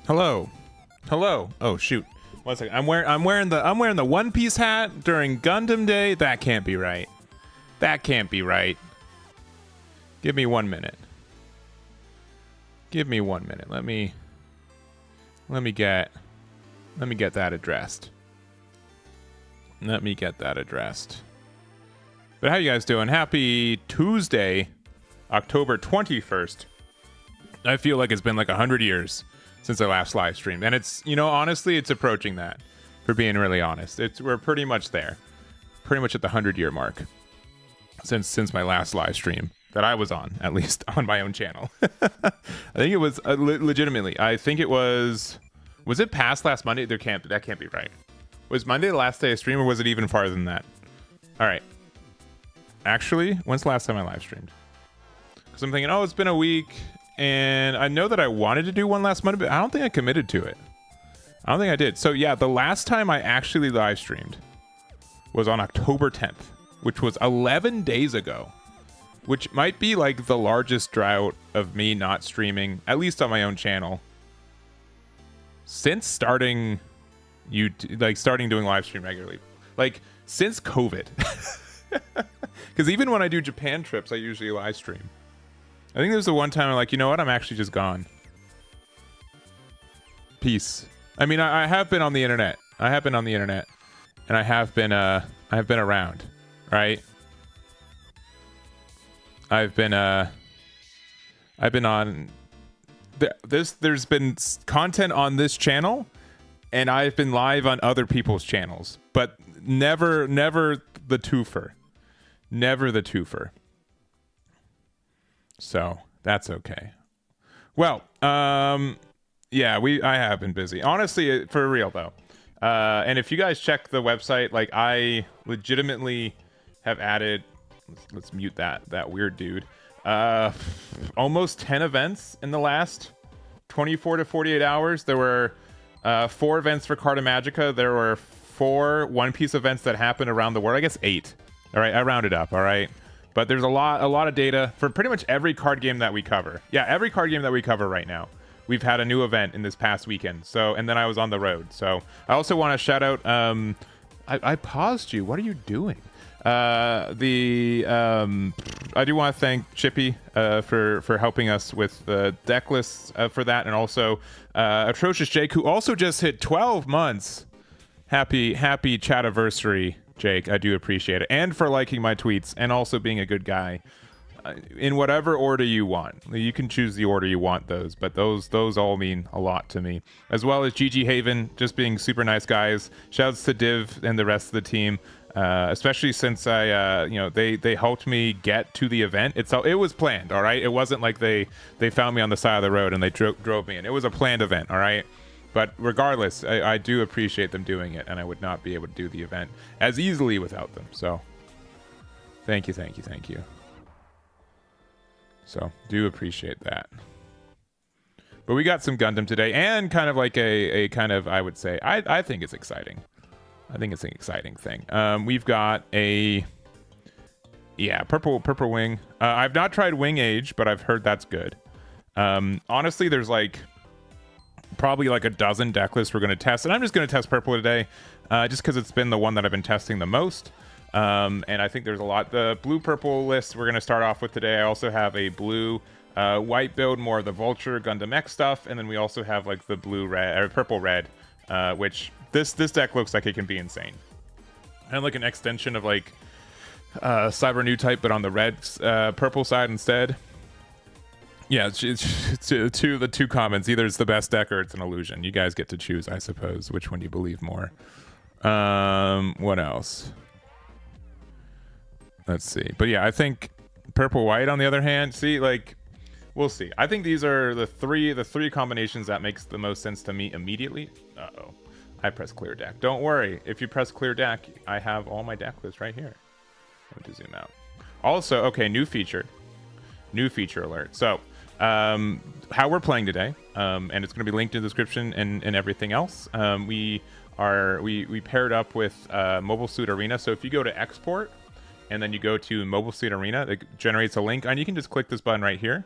Hello. Hello. Oh shoot. One second. I'm wearing the One Piece hat during Gundam Day. That can't be right. That can't be right. Give me 1 minute. Give me 1 minute. Let me get that addressed. Let me get that addressed. But how you guys doing? Happy Tuesday, October 21st. I feel like it's been like 100 years since I last live streamed, and it's, you know, honestly, it's approaching that. For being really honest, we're pretty much there, pretty much at the 100-year mark since my last live stream that I was on, at least on my own channel. I think it was legitimately. I think it was it past last Monday? That can't be right. Was Monday the last day I streamed, or was it even farther than that? All right. Actually, when's the last time I live streamed? Because I'm thinking, oh, it's been a week. And I know that I wanted to do one last Monday, but I don't think I committed to it. I don't think I did. So yeah, the last time I actually live streamed was on October 10th, which was 11 days ago, which might be like the largest drought of me not streaming, at least on my own channel, since starting doing live stream regularly, like since COVID. Because even when I do Japan trips, I usually live stream. I think there was the one time I'm like, you know what? I'm actually just gone. Peace. I mean, I have been on the internet. I have been on the internet, and I have been around, right? I've been on this. There's been content on this channel, and I've been live on other people's channels, but never the twofer. Never the twofer. So that's okay. Well, yeah, I have been busy. Honestly, for real though. And if you guys check the website, like I legitimately have added, let's mute that weird dude. Almost 10 events in the last 24 to 48 hours. There were 4 events for Carta Magica. There were 4 One Piece events that happened around the world. I guess 8. All right, I rounded up. All right. But there's a lot of data for pretty much every card game that we cover. Yeah, every card game that we cover right now. We've had a new event in this past weekend. So, and then I was on the road. So I also want to shout out, I paused you. What are you doing? I do want to thank Chippy for helping us with the deck lists for that. And also Atrocious Jake, who also just hit 12 months. Happy Chativersary, Jake. I do appreciate it. And for liking my tweets and also being a good guy in whatever order you want. You can choose the order you want those, but those all mean a lot to me. As well as GG Haven, just being super nice guys. Shouts to Div and the rest of the team, especially since they helped me get to the event. It was planned, all right? It wasn't like they found me on the side of the road and they drove me in. It was a planned event, all right? But regardless, I do appreciate them doing it, and I would not be able to do the event as easily without them. So thank you. So do appreciate that. But we got some Gundam today, and kind of like a kind of, I would say, I think it's exciting. I think it's an exciting thing. We've got a purple wing. I've not tried Wing Age, but I've heard that's good. Honestly, there's probably like a dozen deck lists we're going to test, and I'm just going to test purple today, just because it's been the one that I've been testing the most. And I think there's a lot. The blue purple list we're going to start off with today. I also have a blue white build, more of the Vulture Gundam X stuff, and then we also have like the blue red or purple red, which this deck looks like it can be insane, and like an extension of like Cyber New Type, but on the red purple side instead. Yeah, it's the two comments. Either it's the best deck or it's an illusion. You guys get to choose, I suppose, which one you believe more. What else? Let's see. But yeah, I think purple white on the other hand. See, like, we'll see. I think these are the three combinations that makes the most sense to me immediately. Uh-oh. I press clear deck. Don't worry. If you press clear deck, I have all my deck lists right here. Let me zoom out. Also, okay, new feature alert. So how we're playing today, and it's going to be linked in the description and everything else. We paired up with Mobile Suit Arena. So if you go to export and then you go to Mobile Suit Arena, it generates a link, and you can just click this button right here,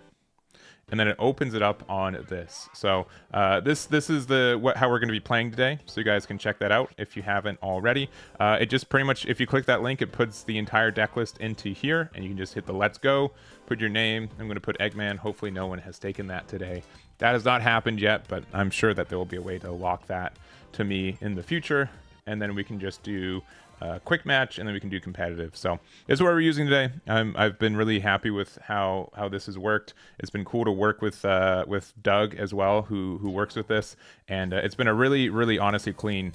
and then it opens it up on this. So this is how we're going to be playing today, so you guys can check that out if you haven't already. It just pretty much, if you click that link, it puts the entire deck list into here, and you can just hit the let's go, put your name. I'm going to put Eggman. Hopefully no one has taken that today. That has not happened yet, but I'm sure that there will be a way to lock that to me in the future, and then we can just do quick match, and then we can do competitive. So this is what we're using today. I've been really happy with how this has worked. It's been cool to work with Doug as well, who works with this, and it's been a really honestly clean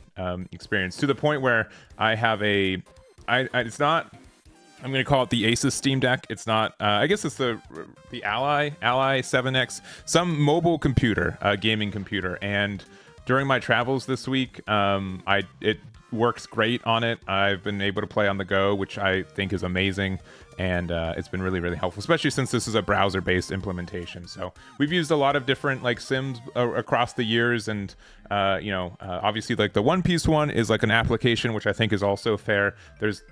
experience, to the point where I have it's not, I'm going to call it the Asus Steam Deck. It's not, I guess it's the Ally 7X, some mobile computer, gaming computer. And during my travels this week, it works great on it. I've been able to play on the go, which I think is amazing, and it's been really helpful, especially since this is a browser-based implementation. So we've used a lot of different like sims across the years, and obviously like the One Piece one is like an application, which I think is also fair. There's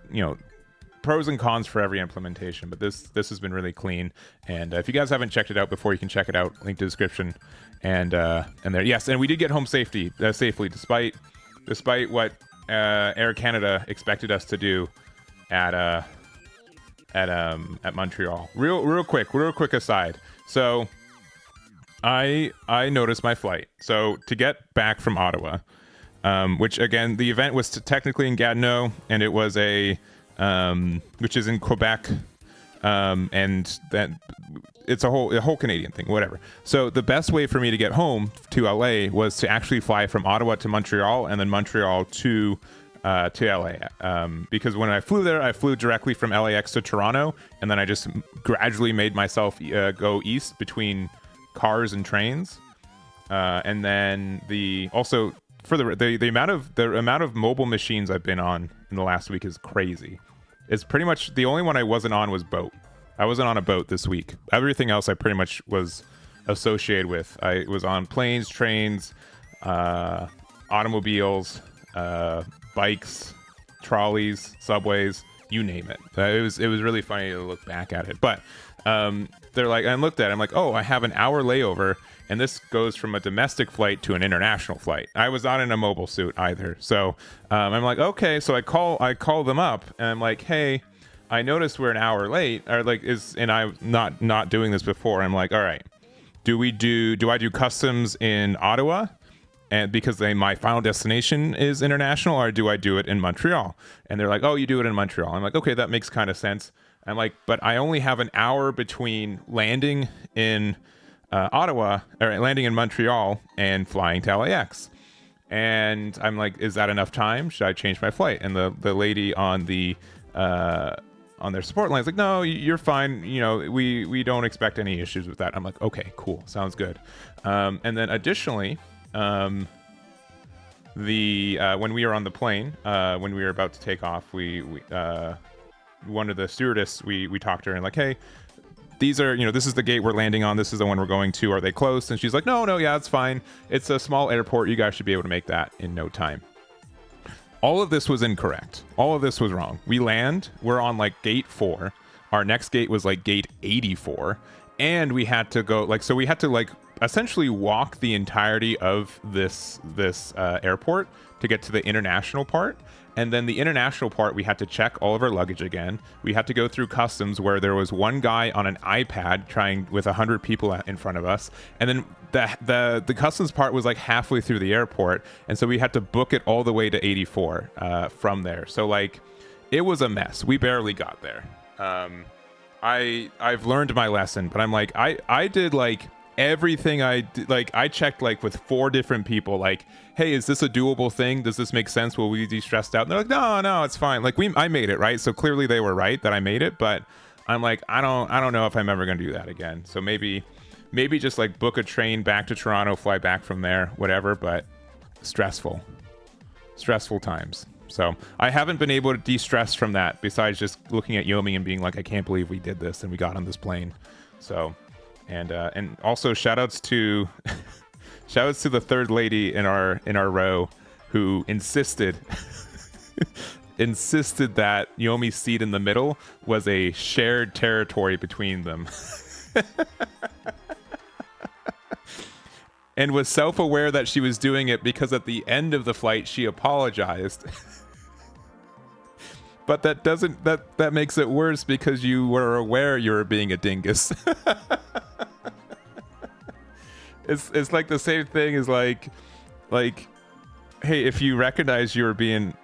pros and cons for every implementation, but this has been really clean. And if you guys haven't checked it out before, you can check it out. Link to the description. And there, yes, and we did get home safely, despite what Air Canada expected us to do at Montreal. Real quick aside. So I noticed my flight. So to get back from Ottawa, which again, the event was technically in Gatineau, and it was which is in Quebec, and that it's a whole Canadian thing, whatever. So the best way for me to get home to LA was to actually fly from Ottawa to Montreal, and then Montreal to LA. Because when I flew there, I flew directly from LAX to Toronto, and then I just gradually made myself go east between cars and trains. And then the amount of mobile machines I've been on in the last week is crazy. It's pretty much the only one I wasn't on was boat. I wasn't on a boat this week. Everything else I pretty much was associated with. I was on planes, trains, automobiles, bikes, trolleys, subways, you name it. It was really funny to look back at it. But they're like, I looked at it, I'm like, oh, I have an hour layover, and this goes from a domestic flight to an international flight. I was not in a mobile suit either. So I'm like, okay. So I call them up, and I'm like, hey, I noticed we're an hour late, and I'm not doing this before. I'm like, all right, do I do customs in Ottawa, and because my final destination is international, or do I do it in Montreal? And they're like, oh, you do it in Montreal. I'm like, okay, that makes kind of sense. I'm like, but I only have an hour between landing in Ottawa, or landing in Montreal, and flying to LAX. And I'm like, is that enough time? Should I change my flight? And the lady on their support line is like, no, you're fine. We don't expect any issues with that. I'm like, okay, cool, sounds good. And then additionally, when we were on the plane, when we were about to take off, we one of the stewardess, we talked to her and like, hey, these are, this is the gate we're landing on. This is the one we're going to. Are they close? And she's like, no, yeah, it's fine. It's a small airport. You guys should be able to make that in no time. All of this was incorrect. All of this was wrong. We're on like gate 4. Our next gate was like gate 84. And we had to go we had to essentially walk the entirety of this airport to get to the international part. And then the international part, we had to check all of our luggage again. We had to go through customs, where there was one guy on an iPad trying with 100 people in front of us. And then the customs part was like halfway through the airport. And so we had to book it all the way to 84 from there. So it was a mess. We barely got there. I've learned my lesson, but I'm like, I did everything I did. I checked with 4 different people, hey, is this a doable thing? Does this make sense? Will we be stressed out? And they're like, no, it's fine. I made it, right? So clearly they were right that I made it, but I'm like, I don't know if I'm ever gonna do that again. So maybe just book a train back to Toronto, fly back from there, whatever. But stressful times. So I haven't been able to de-stress from that, besides just looking at Yomi and being like, I can't believe we did this and we got on this plane. So, and also shout outs to the third lady in our row, who insisted that Yomi's seat in the middle was a shared territory between them. and was self-aware that she was doing it because at the end of the flight she apologized. But that makes it worse because you were aware you were being a dingus. It's like the same thing as like, hey, if you recognize you were being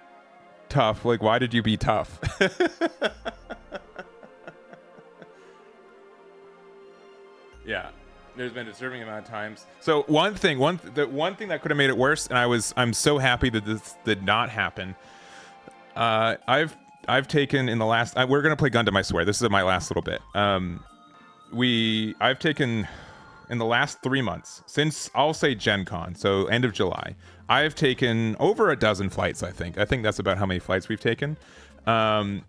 tough, like, why did you be tough? Yeah, there's been a disturbing amount of times. So one thing that could have made it worse, and I'm so happy that this did not happen. I've taken in the last. We're gonna play Gundam. I swear, this is my last little bit. I've taken in the last 3 months since, I'll say, Gen Con, so end of July. I've taken over a dozen flights. I think that's about how many flights we've taken. And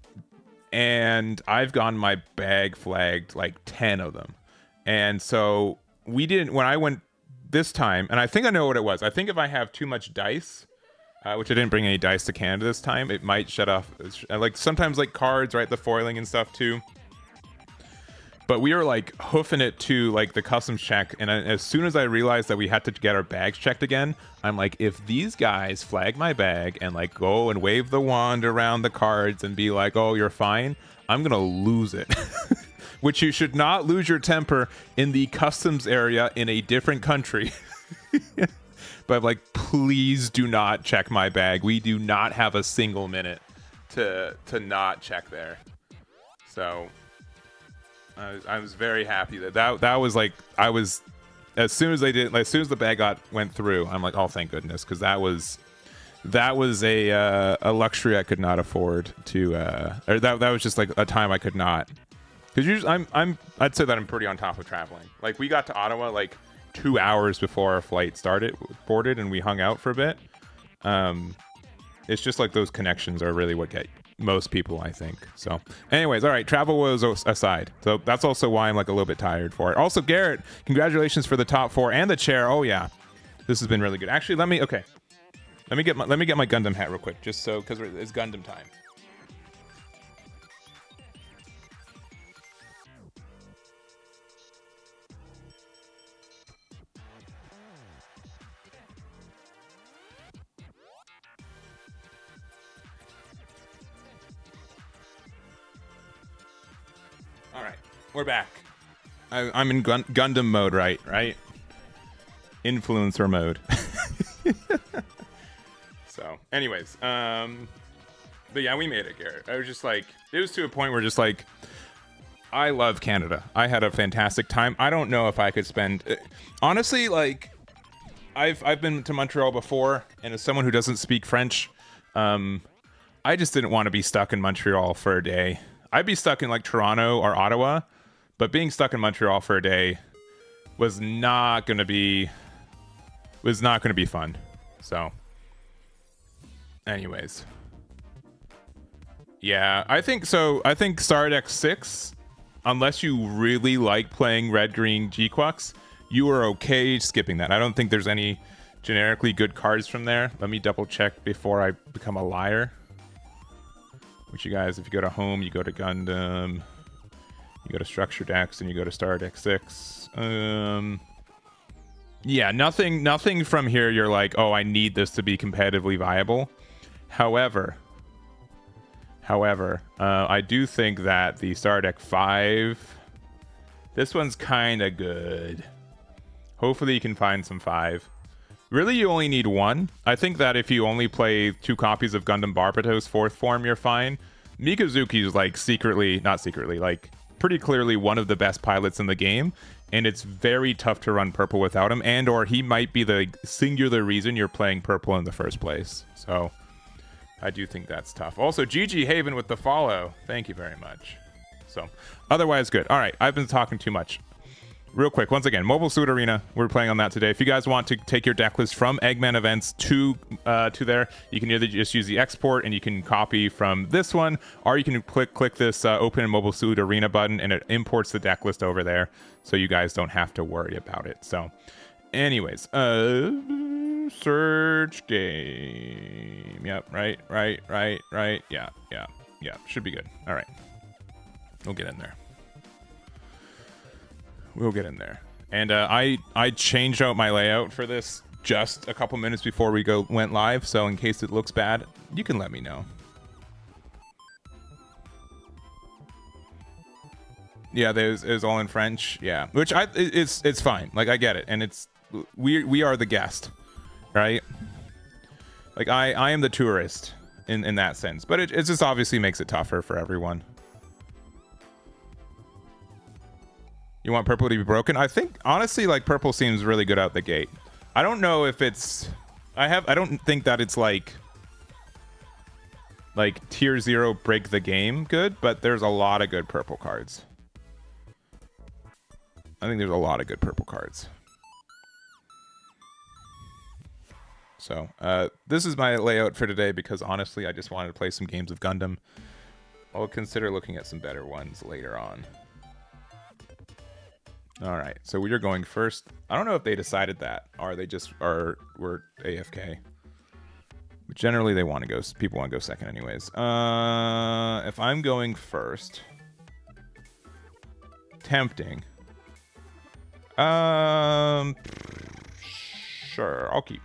I've gotten my bag flagged like 10 of them. And so when I went this time, and I think I know what it was. I think if I have too much dice, which I didn't bring any dice to Canada this time, it might shut off. Like sometimes like cards, right? The foiling and stuff too. But we were like hoofing it to like the customs check. And as soon as I realized that we had to get our bags checked again, I'm like, if these guys flag my bag and like go and wave the wand around the cards and be like, oh, you're fine, I'm going to lose it. Which you should not lose your temper in the customs area in a different country. But like, please do not check my bag. We do not have a single minute to not check there. So I was very happy that was like, I was, as soon as the bag went through, I'm like, oh, thank goodness, because that was a luxury I could not afford to, or that was just like a time I could not. Because usually I'd say that I'm pretty on top of traveling. Like, we got to Ottawa like 2 hours before our flight boarded, and we hung out for a bit. It's just like those connections are really what get most people, I think. So anyways, all right, travel woes aside. So that's also why I'm like a little bit tired for it. Also, Garrett, congratulations for the top 4 and the chair. Oh yeah, this has been really good. Actually, let me get my Gundam hat real quick, just so, because it's Gundam time. All right, we're back. I'm in Gundam mode, right? Influencer mode. So, anyways, but yeah, we made it, Garrett. I was just like, it was to a point where just like, I love Canada. I had a fantastic time. I don't know if I could spend, honestly, like, I've been to Montreal before, and as someone who doesn't speak French, I just didn't want to be stuck in Montreal for a day. I'd be stuck in like Toronto or Ottawa, but being stuck in Montreal for a day was not going to be fun. So anyways, yeah, I think Star Deck 6, unless you really like playing red green G-Quux, you are okay skipping that. I don't think there's any generically good cards from there. Let me double check before I become a liar. Which, you guys, if you go to home, you go to Gundam, you go to Structure Decks, and you go to Star Deck 6. Yeah, nothing from here you're like, oh, I need this to be competitively viable. However, I do think that the Star Deck 5, this one's kind of good. Hopefully you can find some 5. Really, you only need 1. I think that if you only play 2 copies of Gundam Barbatos 4th form, you're fine. Mikazuki is like like pretty clearly one of the best pilots in the game, and it's very tough to run purple without him, and or he might be the singular reason you're playing purple in the first place. So I do think that's tough. Also, GG Haven with the follow. Thank you very much. So otherwise good. All right, I've been talking too much. Real quick, once again, Mobile Suit Arena, we're playing on that today. If you guys want to take your deck list from Eggman events to there, you can either just use the export and you can copy from this one, or you can click this open Mobile Suit Arena button and it imports the deck list over there, so you guys don't have to worry about it. So anyways, search game. Yep, right. Yeah, should be good. All right, we'll get in there. And I changed out my layout for this just a couple minutes before we went live, so in case it looks bad, you can let me know. Yeah, it was all in French. Yeah, which it's fine. Like, I get it, and we are the guest, right? Like, I am the tourist in that sense, but it just obviously makes it tougher for everyone. You want purple to be broken? I think honestly, like, purple seems really good out the gate. I don't know if it's I don't think that it's like tier 0 break the game good, but there's a lot of good purple cards. I think there's a lot of good purple cards. So this is my layout for today because honestly I just wanted to play some games of Gundam. I'll consider looking at some better ones later on. All right, so we're going first. I don't know if they decided that, or they just we're AFK. But generally, they want to go. People want to go second, anyways. If I'm going first, tempting. Sure, I'll keep.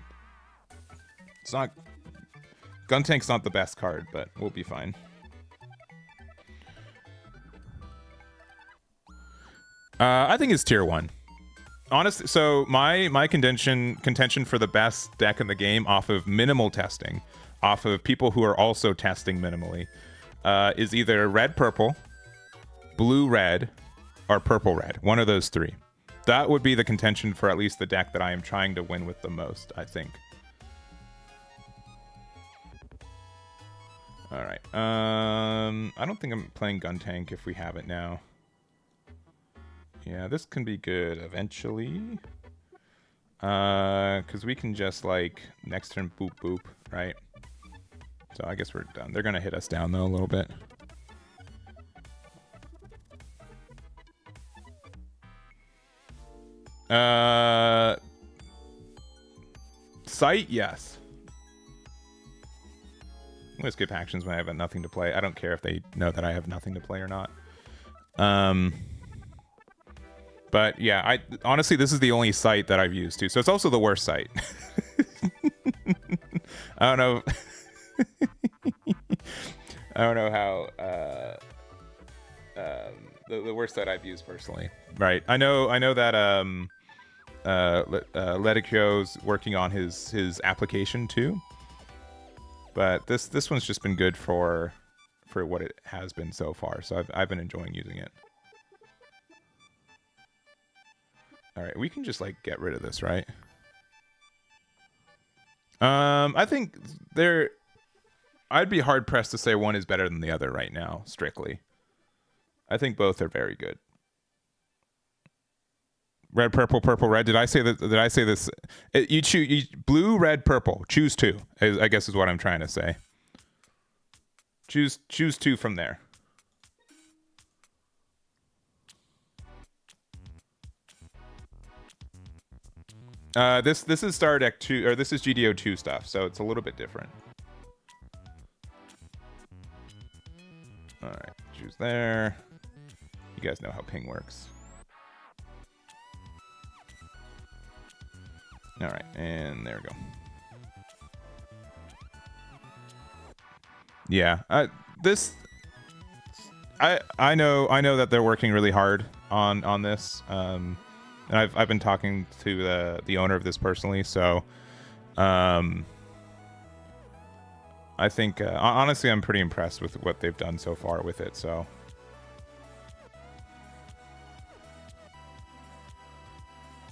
It's not. Guntank's not the best card, but we'll be fine. I think it's tier 1. Honestly, so my contention for the best deck in the game off of minimal testing, off of people who are also testing minimally, is either red-purple, blue-red, or purple-red. One of those three. That would be the contention for at least the deck that I am trying to win with the most, I think. All right. I don't think I'm playing Guntank if we have it now. Yeah, this can be good eventually. Because we can just, like, next turn boop boop, right? So I guess we're done. They're going to hit us down, though, a little bit. Sight, yes. I'm going to skip actions when I have nothing to play. I don't care if they know that I have nothing to play or not. But yeah, honestly, this is the only site that I've used too. So it's also the worst site. I don't know. I don't know how the worst site I've used personally. Right. I know that Letikyo's working on his application too. But this one's just been good for what it has been so far. So I've been enjoying using it. All right, we can just, like, get rid of this, right? I think I'd be hard pressed to say one is better than the other right now, strictly. I think both are very good. Red, purple, purple, red. Did I say that? Did I say this? You choose blue, red, purple. Choose two. I guess is what I'm trying to say. Choose two from there. This is Star Deck 2, or this is GD02 stuff, so it's a little bit different. All right, choose there. You guys know how ping works. All right, and there we go. Yeah, I know that they're working really hard on this. And I've been talking to the owner of this personally, so I think honestly I'm pretty impressed with what they've done so far with it. So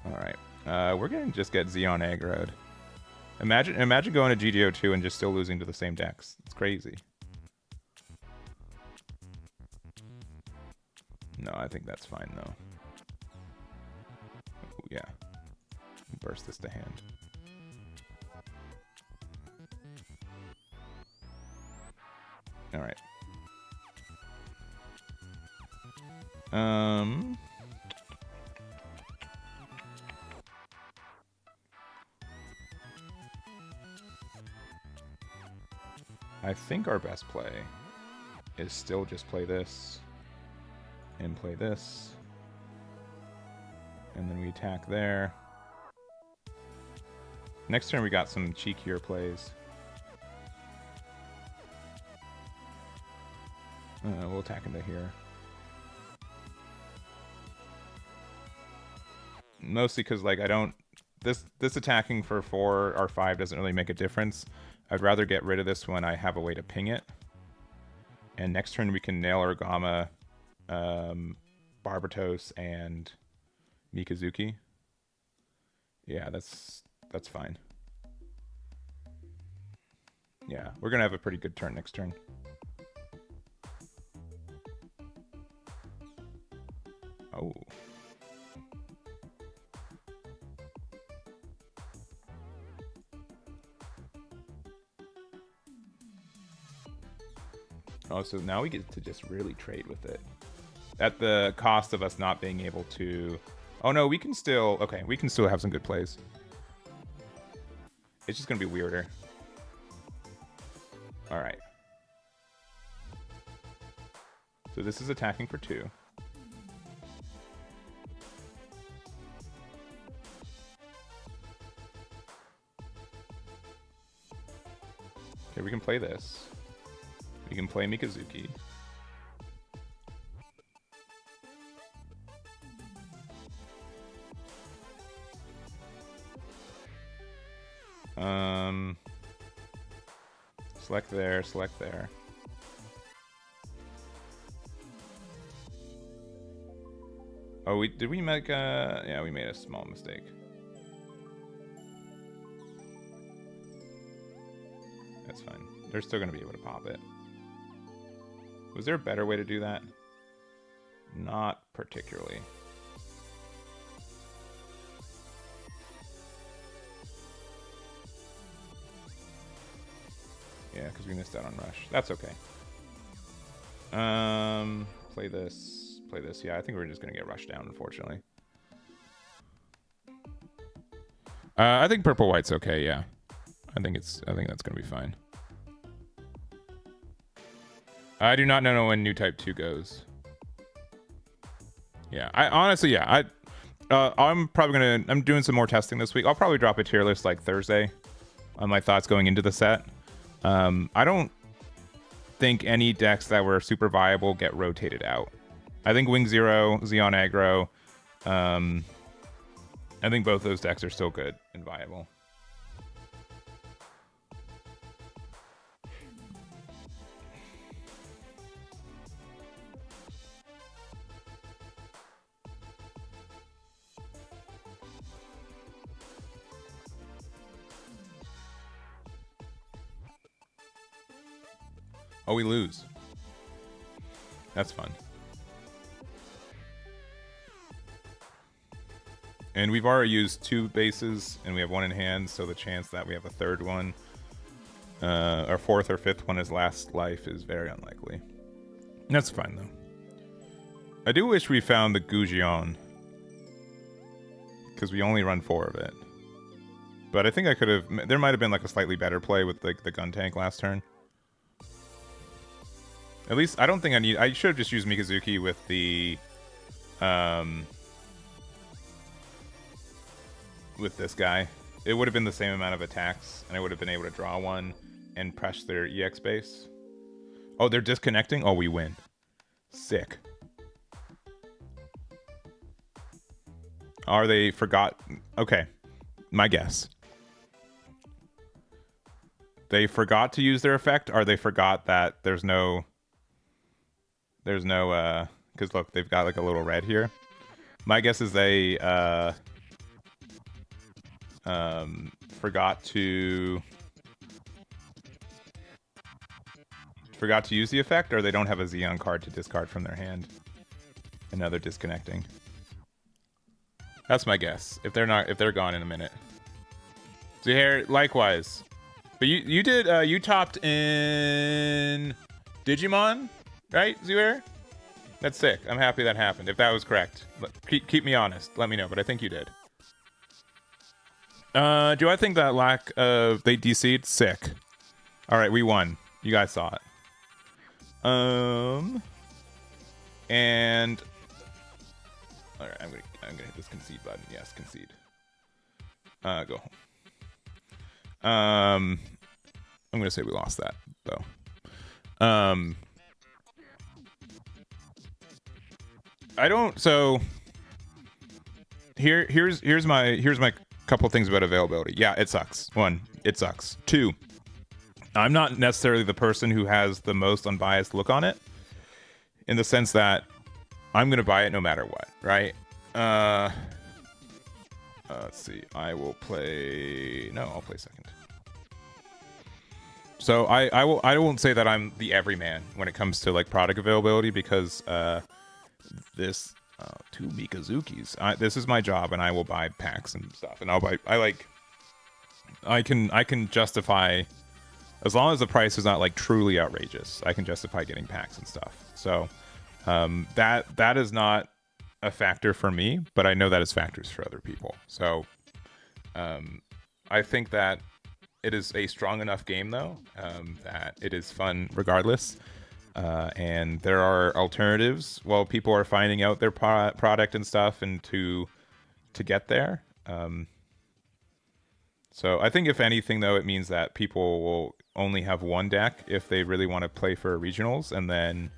all right, we're gonna just get Xeon aggroed. Imagine going to GD02 and just still losing to the same decks. It's crazy. No, I think that's fine though. Yeah, burst this to hand. All right. I think our best play is still just play this and play this And then we attack there. Next turn we got some cheekier plays. We'll attack into here. Mostly because, like, I don't... This attacking for 4 or 5 doesn't really make a difference. I'd rather get rid of this when I have a way to ping it. And next turn we can nail Orgama, Barbatos, and Mikazuki. Yeah, that's fine. Yeah, we're gonna have a pretty good turn next turn. Oh. Oh, so now we get to just really trade with it. At the cost of us not being able to... Oh no, we can still... Okay, we can still have some good plays. It's just gonna be weirder. Alright. So this is attacking for 2. Okay, we can play this. We can play Mikazuki. Select there, select there. Oh, did we make a... Yeah, we made a small mistake. That's fine. They're still going to be able to pop it. Was there a better way to do that? Not particularly. Yeah, because we missed out on rush. That's okay. Play this. Play this. Yeah, I think we're just gonna get rushed down, unfortunately. I think purple white's okay. Yeah, I think that's gonna be fine. I do not know when new type 2 goes. Yeah, I honestly, yeah, I'm probably I'm doing some more testing this week. I'll probably drop a tier list like Thursday on my thoughts going into the set. I don't think any decks that were super viable get rotated out. I think Wing Zero, Xeon Aggro, I think both those decks are still good and viable. Oh, we lose. That's fun. And we've already used 2 bases, and we have 1 in hand, so the chance that we have a 3rd one, our 4th or 5th one as last life is very unlikely. That's fine, though. I do wish we found the Gujion, because we only run 4 of it. But I think I could have... There might have been like a slightly better play with like the gun tank last turn. At least, I don't think I need... I should have just used Mikazuki with the... with this guy. It would have been the same amount of attacks, and I would have been able to draw one and press their EX base. Oh, they're disconnecting? Oh, we win. Sick. Are they forgot... Okay. My guess. They forgot to use their effect, or they forgot that there's no... There's no, because look, they've got like a little red here. My guess is they, forgot to use the effect, or they don't have a Xeon card to discard from their hand. And now they're disconnecting. That's my guess. If they're gone in a minute. Zuhair, likewise. But you did, you topped in Digimon? Right, Zuhair? That's sick. I'm happy that happened. If that was correct. Keep me honest. Let me know, but I think you did. Do I think that lack of... They DC'd? Sick. Alright, we won. You guys saw it. And... Alright, I'm gonna hit this concede button. Yes, concede. Go home. I'm gonna say we lost that though. I don't. So here's my couple things about availability. Yeah, it sucks. One, it sucks. Two, I'm not necessarily the person who has the most unbiased look on it, in the sense that I'm gonna buy it no matter what, right? Let's see. I will play. No, I'll play second. So I won't say that I'm the everyman when it comes to like product availability, because this two Mikazukis. This is my job, and I will buy packs and stuff, and I'll buy. I can justify, as long as the price is not like truly outrageous, I can justify getting packs and stuff. So that is not a factor for me, but I know that is factors for other people. So I think that it is a strong enough game, though, that it is fun regardless. And there are alternatives while people are finding out their product and stuff, and to get there. So I think if anything, though, it means that people will only have one deck if they really want to play for regionals, and then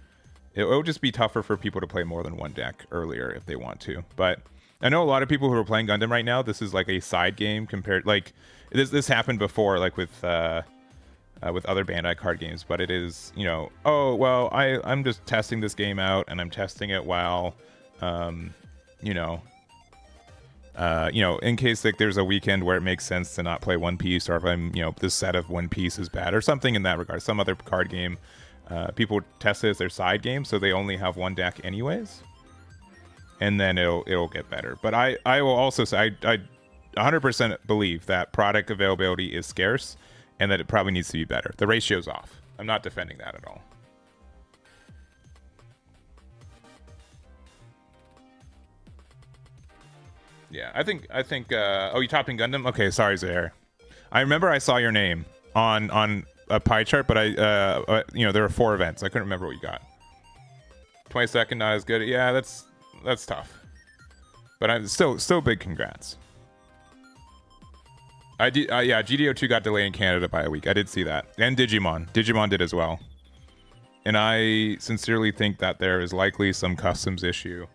it will just be tougher for people to play more than one deck earlier if they want to. But I know a lot of people who are playing Gundam right now, this is like a side game compared, like this happened before, like with other Bandai card games, but it is, oh well, I'm just testing this game out, and I'm testing it while in case like there's a weekend where it makes sense to not play One Piece, or if I'm this set of One Piece is bad or something in that regard, some other card game, people test it as their side game, so they only have one deck anyways, and then it'll get better. But I will also say I 100% believe that product availability is scarce, and that it probably needs to be better. The ratio's off. I'm not defending that at all. Yeah, I think. Oh, you topping Gundam? Okay, sorry, Zaire. I remember I saw your name on a pie chart, but there were 4 events. I couldn't remember what you got. 22nd, not as good. Yeah, that's tough. But I'm still big congrats. Yeah, GD02 got delayed in Canada by a week. I did see that. And Digimon did as well. And I sincerely think that there is likely some customs issue.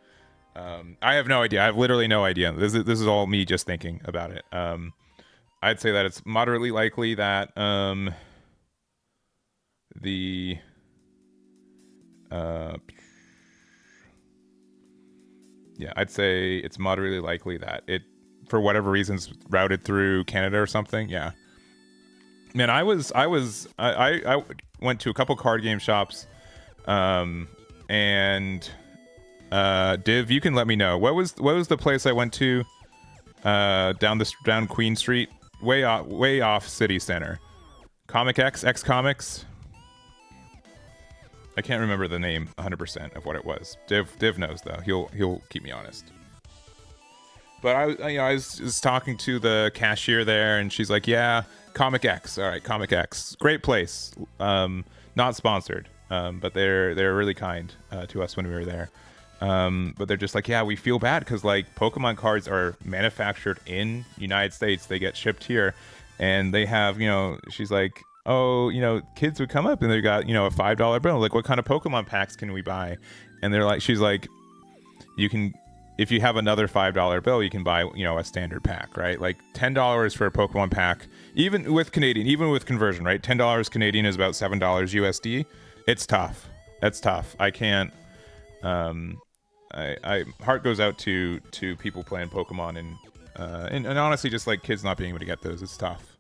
I have no idea. I have literally no idea. This is all me just thinking about it. I'd say that it's moderately likely that I'd say it's moderately likely that it, for whatever reasons, routed through Canada or something. Yeah. Man, I went to a couple card game shops, and Div, you can let me know. What was the place I went to down Queen Street, way off City Center? Comic X Comics. I can't remember the name 100% of what it was. Div knows though. He'll keep me honest. But I was talking to the cashier there, and she's like, "Yeah, Comic X. All right, Comic X. Great place. Not sponsored, but they're really kind to us when we were there. But they're just like, yeah, we feel bad because like Pokemon cards are manufactured in United States. They get shipped here, and they have, she's like, oh, kids would come up and they got, a $5 bill. Like, what kind of Pokemon packs can we buy? And they're like, she's like, you can, if you have another $5 bill, you can buy, a standard pack, right? Like $10 for a Pokemon pack, even with conversion, right? $10 Canadian is about $7 USD. It's tough. That's tough. I can't. I heart goes out to people playing Pokemon and honestly just like kids not being able to get those. It's tough.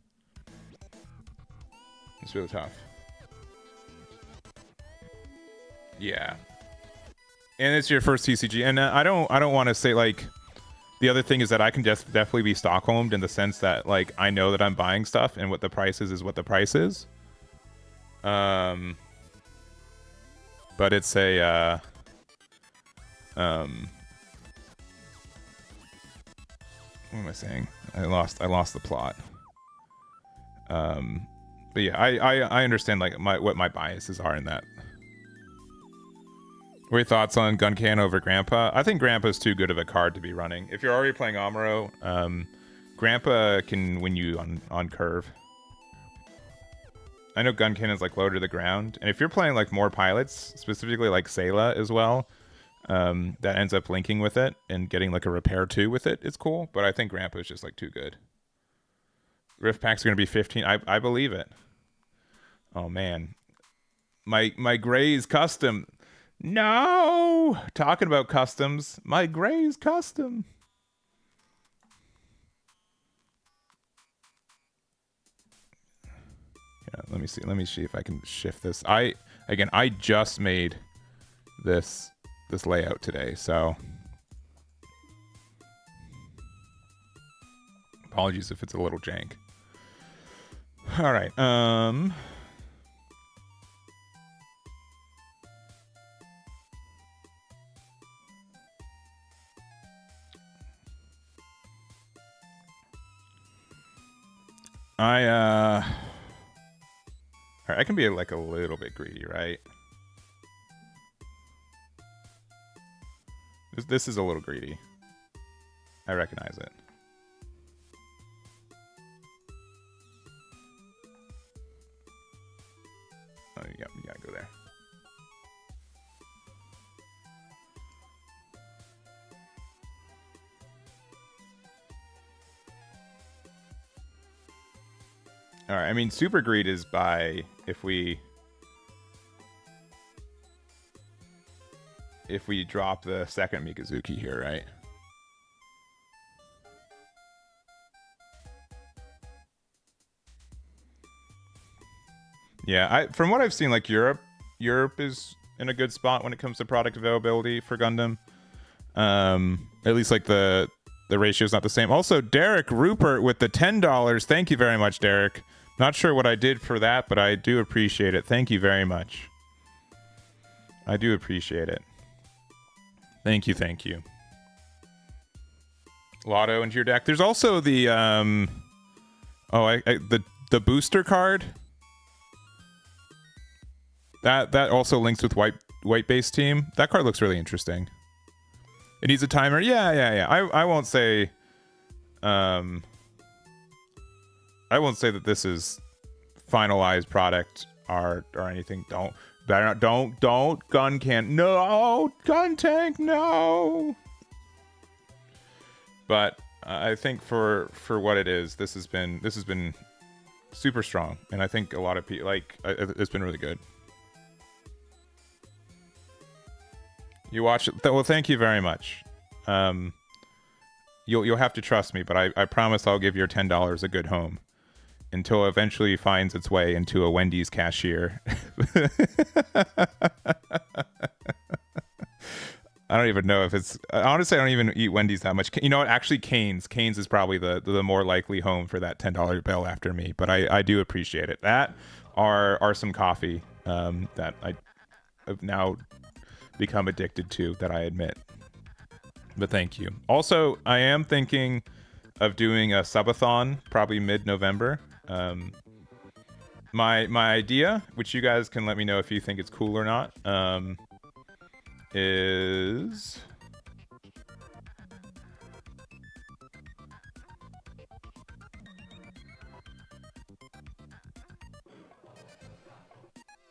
It's really tough. Yeah. And it's your first TCG, and I don't want to say like, the other thing is that I can just definitely be Stockholmed in the sense that like I know that I'm buying stuff and what the price is what the price is. But it's a what am I saying? I lost the plot. But yeah, I understand like what my biases are in that. What are your thoughts on Guncan over Grandpa? I think Grandpa's too good of a card to be running. If you're already playing Amuro, Grandpa can win you on curve. I know Guncan is like low to the ground, and if you're playing like more pilots, specifically like Sayla as well, that ends up linking with it and getting like a repair 2 with it, it's cool. But I think Grandpa is just like too good. Rift packs are gonna be 15. I believe it. Oh man, my Gray's custom. No, talking about customs, my Gray's custom. Yeah, let me see. Let me see if I can shift this. I just made this layout today, so apologies if it's a little jank. All right. I can be like a little bit greedy, right? This is a little greedy. I recognize it. Oh, you gotta go there. All right. I mean, super greed is by if we drop the second Mikazuki here, right? Yeah, from what I've seen, like Europe is in a good spot when it comes to product availability for Gundam. At least like the ratio is not the same. Also, Derek Rupert with the $10. Thank you very much, Derek. Not sure what I did for that, but I do appreciate it. Thank you very much. I do appreciate it. Thank you, thank you. Lotto into your deck. There's also the the booster card. That also links with white base team. That card looks really interesting. It needs a timer. Yeah. I won't say that this is finalized product art or anything. Don't gun tank, no. But I think for what it is, this has been super strong, and I think a lot of people it's been really good. You watch it. Well, thank you very much. You'll have to trust me, but I promise I'll give your $10 a good home until it eventually finds its way into a Wendy's cashier. I don't even know if it's... Honestly, I don't even eat Wendy's that much. You know what? Actually, Cane's. Cane's is probably the more likely home for that $10 bill after me, but I do appreciate it. That are some coffee that I have now become addicted to, that I admit. But thank you. Also, I am thinking of doing a subathon probably mid-November. My idea, which you guys can let me know if you think it's cool or not, is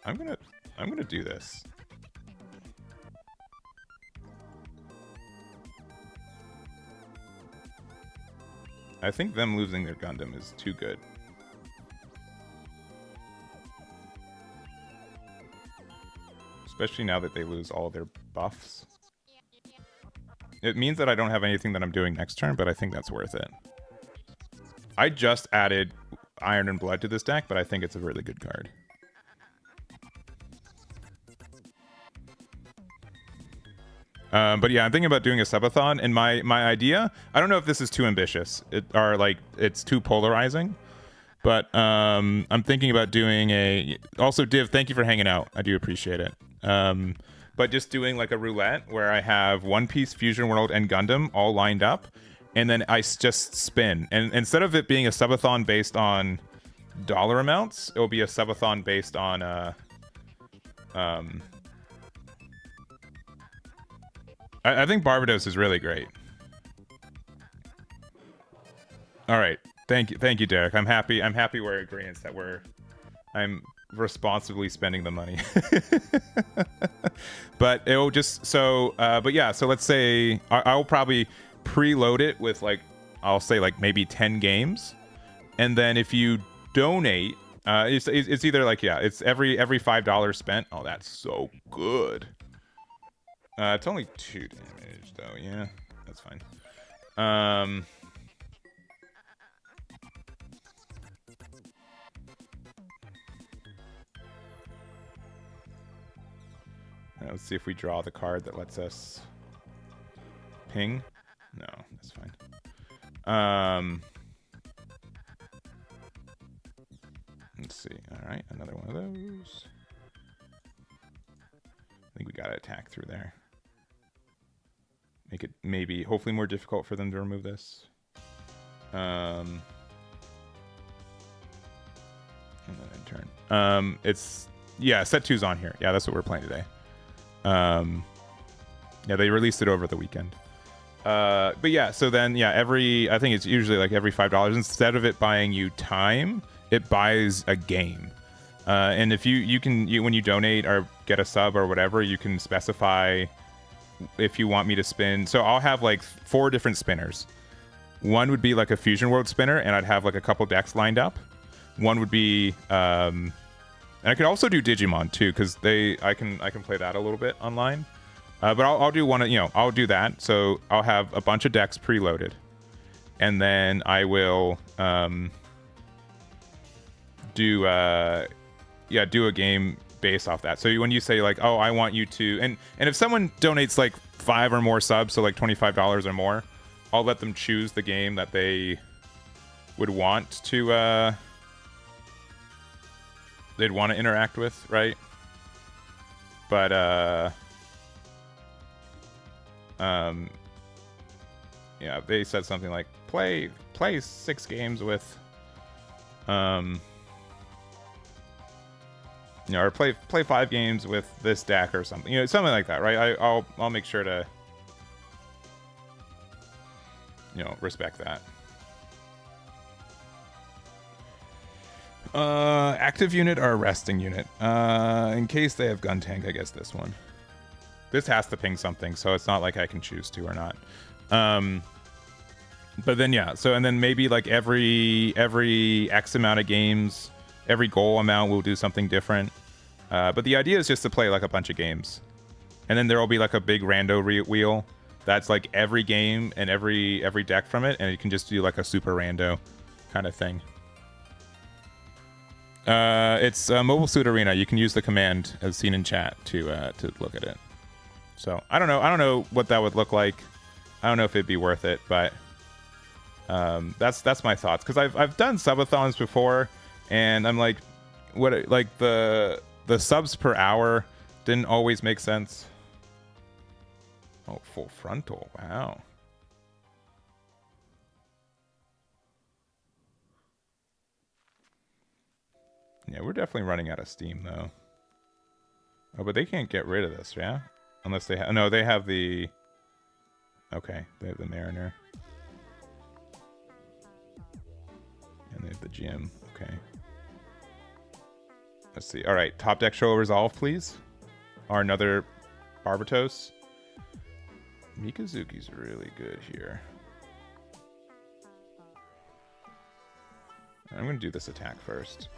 I'm gonna do this. I think them losing their Gundam is too good. Especially now that they lose all their buffs. It means that I don't have anything that I'm doing next turn, but I think that's worth it. I just added Iron and Blood to this deck, but I think it's a really good card. But yeah, I'm thinking about doing a subathon, and my idea, I don't know if this is too ambitious, it's too polarizing, but I'm thinking about doing a... Also, Div, thank you for hanging out. I do appreciate it. But just doing like a roulette where I have One Piece, Fusion World, and Gundam all lined up, and then I just spin. And instead of it being a subathon based on dollar amounts, it will be a subathon based on I think Barbados is really great. All right. Thank you, Derek. I'm happy we're in agreement that I'm responsibly spending the money. But it'll just but yeah, so let's say I'll probably preload it with like, I'll say like maybe 10 games, and then if you donate, it's either like, yeah, it's every $5 spent. Oh, that's so good. It's only 2 damage though. Yeah, that's fine. Let's see if we draw the card that lets us ping. No, that's fine. Let's see. All right, another one of those. I think we gotta attack through there. Make it maybe, hopefully, more difficult for them to remove this. And then in turn. It's, yeah, set 2's on here. Yeah, that's what we're playing today. Yeah, they released it over the weekend. But yeah, so then, yeah, I think it's usually like every $5, instead of it buying you time, it buys a game. And if you can when you donate or get a sub or whatever, you can specify if you want me to spin. So I'll have like 4 different spinners. One would be like a Fusion World spinner, and I'd have like a couple decks lined up. One would be, and I could also do Digimon too, because I can play that a little bit online. But I'll do one, I'll do that. So I'll have a bunch of decks preloaded, and then I will do a game based off that. So when you say like, oh, I want you to, and if someone donates like 5 or more subs, so like $25 or more, I'll let them choose the game that they would want to they'd want to interact with, right? But yeah, they said something like play 6 games with or play 5 games with this deck or something, something like that, right? I'll make sure to respect that. Active unit or resting unit? In case they have gun tank, I guess this one. This has to ping something, so it's not like I can choose to or not. But then yeah, so and then maybe like every X amount of games, every goal amount will do something different. But the idea is just to play like a bunch of games, and then there will be like a big rando wheel that's like every game and every deck from it, and you can just do like a super rando kind of thing. It's Mobile Suit Arena. You can use the command as seen in chat to look at it. So I don't know what that would look like. I don't know if it'd be worth it, but that's my thoughts, because I've done subathons before, and I'm like, what, like the subs per hour didn't always make sense. Oh, full frontal. Wow. Yeah, we're definitely running out of steam, though. Oh, but they can't get rid of this, yeah? Unless they have... No, they have the... Okay, they have the Mariner. And they have the Gym. Okay. Let's see. All right, top deck show a resolve, please. Or another Barbatos. Mikazuki's really good here. I'm going to do this attack first.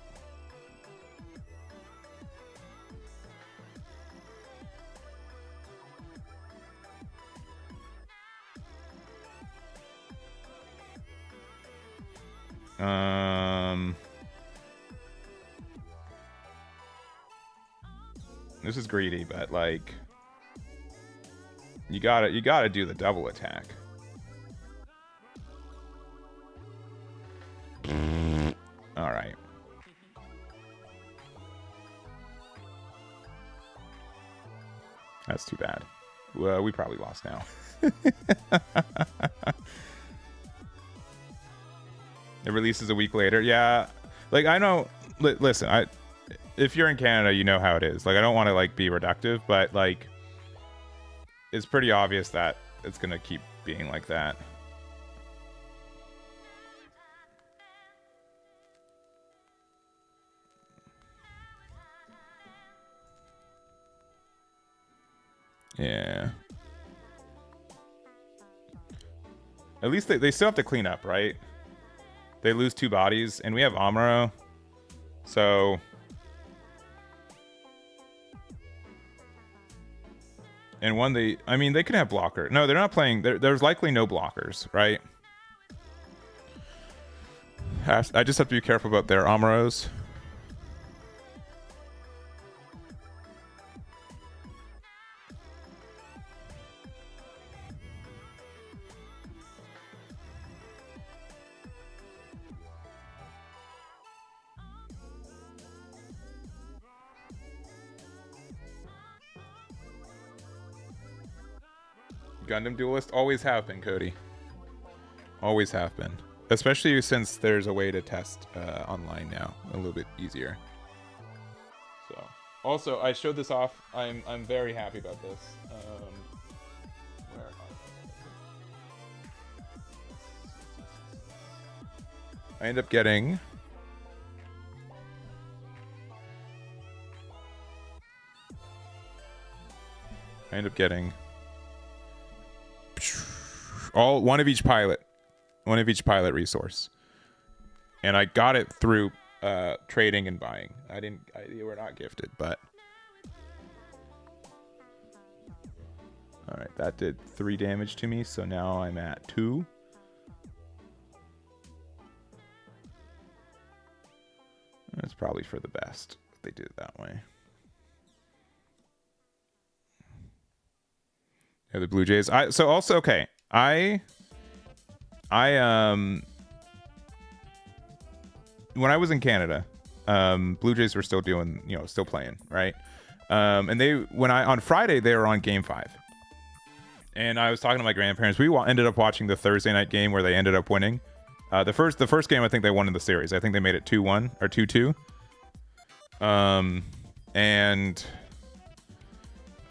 This is greedy, but like you gotta do the double attack. All right. That's too bad. Well, we probably lost now. It releases a week later. Yeah, like I know. Listen, if you're in Canada, you know how it is. Like I don't want to like be reductive, but like it's pretty obvious that it's gonna keep being like that. Yeah. At least they still have to clean up, right? They lose 2 bodies, and we have Amuro. So... And one, I mean, they could have blocker. No, they're not playing. There's likely no blockers, right? I just have to be careful about their Amuros. Gundam duelist always have been, Cody. Always have been. Especially since there's a way to test online now, a little bit easier. So, also, I showed this off. I'm very happy about this. Where I end up getting. One of each pilot resource, and I got it through trading and buying. They were not gifted, but all right, that did 3 damage to me, so now I'm at 2. That's probably for the best if they did it that way. Yeah, the Blue Jays. So also, okay, when I was in Canada, Blue Jays were still doing, still playing, right? And on Friday they were on Game 5, and I was talking to my grandparents. We ended up watching the Thursday night game where they ended up winning. The first game, I think they won in the series. I think they made it 2-1 or 2-2. And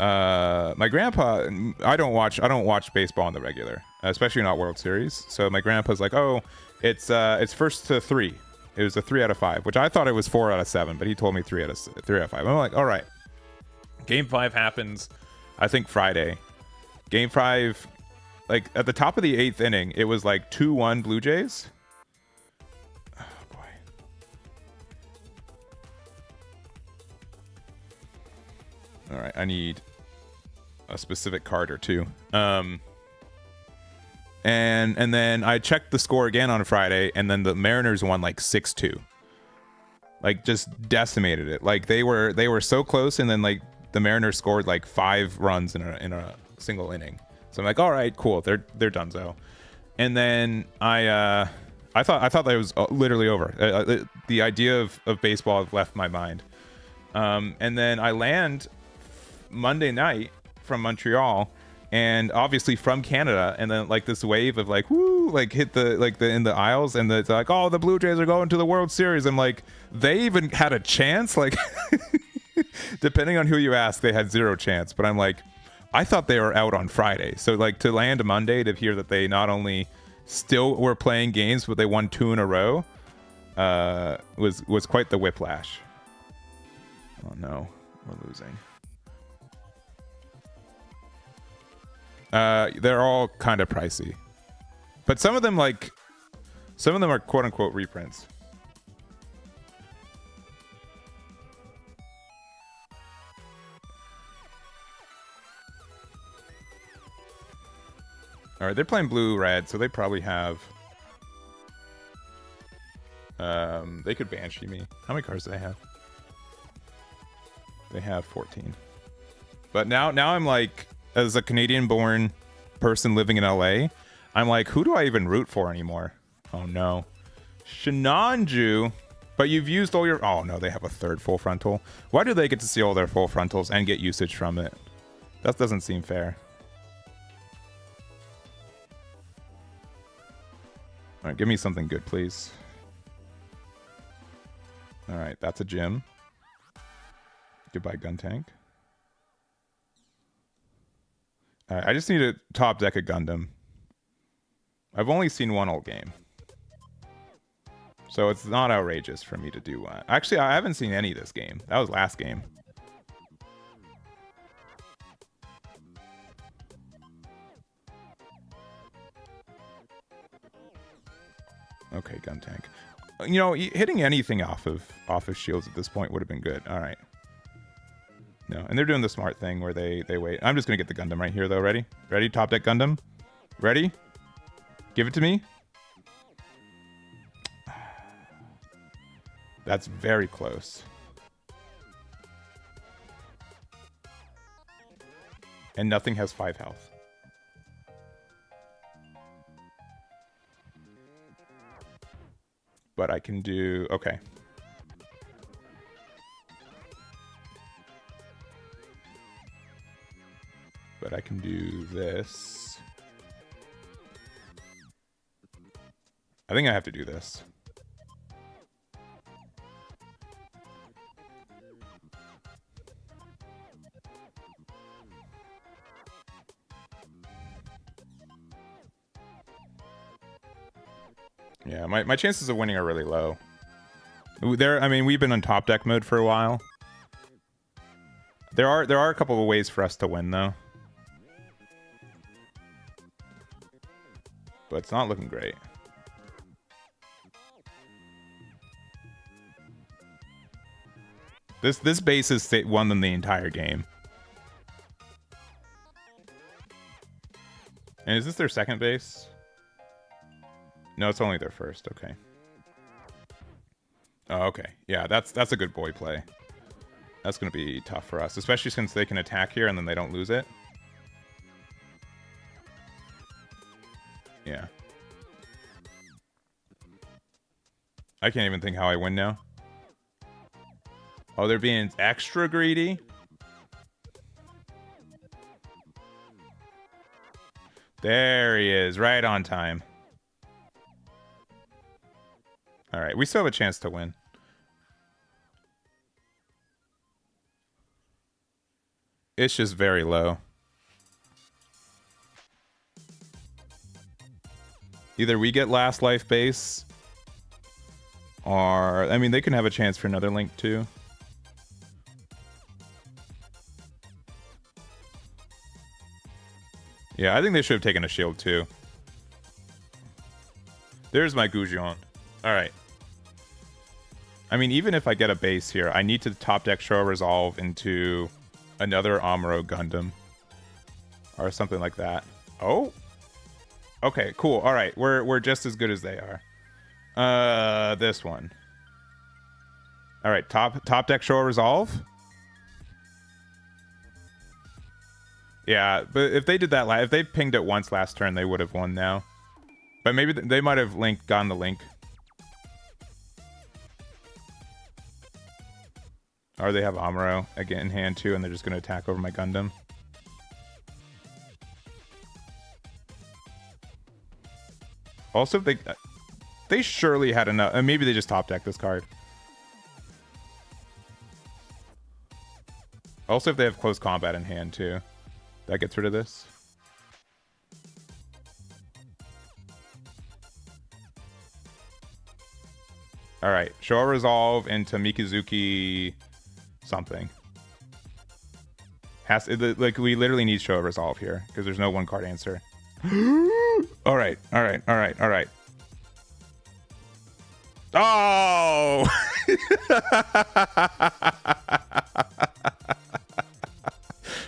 my grandpa, I don't watch baseball on the regular, especially not World Series. So my grandpa's like, oh, it's first to 3. It was a 3 out of 5, which I thought it was 4 out of 7, but he told me 3 out of 5. I'm like, all right. Game 5 happens, I think Friday. Game 5, like at the top of the 8th inning, it was like 2-1 Blue Jays. Oh boy. All right, I need a specific card or two. And then I checked the score again on Friday, and then the Mariners won like 6-2. Like just decimated it. Like they were so close, and then like the Mariners scored like 5 runs in a single inning. So I'm like, all right, cool, they're donezo. And then I thought that it was literally over. The idea of baseball left my mind. And then I land Monday night from Montreal, and obviously from Canada, and then like this wave of like woo, like hit the in the aisles, and it's like, oh, the Blue Jays are going to the World Series. I'm like, they even had a chance? Like depending on who you ask, they had 0 chance. But I'm like, I thought they were out on Friday. So like to land Monday, to hear that they not only still were playing games, but they won 2 in a row, was quite the whiplash. Oh no, we're losing. They're all kind of pricey, but some of them are quote unquote reprints. All right, they're playing blue red, so they probably have. They could Banshee me. How many cards do they have? They have 14. But now I'm like, as a Canadian-born person living in LA, I'm like, who do I even root for anymore? Oh no, Shinanju. But you've used all your. Oh no, they have a 3rd full frontal. Why do they get to see all their full frontals and get usage from it? That doesn't seem fair. All right, give me something good, please. All right, that's a gym. Goodbye, gun tank. I just need to top deck a Gundam. I've only seen one old game. So it's not outrageous for me to do one. Actually, I haven't seen any this game. That was last game. Okay, gun tank. You know, hitting anything off of shields at this point would have been good. All right. No, and they're doing the smart thing where they wait. I'm just gonna get the Gundam right here though. Ready? Ready? Top deck Gundam. Ready? Give it to me. That's very close. And nothing has 5 health. But I can do... Okay. But I can do this. I think I have to do this. Yeah, my chances of winning are really low. I mean, we've been on top deck mode for a while. There are a couple of ways for us to win, though. But it's not looking great. This base has won them the entire game. And is this their second base? No, it's only their first. Okay. Oh, okay. Yeah, that's a good boy play. That's going to be tough for us, especially since they can attack here and then they don't lose it. Yeah. I can't even think how I win now. Oh, they're being extra greedy? There he is, right on time. All right, we still have a chance to win. It's just very low. Either we get last life base, or... I mean, they can have a chance for another link, too. Yeah, I think they should have taken a shield, too. There's my Goujon. Alright. I mean, even if I get a base here, I need to top deck Show Resolve into another Amuro Gundam. Or something like that. Oh! Okay, cool. Alright, we're just as good as they are. This one. Alright, top deck Show Resolve. Yeah, but if they did that, if they pinged it once last turn, they would have won now. But maybe they might have gotten the link. Or they have Amuro again in hand too, and they're just going to attack over my Gundam. Also, they surely had enough. Maybe they just top deck this card. Also, if they have close combat in hand too, that gets rid of this. All right, Show Resolve into Mikazuki something. Like we literally need Show Resolve here because there's no one card answer. All right. Oh!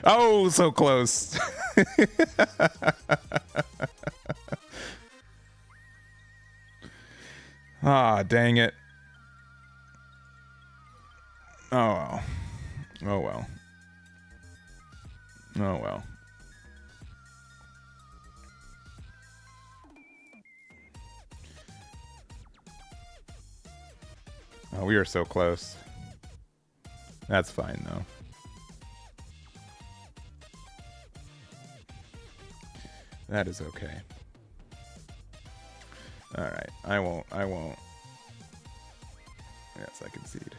Oh, so close. Ah, dang it. Oh well. Oh well. Oh well. Oh, we are so close. That's fine though. That is okay. Alright, I won't. Yes, I concede.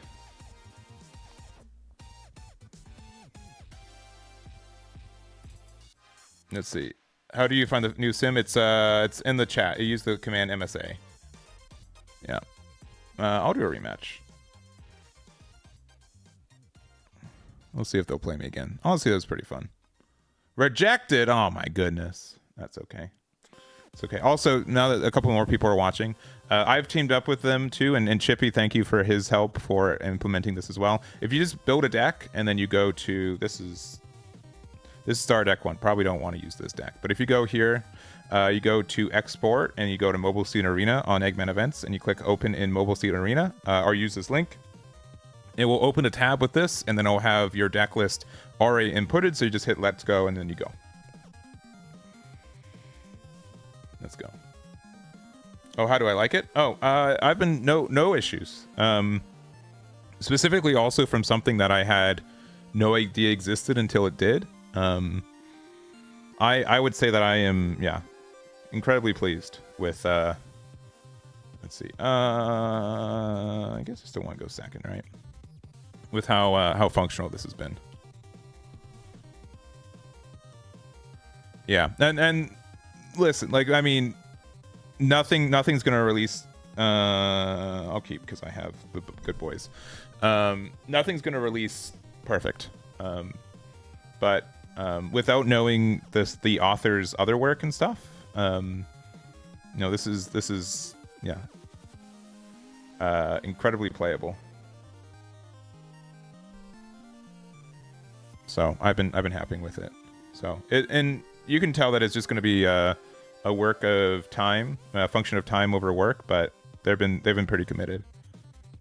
Let's see. How do you find the new sim? It's in the chat. You use the command MSA. Yeah. I'll do a rematch. We'll see if they'll play me again. Honestly, that was pretty fun. Rejected. Oh my goodness. That's okay. It's okay. Also, now that a couple more people are watching, I've teamed up with them too. And Chippy, thank you for his help for implementing this as well. If you just build a deck and then you go to this is Star Deck 1. Probably don't want to use this deck. But if you go here, you go to Export and you go to Mobile Suit Arena on Eggman Events and you click Open in Mobile Suit Arena or use this link. It will open a tab with this and then it'll have your deck list already inputted. So you just hit Let's Go and then you go. Let's go. Oh, how do I like it? Oh, I've been no issues. Specifically also from something that I had no idea existed until it did. I would say that I am, yeah, incredibly pleased with, let's see, I guess I still want to go second, right? With how functional this has been. Yeah, and listen, like, I mean, nothing's gonna release, I'll keep because I have the good boys. Nothing's gonna release perfect. But without knowing the author's other work and stuff, this is yeah, incredibly playable. So I've been happy with it. So and you can tell that it's just going to be a work of time, a function of time over work, but they've been pretty committed.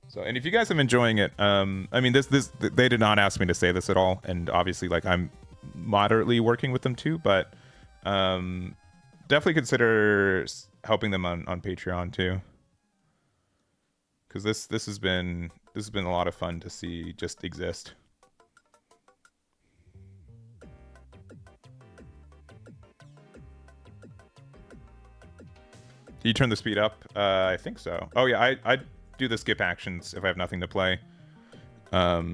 So, and if you guys are enjoying it, I mean, this they did not ask me to say this at all, and obviously, like, I'm moderately working with them too, but definitely consider helping them on Patreon too, because this has been a lot of fun to see just exist. Can you turn the speed up? I think so. Oh yeah, I do the skip actions if I have nothing to play. Yeah,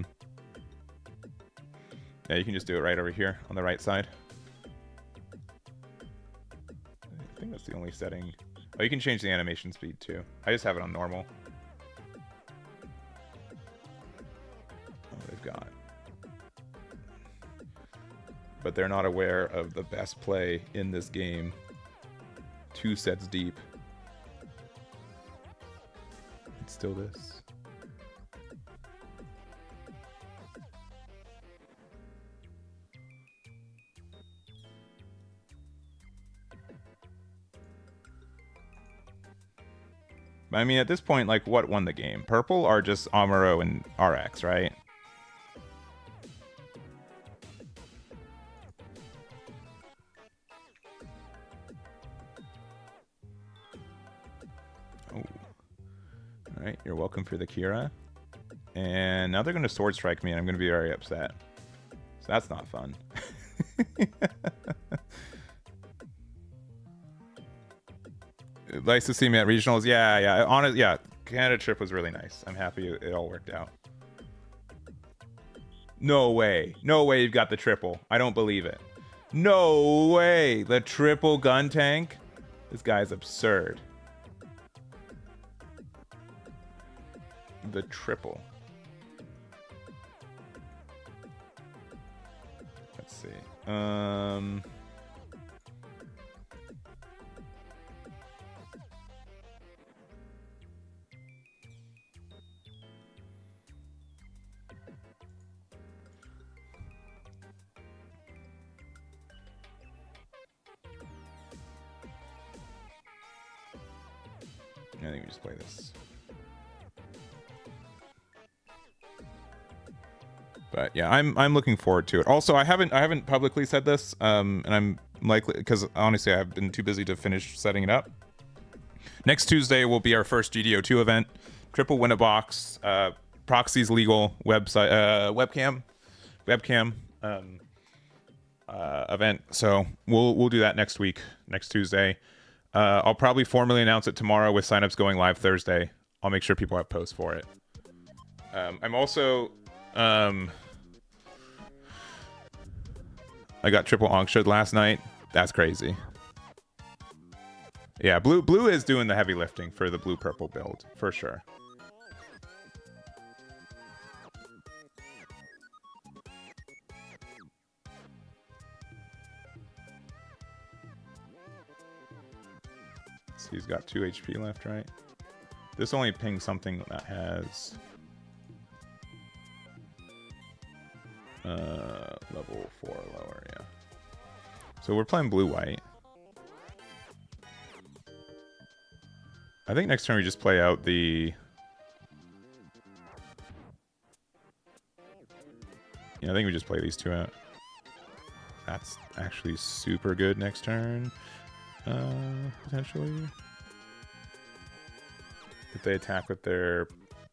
you can just do it right over here on the right side. I think that's the only setting. Oh, you can change the animation speed too. I just have it on normal. Oh, they've got. But they're not aware of the best play in this game. 2 sets deep. It's still this. I mean, at this point, like, what won the game? Purple or just Amuro and RX, right? Oh. Alright, you're welcome for the Kira. And now they're going to sword strike me, and I'm going to be very upset. So that's not fun. Nice to see me at regionals. Yeah. Honestly, yeah. Canada trip was really nice. I'm happy it all worked out. No way. No way you've got the triple. I don't believe it. No way. The triple gun tank? This guy's absurd. The triple. Let's see. I think we just play this. But yeah, I'm looking forward to it. Also, I haven't publicly said this, and I'm likely, because honestly I've been too busy to finish setting it up. Next Tuesday will be our first GD02 event, triple win a box, proxies legal website, webcam event. So we'll do that next week, next Tuesday. I'll probably formally announce it tomorrow with signups going live Thursday. I'll make sure people have posts for it. I'm also I got triple Angshed last night. That's crazy. Yeah, blue is doing the heavy lifting for the blue-purple build, for sure. So he's got 2 HP left, right? This only pings something that has... level 4 lower, yeah. So we're playing blue-white. I think next turn we just play out the... Yeah, I think we just play these two out. That's actually super good next turn. Potentially. If they attack with their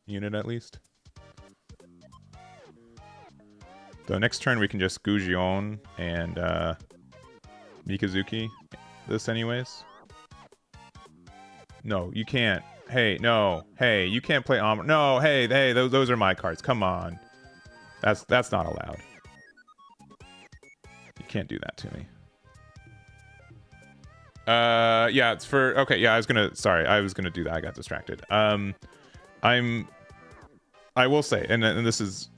unit at least. So next turn we can just Gujion and Mikazuki this anyways. No, you can't. Hey, no. Hey, you can't play Armor. No, hey, those are my cards. Come on. That's not allowed. You can't do that to me. Yeah, it's for... Okay, yeah, I was gonna do that. I got distracted. I will say, and this is...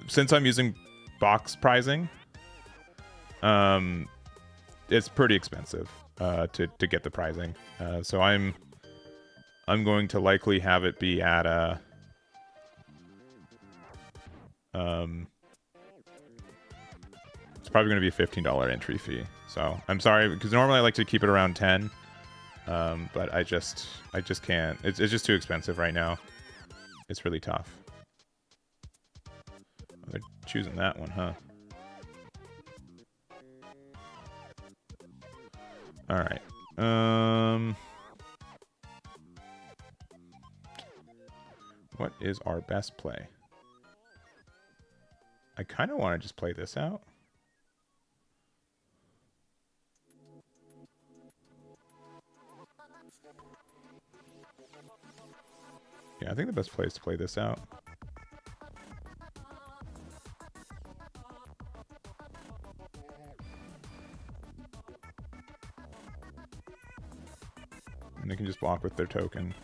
Since I'm using box pricing, it's pretty expensive to get the pricing. So I'm going to likely have it be at a... it's probably going to be a $15 entry fee. So I'm sorry, because normally I like to keep it around 10, but I just can't. It's just too expensive right now. It's really tough. They're choosing that one, huh? All right. What is our best play? I kind of want to just play this out. Yeah, I think the best play is to play this out. And they can just block with their token.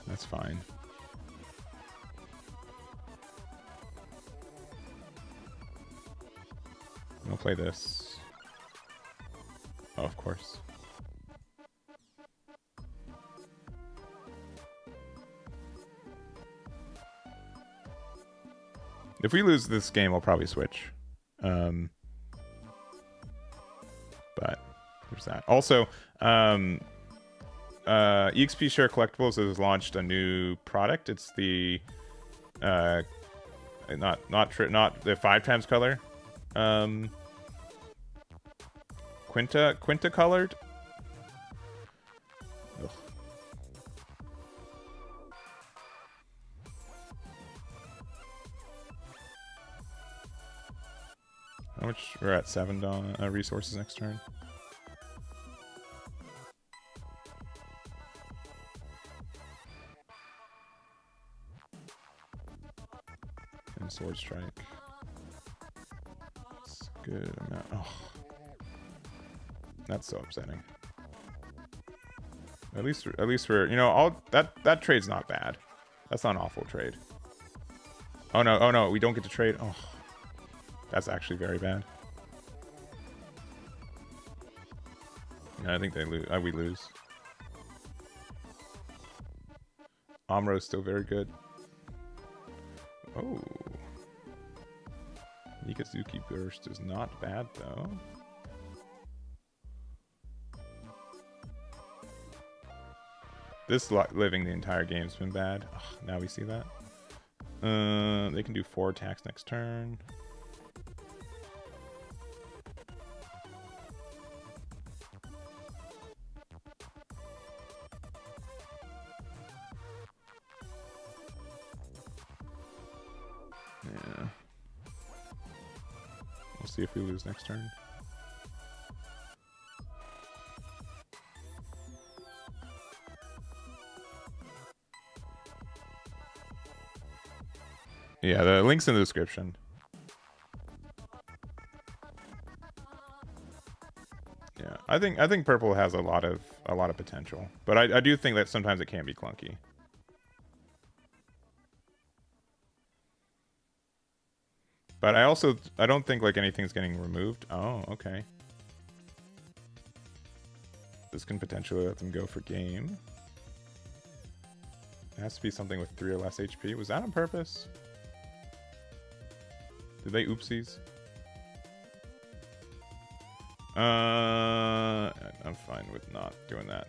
That's fine. We'll play this. Oh, of course. If we lose this game, I'll probably switch. But there's that. Also, EXP Share Collectibles has launched a new product. It's the not the 5 times color. Quinta colored. Ugh. How much? We're at 7 resources next turn. And sword strike. It's a good amount. Oh. That's so upsetting. At least we're, you know, all that trade's not bad. That's not an awful trade. Oh no, we don't get to trade. Oh, that's actually very bad. Yeah, I think they lose. We lose. Amro's still very good. Oh, Mikazuki Burst is not bad though. This living the entire game's been bad. Ugh, now we see that. They can do 4 attacks next turn. Yeah. We'll see if we lose next turn. Yeah, the link's in the description. I think purple has a lot of potential, but I do think that sometimes it can be clunky. But I don't think like anything's getting removed. Oh, okay. This can potentially let them go for game. It has to be something with 3 or less HP. Was that on purpose? Did they oopsies? I'm fine with not doing that.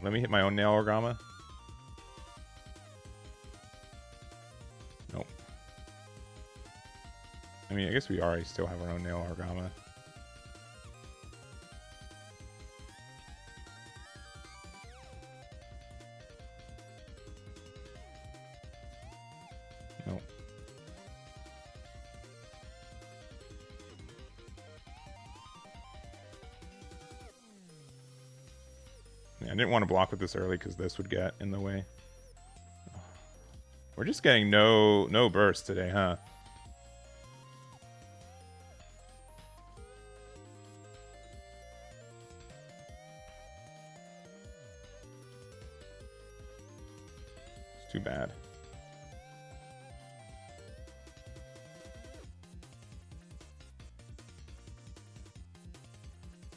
Let me hit my own nail origami. Nope. I mean, I guess we already still have our own nail origami. Nope. Yeah, I didn't want to block with this early because this would get in the way. We're just getting no burst today, huh? It's too bad.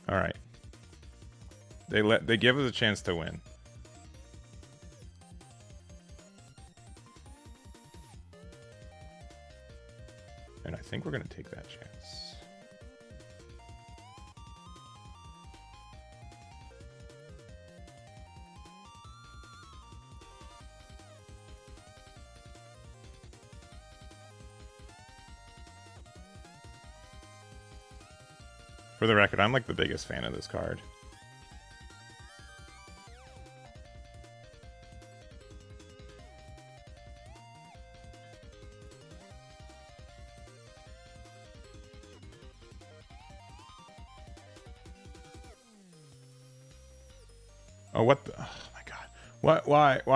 All right. They give us a chance to win. And I think we're going to take that chance. For the record, I'm like the biggest fan of this card. Oh, what the? Oh my god. What? Why? I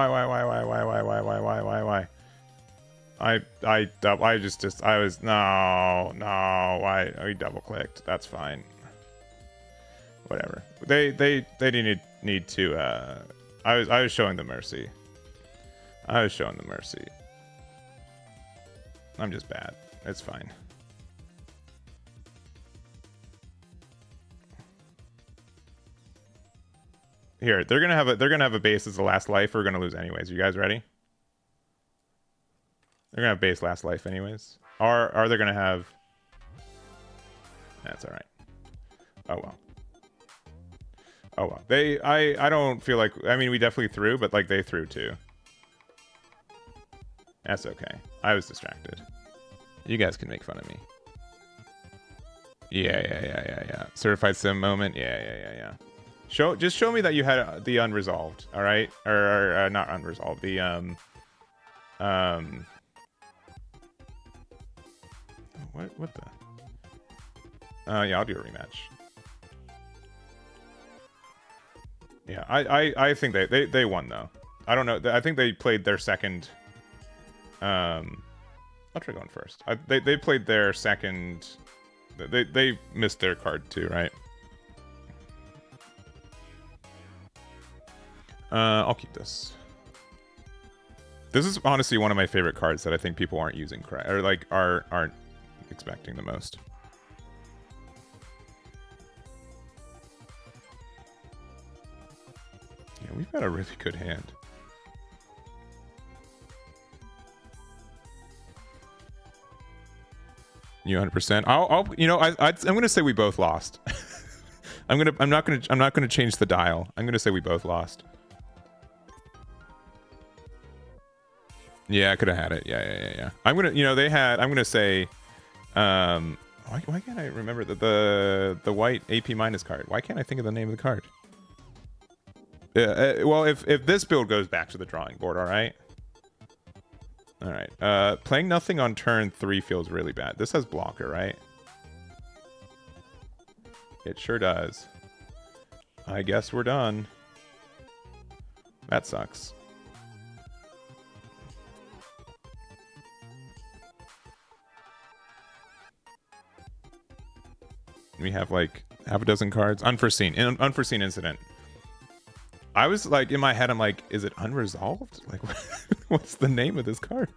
just I was no. Why? I double clicked. That's fine. Whatever. They didn't need to. I was showing them mercy. I was showing them mercy. I'm just bad. It's fine. Here, they're gonna have a base as the last life. We're gonna lose anyways. You guys ready? They're gonna have base last life anyways. Are they gonna have? That's all right. Oh well. Oh well. I don't feel like. I mean, we definitely threw, but like they threw too. That's okay. I was distracted. You guys can make fun of me. Yeah. Certified sim moment. Yeah. Just show me that you had the unresolved, all right? Or not unresolved. The what the? Yeah, I'll do a rematch. Yeah, I think they won though. I don't know. I think they played their second. I'll try going first. They played their second. They missed their card too, right? I'll keep this. This is honestly one of my favorite cards that I think people aren't using or like aren't expecting the most. Yeah, we've got a really good hand. You 100%. I'll you know I'm gonna say we both lost. I'm not gonna change the dial. I'm gonna say we both lost. Yeah, I could have had it. Yeah. I'm gonna say, why can't I remember the white AP minus card? Why can't I think of the name of the card? Well, if this build goes back to the drawing board, all right. Playing nothing on turn 3 feels really bad. This has blocker, right? It sure does. I guess we're done. That sucks. We have like Half a dozen cards. Unforeseen. Unforeseen incident. I was like, in my head, I'm like, is it unresolved? Like, what's the name of this card?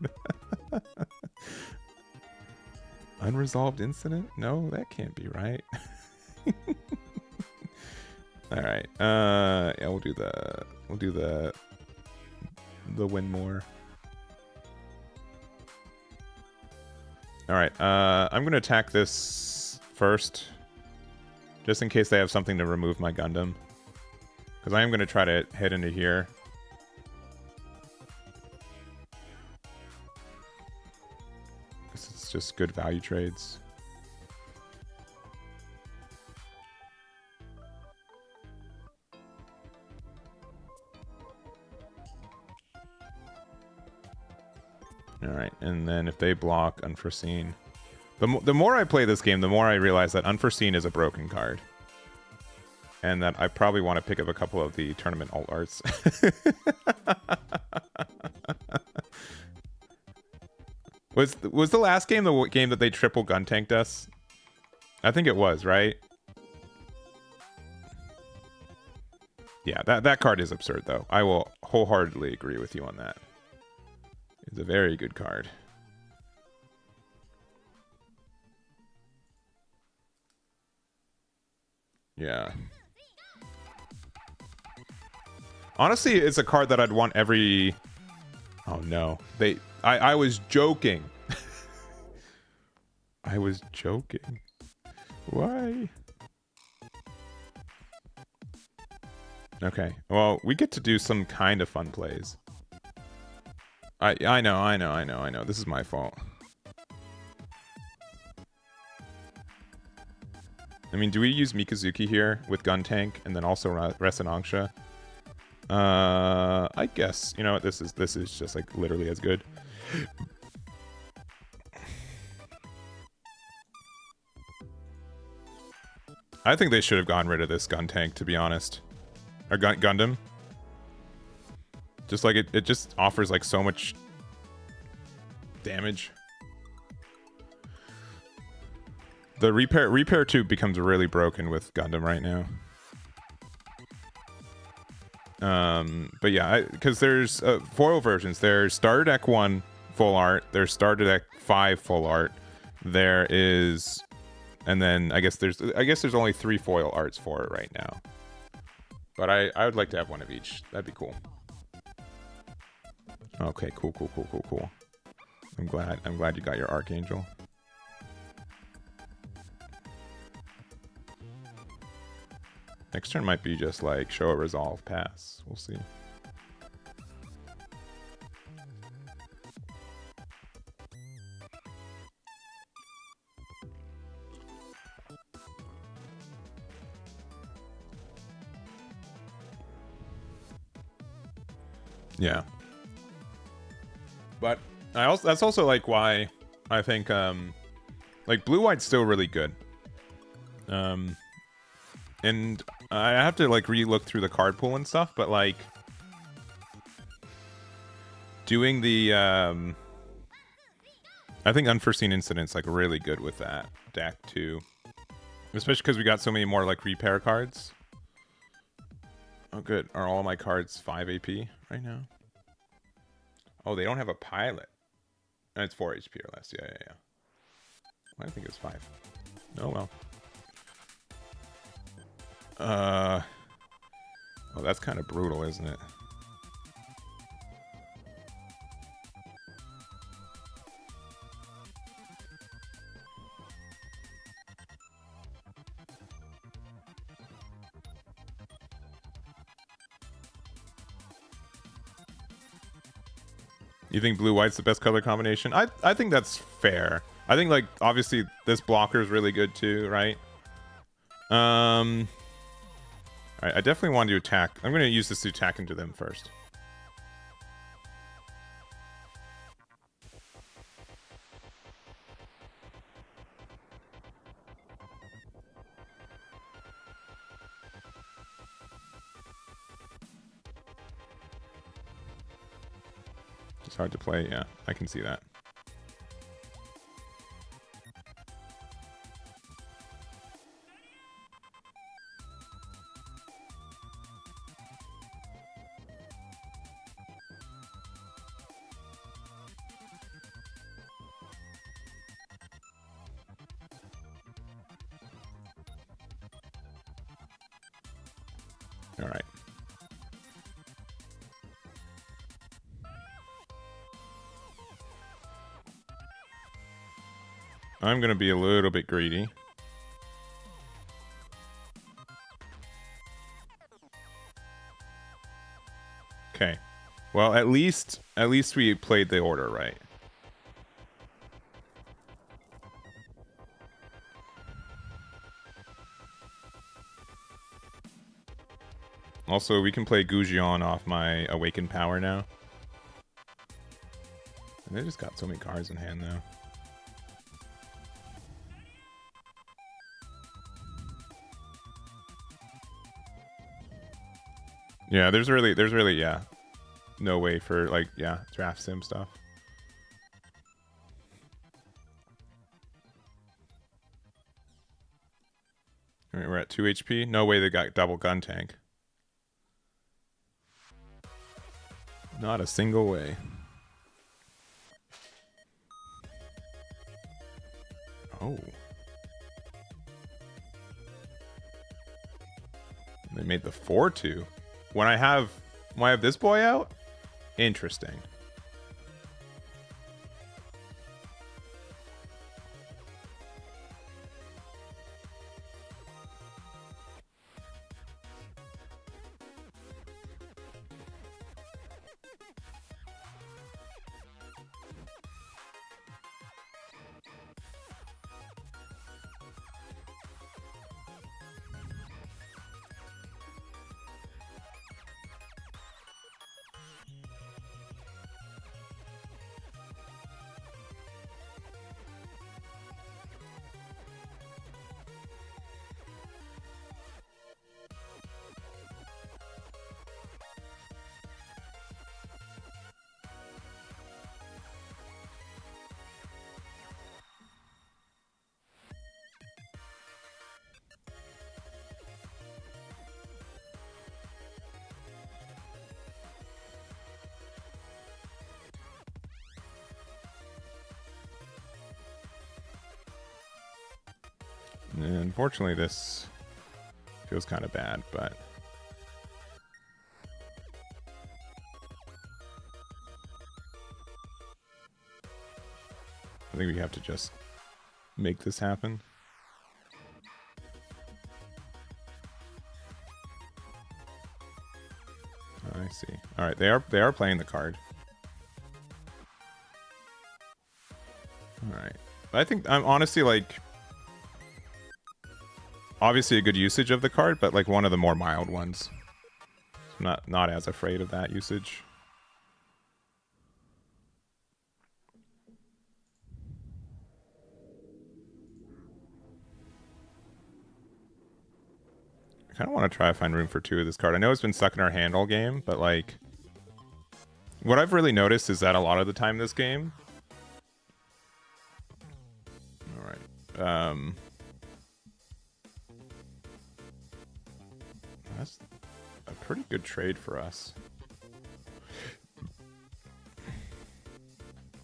Unresolved incident? No, that can't be right. All right. Yeah, we'll do the win more. All right. I'm gonna attack this first, just in case they have something to remove my Gundam, because I am gonna try to head into here. It's just good value trades. All right, and then if they block Unforeseen, the more I play this game, the more I realize that Unforeseen is a broken card, and that I probably want to pick up a couple of the tournament alt arts. Was the last game the game that they triple gun tanked us? I think it was, right? Yeah, that card is absurd, though. I will wholeheartedly agree with you on that. It's a very good card. Yeah. Honestly, it's a card that I'd want every... Oh, no. I was joking. I was joking. Why? Okay. Well, we get to do some kind of fun plays. I know. This is my fault. I mean, do we use Mikazuki here with Gun Tank and then also Resinangsha? I guess. You know what? This is just like literally as good. I think they should have gotten rid of this Gun Tank, to be honest. Or Gundam. Just like it just offers like so much damage. The repair tube becomes really broken with Gundam right now. But yeah, because there's foil versions. There's Starter Deck 1 full art. There's Starter Deck 5 full art. There is, and then I guess there's only 3 foil arts for it right now. But I would like to have one of each. That'd be cool. Okay, cool. I'm glad you got your Archangel. Next turn might be just like show a resolve, pass. We'll see. Yeah. But that's also like why I think like blue white's still really good. And I have to like re-look through the card pool and stuff, but like doing the I think Unforeseen Incident's like really good with that deck too. Especially because we got so many more like repair cards. Oh good. Are all my cards 5 AP right now? Oh, they don't have a pilot. And it's 4 HP or less. Yeah. I think it was 5. Oh well. Oh, that's kind of brutal, isn't it? You think blue-white's the best color combination? I think that's fair. I think, like, obviously this blocker is really good too, right? Alright, I definitely want to attack. I'm going to use this to attack into them first. It's hard to play, yeah. I can see that. All right. I'm going to be a little bit greedy. Okay. Well, at least we played the order right. Also, we can play Goujion off my Awakened Power now. They just got so many cards in hand now. Yeah, there's really, yeah, no way for, like, yeah, draft sim stuff. All right, we're at 2 HP. No way they got double gun tank. Not a single way. Oh. They made the 4-2. When I have this boy out? Interesting. And unfortunately, this feels kind of bad, but I think we have to just make this happen. I see. All right, they are playing the card. All right, but I think I'm honestly like. Obviously a good usage of the card, but like one of the more mild ones. I'm not as afraid of that usage. I kind of want to try to find room for 2 of this card. I know it's been stuck in our hand all game, but like what I've really noticed is that a lot of the time this game. All right. That's a pretty good trade for us.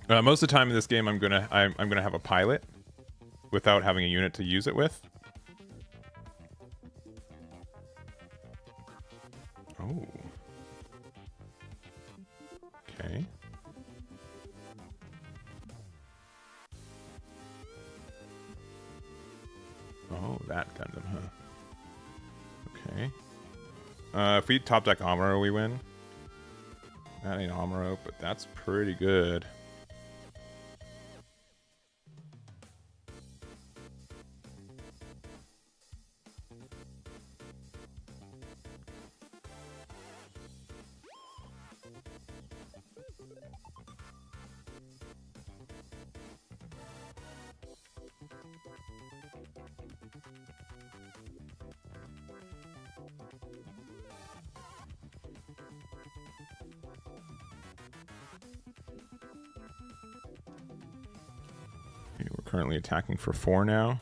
Most of the time in this game, I'm gonna have a pilot without having a unit to use it with. Oh. Okay. Oh, that Gundam, huh? Okay. If we top deck Amuro, we win. That ain't Amuro, but that's pretty good. Currently attacking for 4 now.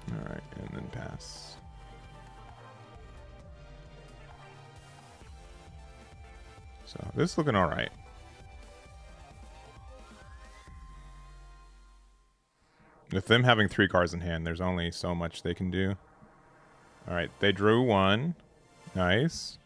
All right, and then pass. So this is looking all right. With them having 3 cards in hand, there's only so much they can do. All right, they drew 1. Nice.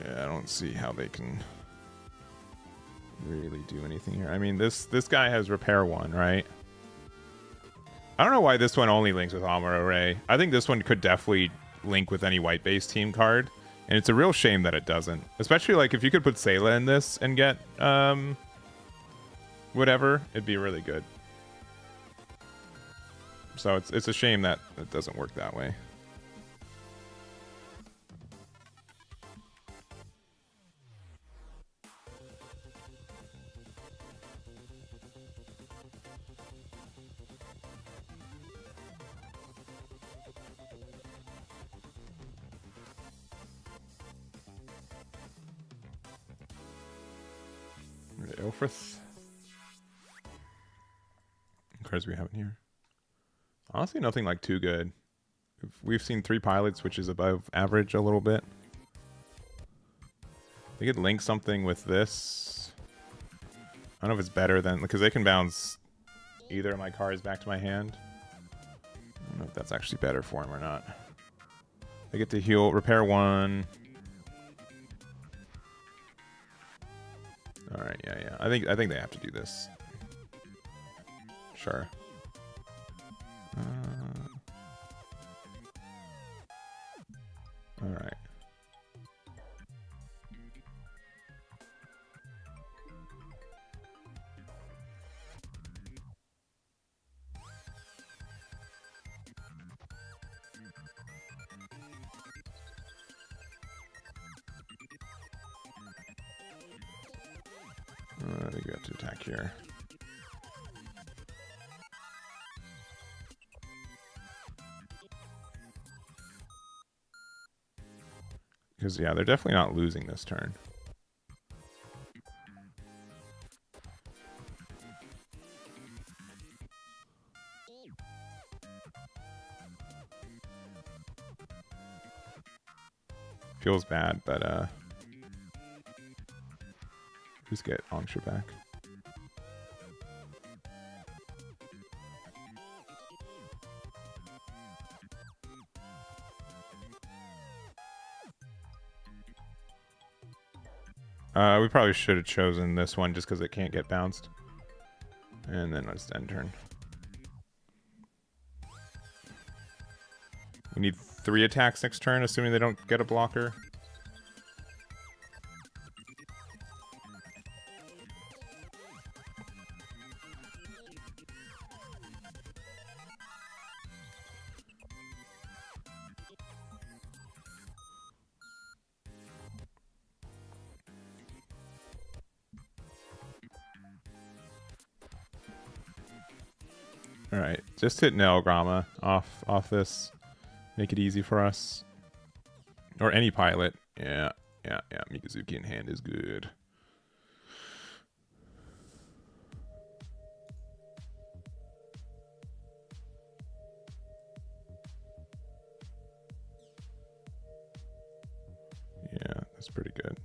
Yeah, I don't see how they can really do anything here. I mean, this guy has repair 1, right? I don't know why this one only links with Amuro Ray. I think this one could definitely link with any white base team card, and it's a real shame that it doesn't. Especially like if you could put Sayla in this and get whatever, it'd be really good. So it's a shame that it doesn't work that way. Ilfrith. Cards we have in here. Honestly, nothing like too good. We've seen 3 pilots, which is above average a little bit. They could link something with this. I don't know if it's better than, because they can bounce either of my cards back to my hand. I don't know if that's actually better for him or not. They get to heal, repair 1. All right, yeah. I think they have to do this. Sure. All right. I think we have to attack here. Because, yeah, they're definitely not losing this turn. Feels bad, but, just get Angsha back. We probably should have chosen this one just because it can't get bounced. And then let's end turn. We need 3 attacks next turn, assuming they don't get a blocker. All right, just hit Nelgrama off this. Make it easy for us. Or any pilot. Yeah. Mikazuki in hand is good. Yeah, that's pretty good.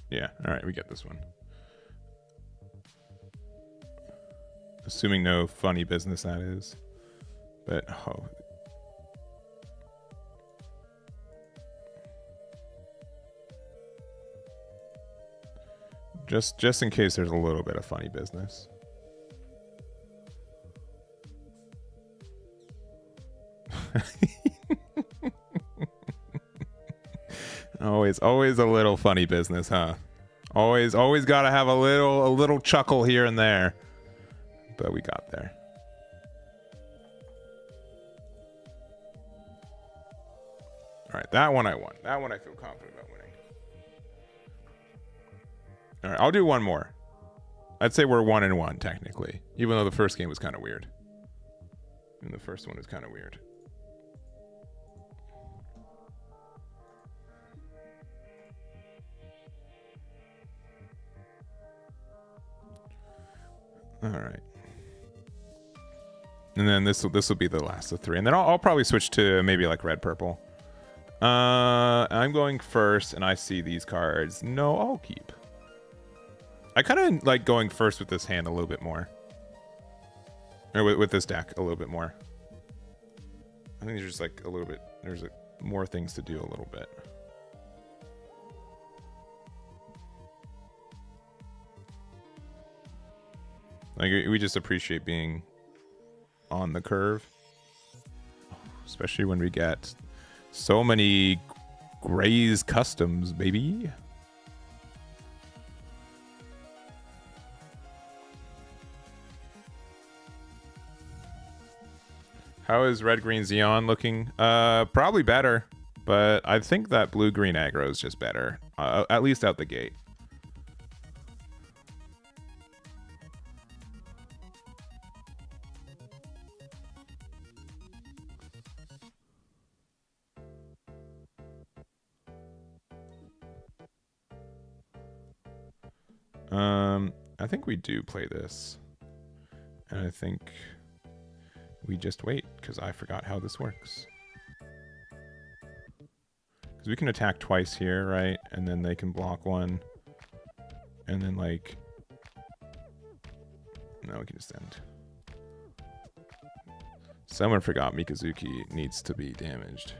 Yeah, all right, we get this one. Assuming no funny business, that is. But, oh. Just in case there's a little bit of funny business. Always a little funny business, huh? Always got to have a little chuckle here and there. But we got there. All right, that one I won. That one I feel confident about winning. All right, I'll do one more. I'd say we're 1-1 technically, even though the first game was kind of weird. And the first one is kind of weird. All right. And then this will be the last of 3. And then I'll probably switch to maybe like red purple. I'm going first and I see these cards. No, I'll keep. I kind of like going first with this hand a little bit more. Or with this deck a little bit more. I think there's just like a little bit, there's like more things to do a little bit. Like we just appreciate being on the curve. Especially when we get so many Grays customs, baby. How is red green Xeon looking? Probably better, but I think that blue green aggro is just better, at least out the gate. I think we do play this, and I think we just wait, because I forgot how this works. Because we can attack twice here, right? And then they can block one. And then, like... No, we can just end. Someone forgot Mikazuki needs to be damaged.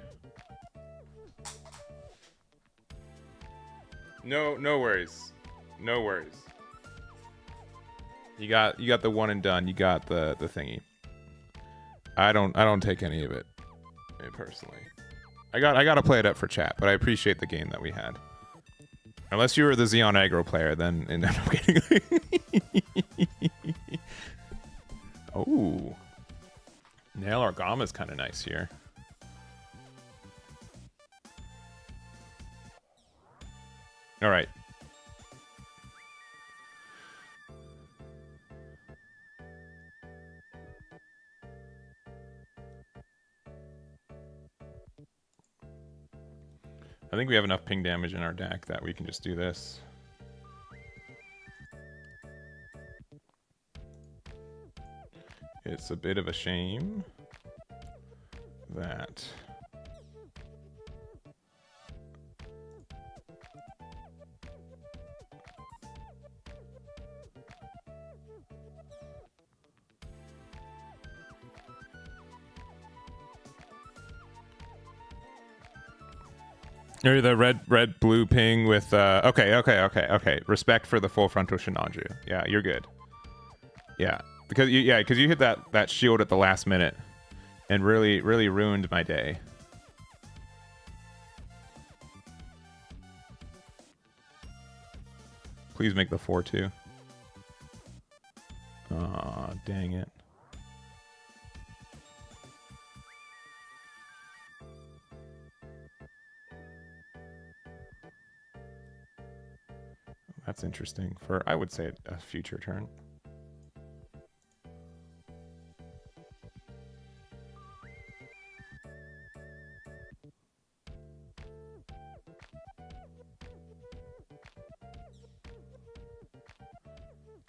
No worries. No worries. You got the one and done. You got the thingy. I don't take any of it personally. I got to play it up for chat, but I appreciate the game that we had. Unless you were the Xeon aggro player, then and I'm kidding. Oh, Nail Argama is kind of nice here. All right. I think we have enough ping damage in our deck that we can just do this. It's a bit of a shame that or the red blue ping with okay. Respect for the full frontal Shinanju. Yeah, you're good. Yeah, because you hit that shield at the last minute and really ruined my day. Please make the 4-2. Aw, dang it. That's interesting for, I would say, a future turn.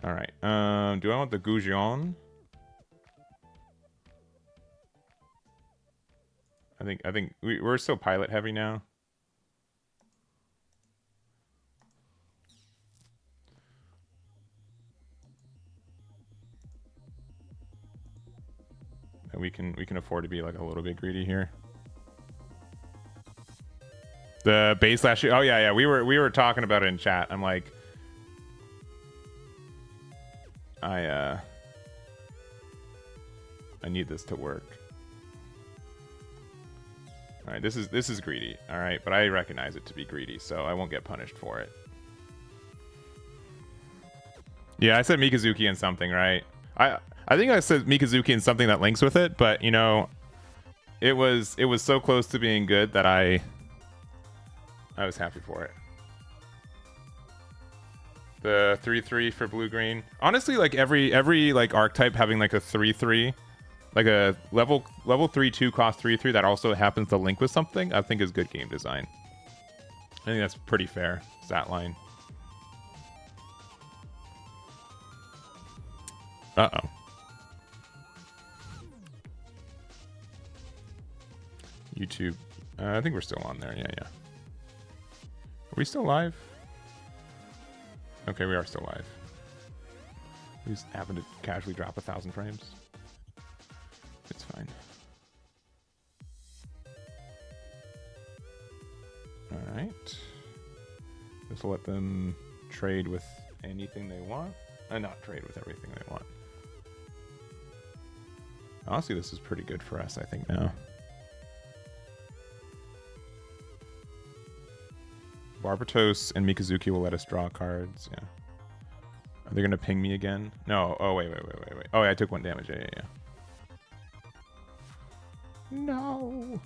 All right. Do I want the Goujon? I think we're so pilot heavy now. We can afford to be like a little bit greedy here. The base last year. Oh yeah. We were talking about it in chat. I'm like, I need this to work. All right, this is greedy. All right, but I recognize it to be greedy, so I won't get punished for it. Yeah, I said Mikazuki and something, right? I think I said Mikazuki and something that links with it, but you know, it was so close to being good that I was happy for it. The 3/3 for blue green. Honestly, like every like archetype having like a 3/3 like a level 3/2 cost 3/3 that also happens to link with something, I think is good game design. I think that's pretty fair stat line. Uh-oh. YouTube. I think we're still on there. Yeah. Are we still live? Okay, we are still live. We just happen to casually drop 1,000 frames. It's fine. Alright. This will let them trade with anything they want. Not trade with everything they want. Honestly, this is pretty good for us, I think, now. Barbatos and Mikazuki will let us draw cards, yeah. Are they going to ping me again? No. Oh, wait. Oh, yeah, I took 1 damage. Yeah. No.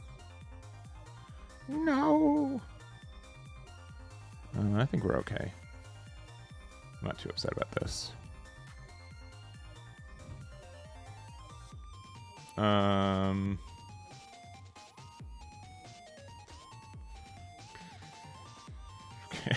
I think we're okay. I'm not too upset about this. Okay.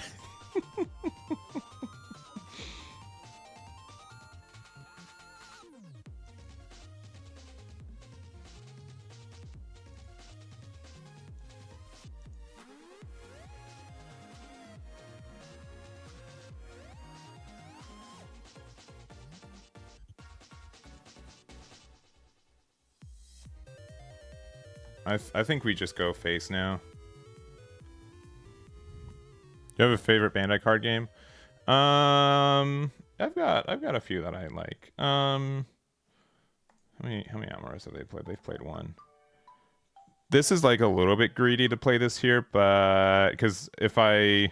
I think we just go face now. Do you have a favorite Bandai card game? I've got a few that I like. How many Amoras have they played? They've played 1. This is like a little bit greedy to play this here, but because if I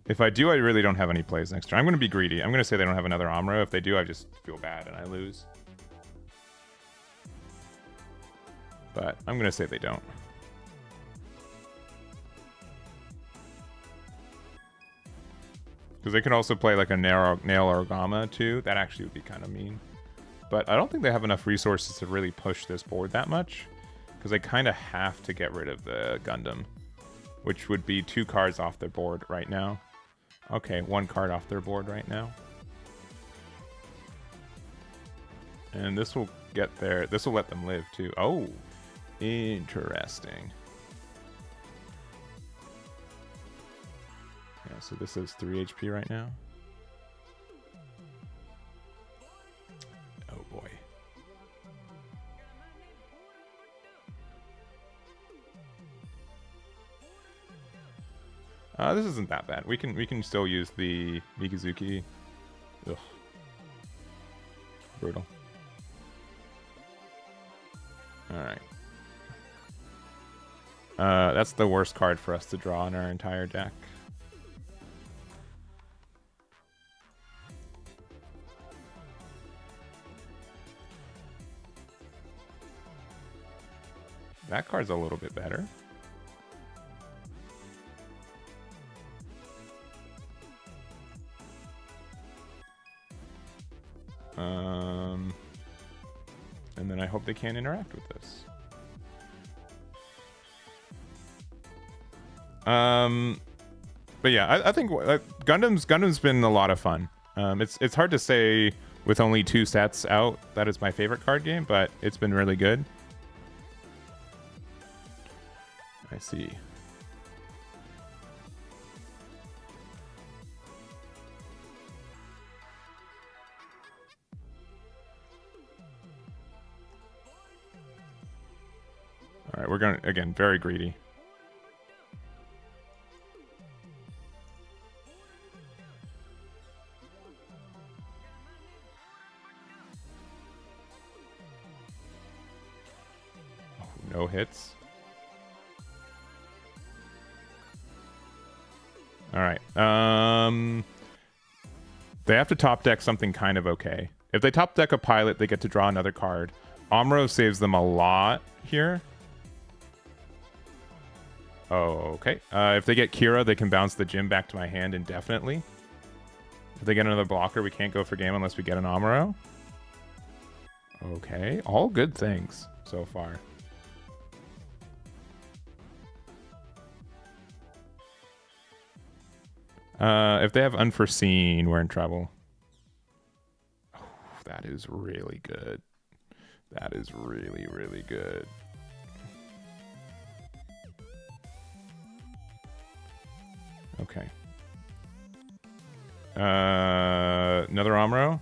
do, I really don't have any plays next turn. I'm going to be greedy. I'm going to say they don't have another Amuro. If they do, I just feel bad and I lose. But I'm going to say they don't. Because they could also play like a Nail Orgama too. That actually would be kind of mean. But I don't think they have enough resources to really push this board that much. Because they kind of have to get rid of the Gundam. Which would be 2 cards off their board right now. Okay, 1 card off their board right now. And this will get there. This will let them live too. Oh, interesting. Yeah, so this is 3 HP right now. Oh boy. This isn't that bad. We can still use the Mikazuki. Ugh. Brutal. Alright. That's the worst card for us to draw in our entire deck. That card's a little bit better. And then I hope they can't interact with this. But yeah, I think Gundam's been a lot of fun. It's hard to say with only 2 sets out that is my favorite card game, but it's been really good. I see. All right, we're going to, again, very greedy. Oh, no hits. All right. They have to top deck something kind of okay. If they top deck a pilot, they get to draw another card. Amuro saves them a lot here. Oh, okay. If they get Kira, they can bounce the gym back to my hand indefinitely. If they get another blocker, we can't go for game unless we get an Amuro. Okay, all good things so far. If they have unforeseen, we're in trouble. Oh, that is really good. That is really, really good. Okay. Another Amro?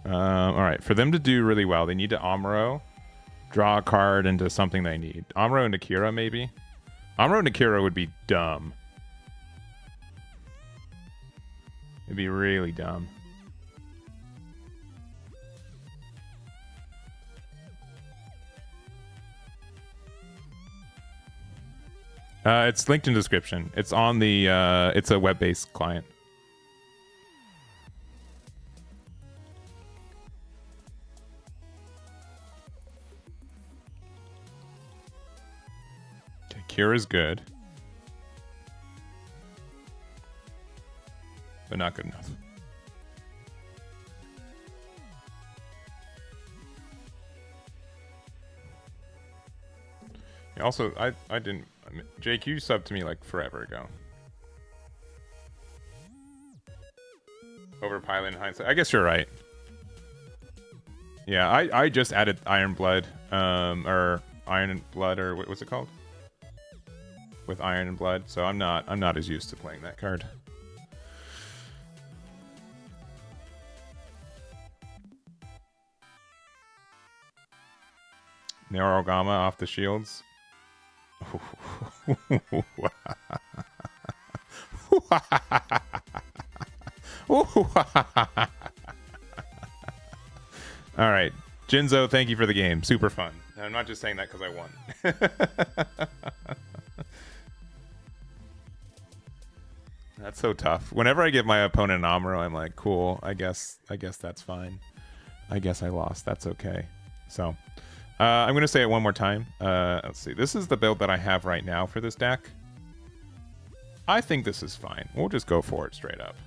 All right, for them to do really well, they need to Amro, draw a card into something they need. Amro and Akira, maybe? Amro and Akira would be dumb. It'd be really dumb. It's linked in description. It's on the, it's a web-based client. Cure is good, but not good enough. Yeah, also, I didn't... I mean, Jake, you subbed to me like forever ago. Overpilot in hindsight. I guess you're right. Yeah, I just added Iron Blood, or Iron and Blood, or what's it called? With Iron and Blood, so I'm not as used to playing that card. Neorogama off the shields. All right, Jinzo, thank you for the game. Super fun. I'm not just saying that because I won. That's so tough. Whenever I give my opponent an Amuro, I'm like, cool. I guess that's fine. I guess I lost. That's okay. So, I'm gonna say it one more time. Let's see. This is the build that I have right now for this deck. I think this is fine. We'll just go for it straight up.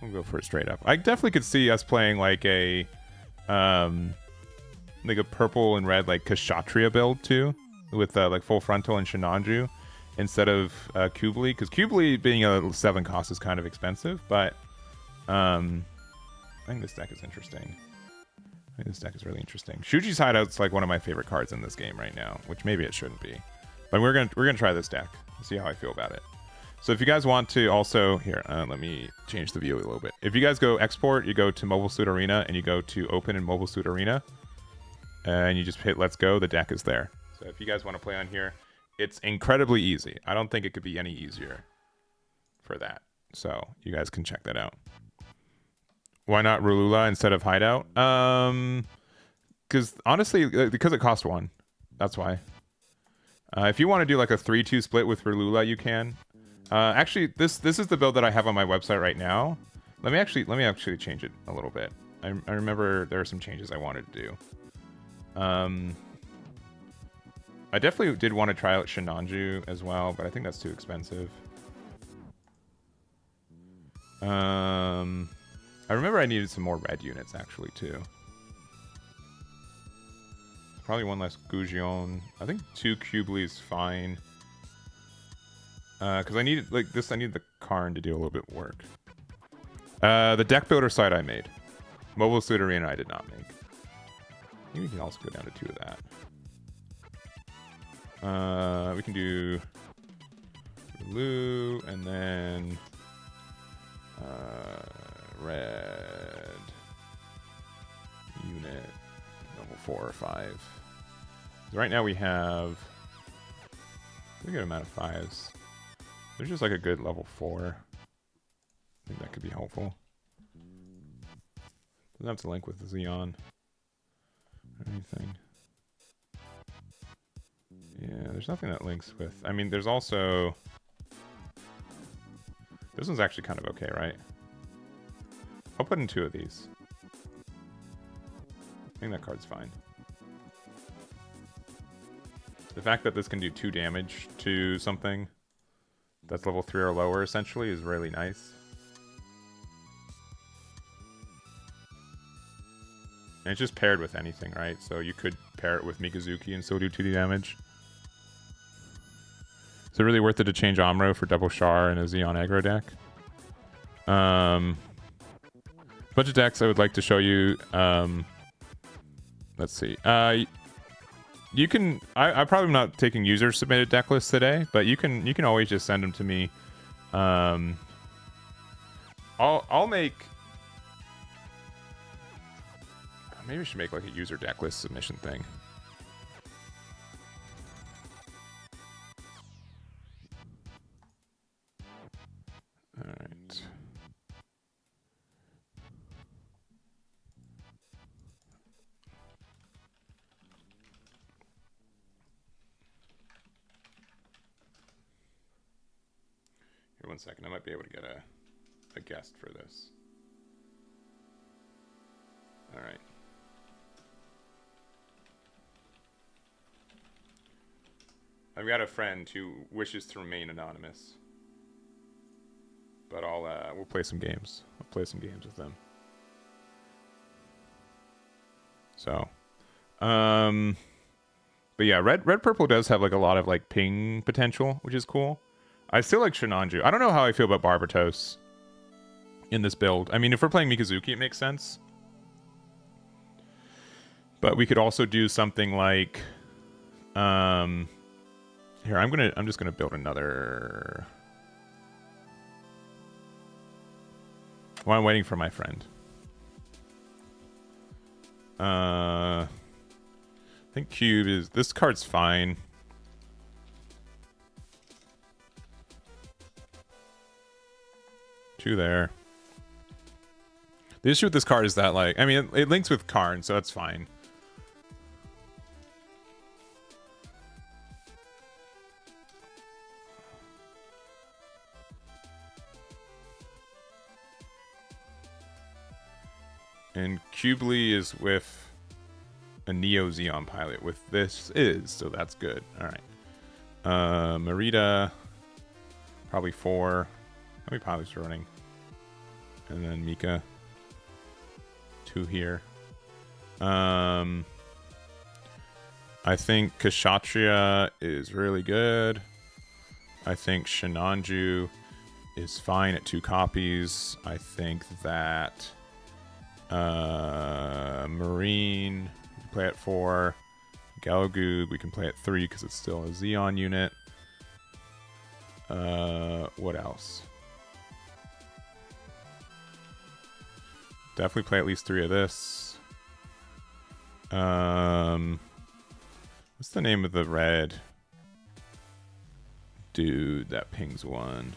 We'll go for it straight up. I definitely could see us playing like a purple and red like Kshatriya build too, with like full frontal and Shinanju instead of Kubli, because Kubli being a 7 cost is kind of expensive, but I think this deck is interesting. I think this deck is really interesting. Shuji's Hideout's like one of my favorite cards in this game right now, which maybe it shouldn't be, but we're gonna try this deck and see how I feel about it. So if you guys want to also here, let me change the view a little bit. If you guys go export, you go to Mobile Suit Arena and you go to open in Mobile Suit Arena, and you just hit let's go. The deck is there. So if you guys want to play on here, it's incredibly easy. I don't think it could be any easier for that. So you guys can check that out. Why not Rulula instead of Hideout? Because honestly, because it costs 1. That's why. If you want to do like a 3-2 split with Rulula, you can. Actually, this is the build that I have on my website right now. Let me actually change it a little bit. I remember there are some changes I wanted to do. I definitely did want to try out Shinanju as well, but I think that's too expensive. I remember I needed some more red units actually too. Probably one less Gujion. I think 2 Kubli is fine. Because I need like this. I need the Karn to do a little bit of work. The deck builder site I made. Mobile Suit Arena I did not make. Maybe we can also go down to 2 of that. We can do blue and then red unit level 4 or 5. Right now we have a good amount of 5s. There's just like a good level 4. I think that could be helpful. Doesn't have to link with the Xeon or anything. Yeah, there's nothing that links with... I mean, there's also... This one's actually kind of okay, right? I'll put in 2 of these. I think that card's fine. The fact that this can do 2 damage to something that's level 3 or lower, essentially, is really nice. And it's just paired with anything, right? So you could pair it with Mikazuki and still do 2D damage. Is it really worth it to change Amuro for double Char in a Xeon aggro deck? Bunch of decks I would like to show you. Let's see. You can. I'm probably not taking user submitted deck lists today, but you can always just send them to me. I'll make. Maybe I should make like a user deck list submission thing. All right. Here, 1 second. I might be able to get a guest for this. All right. I've got a friend who wishes to remain anonymous, but we'll play some games. I'll play some games with them. So, but yeah, red purple does have like a lot of like ping potential, which is cool. I still like Shinanju. I don't know how I feel about Barbatos in this build. I mean, if we're playing Mikazuki, it makes sense. But we could also do something like, here, I'm just gonna build another. While I'm waiting for my friend. I think Cube is. This card's fine. Two there. The issue with this card is that, like, I mean, it links with Karn, so that's fine. And Cubely is with a Neo Xeon pilot. With this is, so that's good. All right. Marita, probably 4. How many pilots are running? And then Mika, 2 here. I think Kshatriya is really good. I think Shinanju is fine at 2 copies. I think that Marine, we can play at 4. Galagug, we can play at 3 because it's still a Xeon unit. What else? Definitely play at least 3 of this. What's the name of the red dude that pings 1?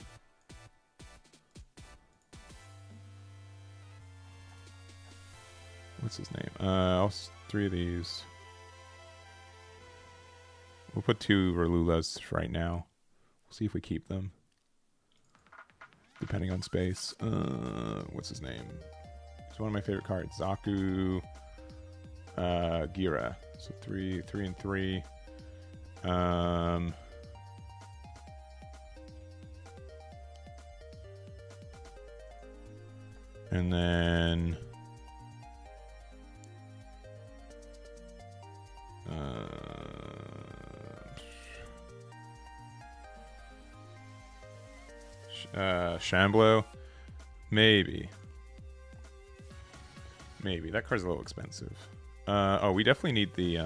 What's his name? I'll 3 of these. We'll put 2 Verlulas right now. We'll see if we keep them, depending on space. What's his name? It's one of my favorite cards. Zaku, Gira. So 3 and 3. And then Shamblo, maybe that card's a little expensive. Oh, we definitely need the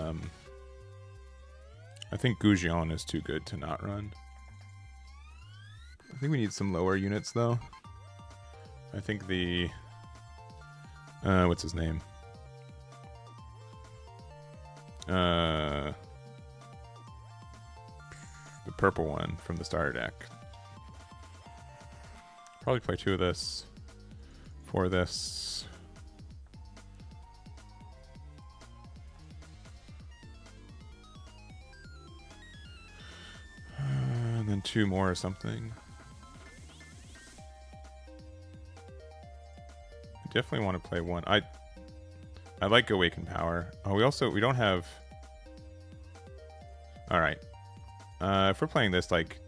I think Goujion is too good to not run. I think we need some lower units though. I think the what's his name? The purple one from the starter deck. Probably play 2 of this, 4 of this. And then 2 more or something. definitely want to play one. I like Awaken Power. Oh, we don't have. All right. If we're playing this, like,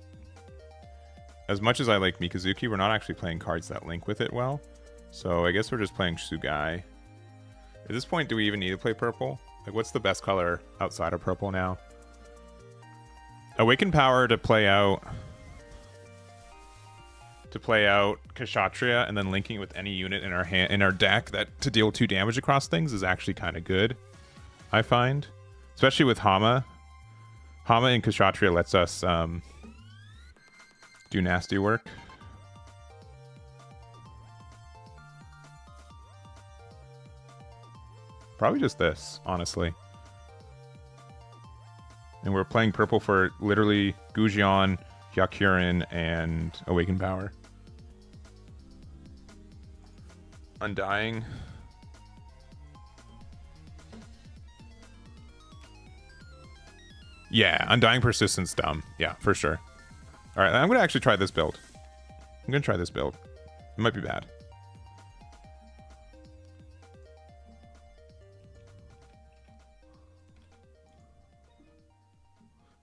as much as I like Mikazuki, we're not actually playing cards that link with it well. So I guess we're just playing Sugai. At this point, do we even need to play purple? Like, what's the best color outside of purple now? Awaken Power to play out Kshatriya and then linking it with any unit in our deck that to deal 2 damage across things is actually kind of good, I find. Especially with Hama. Hama and Kshatriya lets us do nasty work. Probably just this, honestly. And we're playing purple for literally Gujion, Hyakurin, and Awaken Power. Undying. Yeah, Undying Persistence dumb. Yeah, for sure. Alright, I'm going to actually try this build. It might be bad.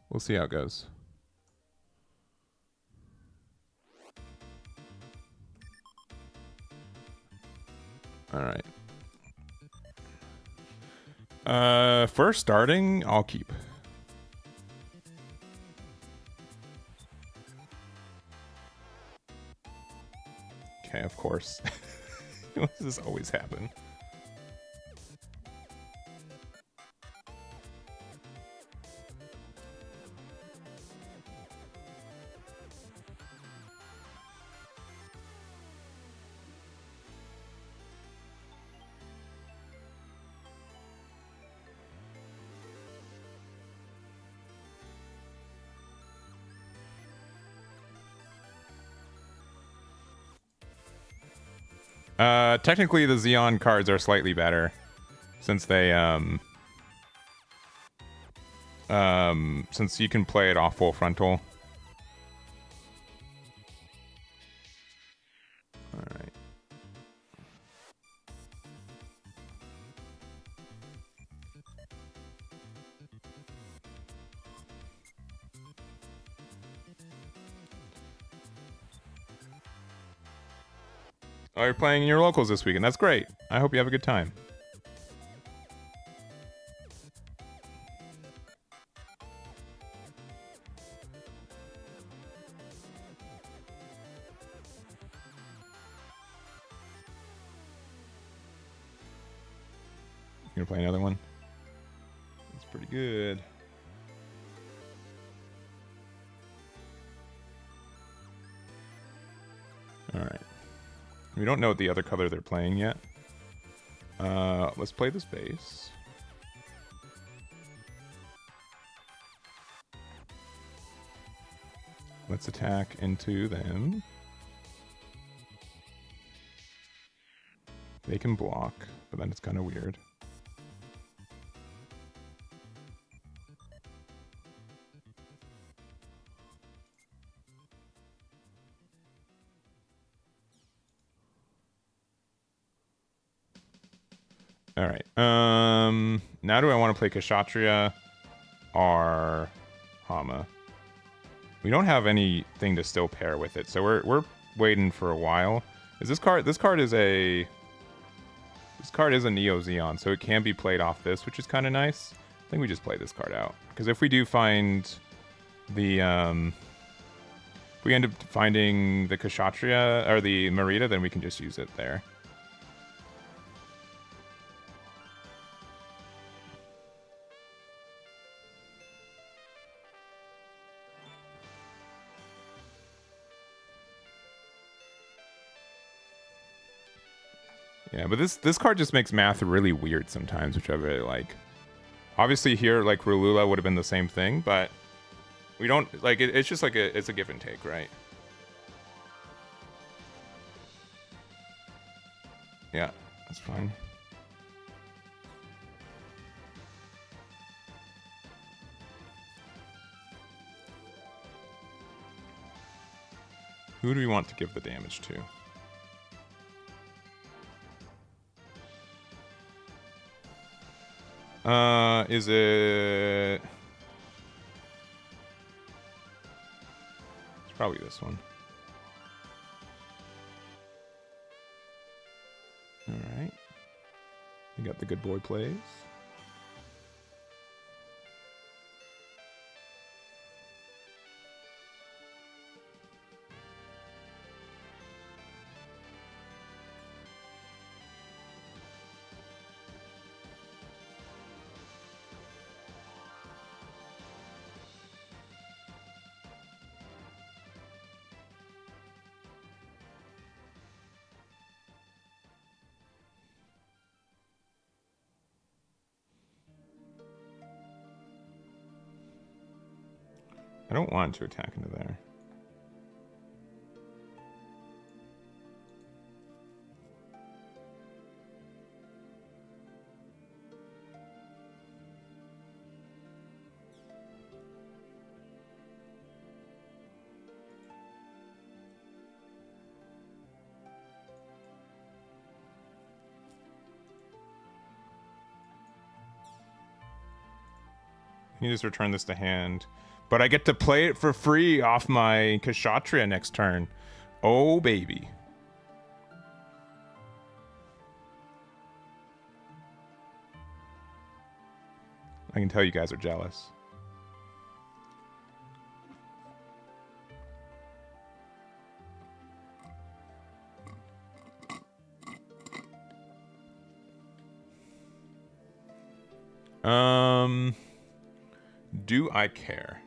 We'll see how it goes. Alright. First starting, I'll keep. Okay, of course. Why does this always happen? Technically the Xeon cards are slightly better since they since you can play it off full frontal. Alright. Oh, you're playing in your locals this weekend. That's great. I hope you have a good time. You gonna play another one? That's pretty good. Alright. We don't know what the other color they're playing yet. Let's play this base. Let's attack into them. They can block, but then it's kind of weird. All right. Now do I want to play Kshatriya or Hama? We don't have anything to still pair with it, so we're waiting for a while. Is this card? This card is a Neo Xeon, so it can be played off this, which is kind of nice. I think we just play this card out because if we do find the if we end up finding the Kshatriya or the Marita, then we can just use it there. Yeah, but this card just makes math really weird sometimes, which I really like. Obviously here, like, Rulula would have been the same thing, but we don't, like, it's just like it's a give and take, right? Yeah, that's fine. Who do we want to give the damage to? Is it... It's probably this one. Alright. We got the good boy plays. I don't want to attack into there. You just return this to hand. But I get to play it for free off my Kshatriya next turn. Oh, baby. I can tell you guys are jealous. Do I care?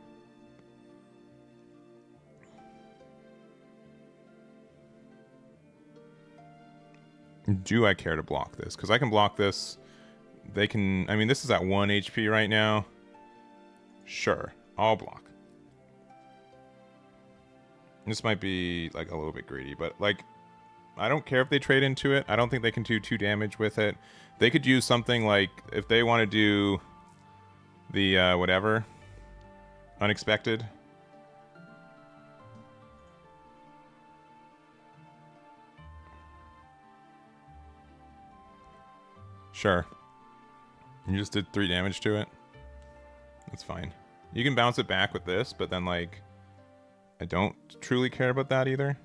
Do I care to block this? Because I can block this. They can... I mean, this is at 1 HP right now. Sure. I'll block. This might be, like, a little bit greedy. But, like, I don't care if they trade into it. I don't think they can do 2 damage with it. They could use something like... If they want to do the, whatever... Unexpected... Sure. You just did 3 damage to it. That's fine. You can bounce it back with this, but then, like... I don't truly care about that either.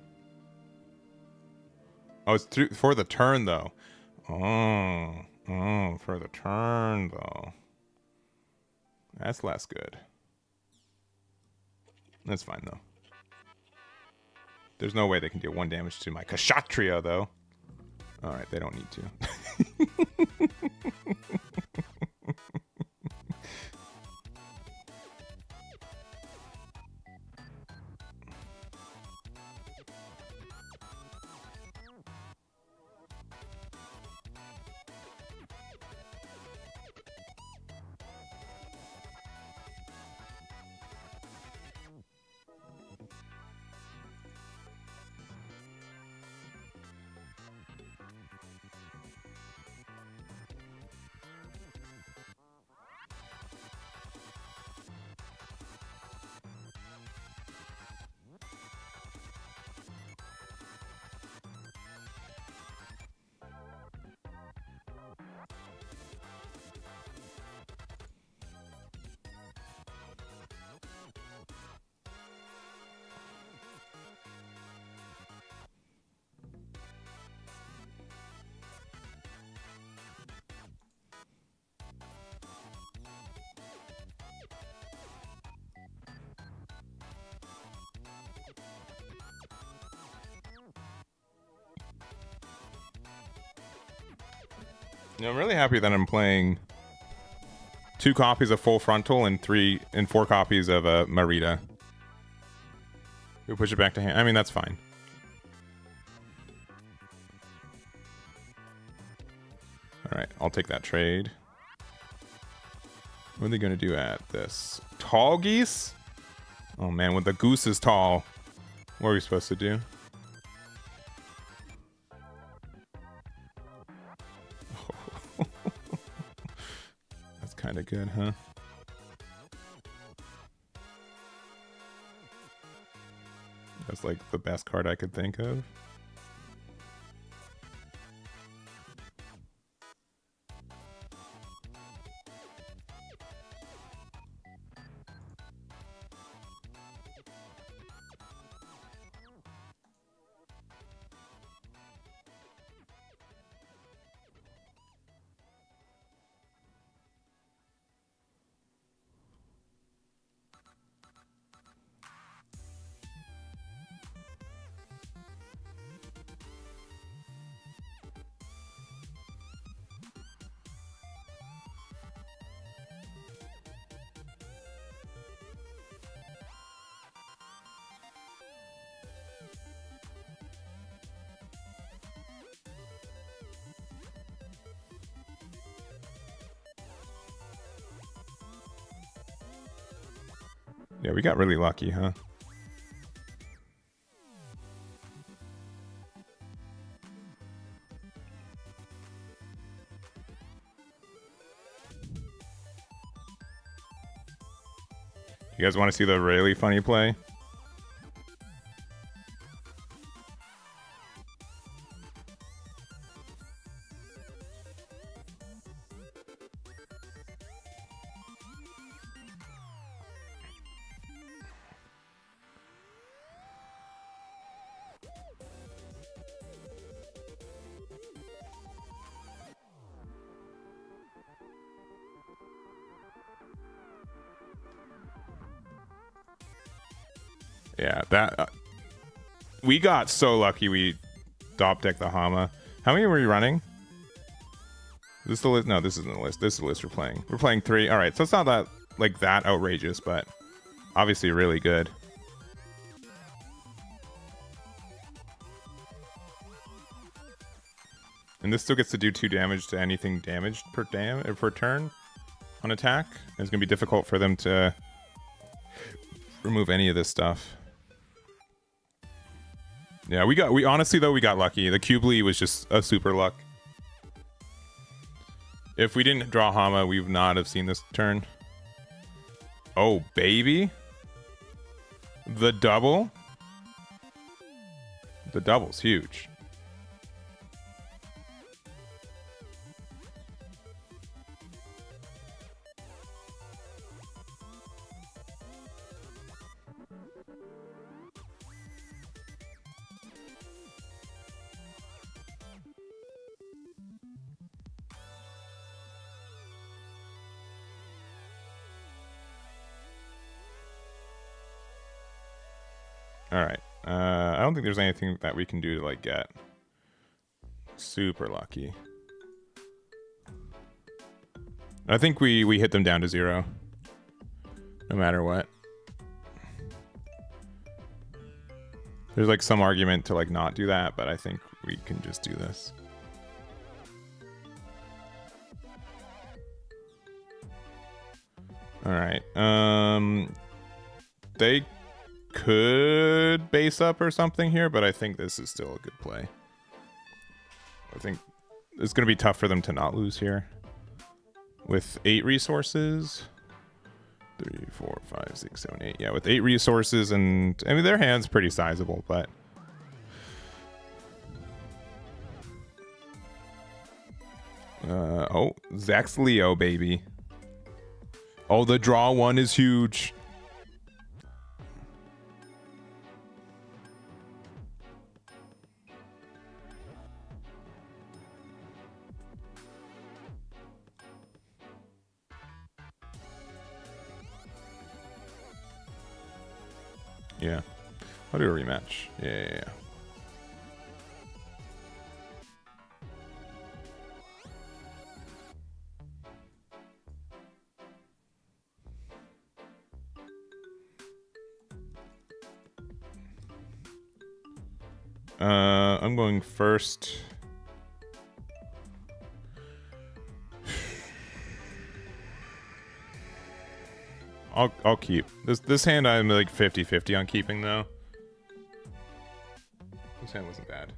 Oh, it's for the turn, though. Oh, for the turn, though. That's less good. That's fine, though. There's no way they can deal 1 damage to my Kshatriya, though. Alright, they don't need to. Yeah, I'm really happy that I'm playing 2 copies of Full Frontal and 4 copies of Marita. We push it back to hand. I mean, that's fine. Alright, I'll take that trade. What are they going to do at this? Tall geese? Oh man, when the goose is tall, what are we supposed to do? That's kind of good, huh? That's like the best card I could think of. Yeah, we got really lucky, huh? You guys want to see the really funny play? Yeah, that we got so lucky we top decked the Hama. How many were you running? Is this the list? No, this isn't the list. This is the list we're playing. We're playing 3. All right, so it's not that like that outrageous, but obviously really good. And this still gets to do 2 damage to anything damaged per turn on attack. It's gonna be difficult for them to remove any of this stuff. Yeah, we honestly though we got lucky. The Cubely was just a super luck. If we didn't draw Hama, we would not have seen this turn. Oh baby, the double. The double's huge. All right. I don't think there's anything that we can do to like get super lucky. I think we hit them down to 0, no matter what. There's like some argument to like not do that, but I think we can just do this. All right. They could base up or something here, but I think this is still a good play. I think it's going to be tough for them to not lose here. With 8 resources. 3, 4, 5, 6, 7, 8. Yeah, with 8 resources, and I mean their hand's pretty sizable, but oh, Zach's Leo, baby. Oh, the draw one is huge. Yeah. I'll do a rematch. Yeah. I'm going first. I'll keep. This hand I'm like 50-50 on keeping though. This hand wasn't bad.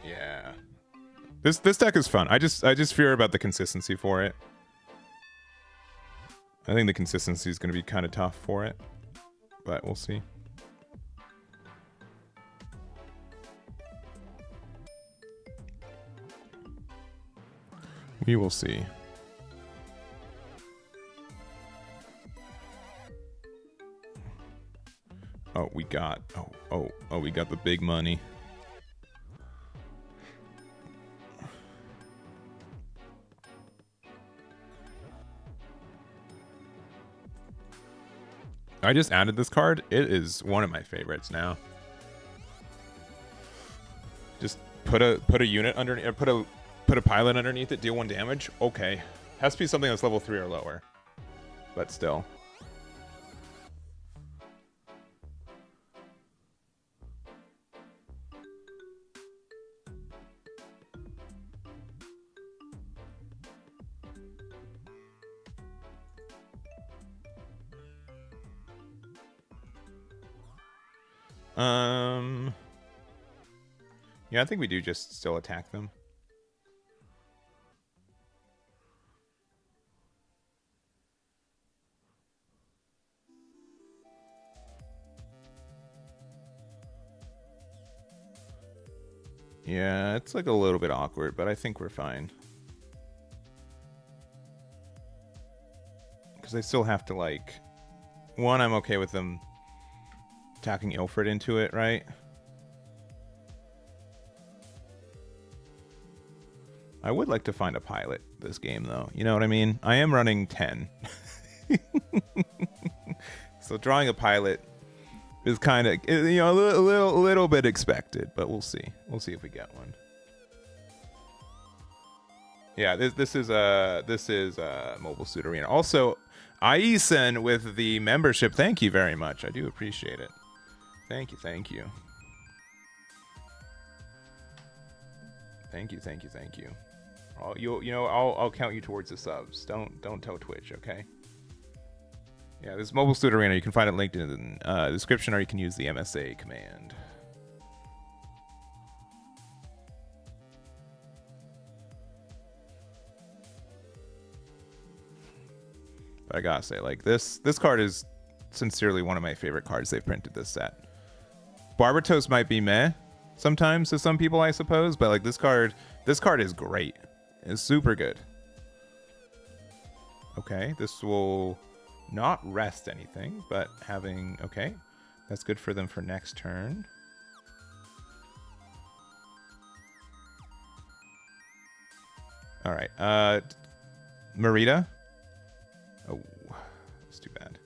Yeah. This deck is fun. I just fear about the consistency for it. I think the consistency is going to be kind of tough for it, but we'll see. We will see. Oh, we got we got the big money. I just added this card. It is one of my favorites now. Just put a unit underneath, or put a pilot underneath it, deal 1 damage. Okay, has to be something that's level 3 or lower, but still. Yeah, I think we do just still attack them. Yeah, it's like a little bit awkward, but I think we're fine. Because they still have to, like... One, I'm okay with them attacking Ilford into it, right? I would like to find a pilot this game, though. You know what I mean? I am running 10. So drawing a pilot is kind of, you know, a little bit expected, but we'll see. We'll see if we get one. Yeah, this is Mobile Suit Arena. Also, Aisen with the membership. Thank you very much. I do appreciate it. Thank you, thank you. Thank you, thank you, thank you. I'll count you towards the subs. Don't tell Twitch, okay? Yeah, this Mobile Suit Arena, you can find it linked in the description, or you can use the MSA command. But I gotta say, like, this card is sincerely one of my favorite cards they've printed this set. Barbatos might be meh sometimes to some people, I suppose, but like this card is great. It's super good. Okay, this will not rest anything, but having... Okay, that's good for them for next turn. All right, Marita. Oh, that's too bad.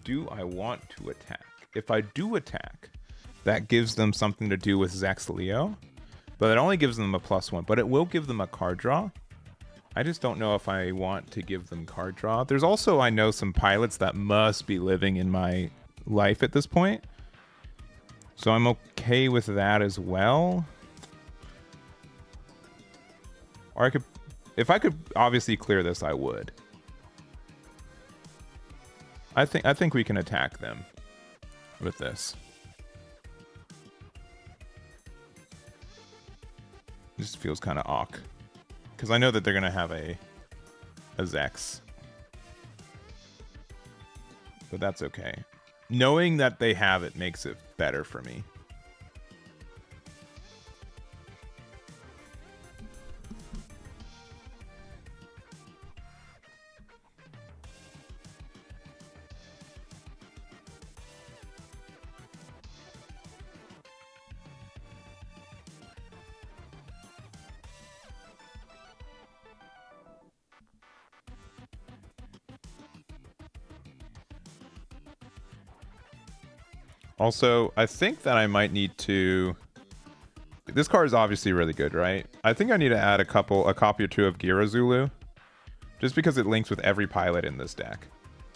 Do I want to attack? If I do attack, that gives them something to do with Zex Leo, but it only gives them a +1, but it will give them a card draw. I just don't know if I want to give them card draw. There's also, I know, some pilots that must be living in my life at this point, so I'm okay with that as well. Or I could, if I could obviously clear this, I would. I think we can attack them with this. This feels kind of awk, because I know that they're gonna have a Zex, but that's okay. Knowing that they have it makes it better for me. Also, I think that I might need to... This card is obviously really good, right? I think I need to add a copy or two of Gira Zulu, just because it links with every pilot in this deck.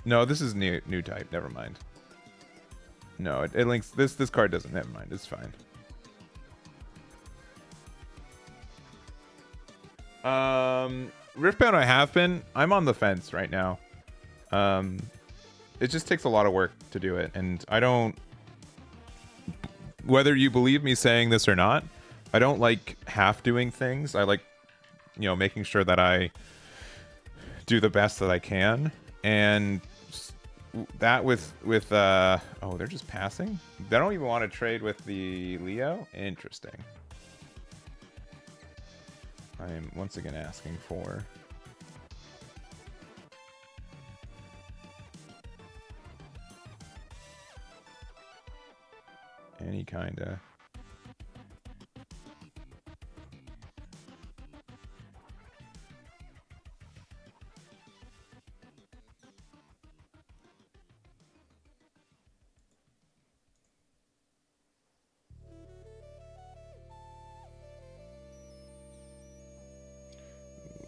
No, this is new type. Never mind. No, it links... This card doesn't. Never mind. It's fine. Riftbound I have been. I'm on the fence right now. It just takes a lot of work to do it, and I don't... Whether you believe me saying this or not, I don't like half doing things. I like, you know, making sure that I do the best that I can. And that with oh, they're just passing? They don't even want to trade with the Leo? Interesting. I am once again asking for... any kind of...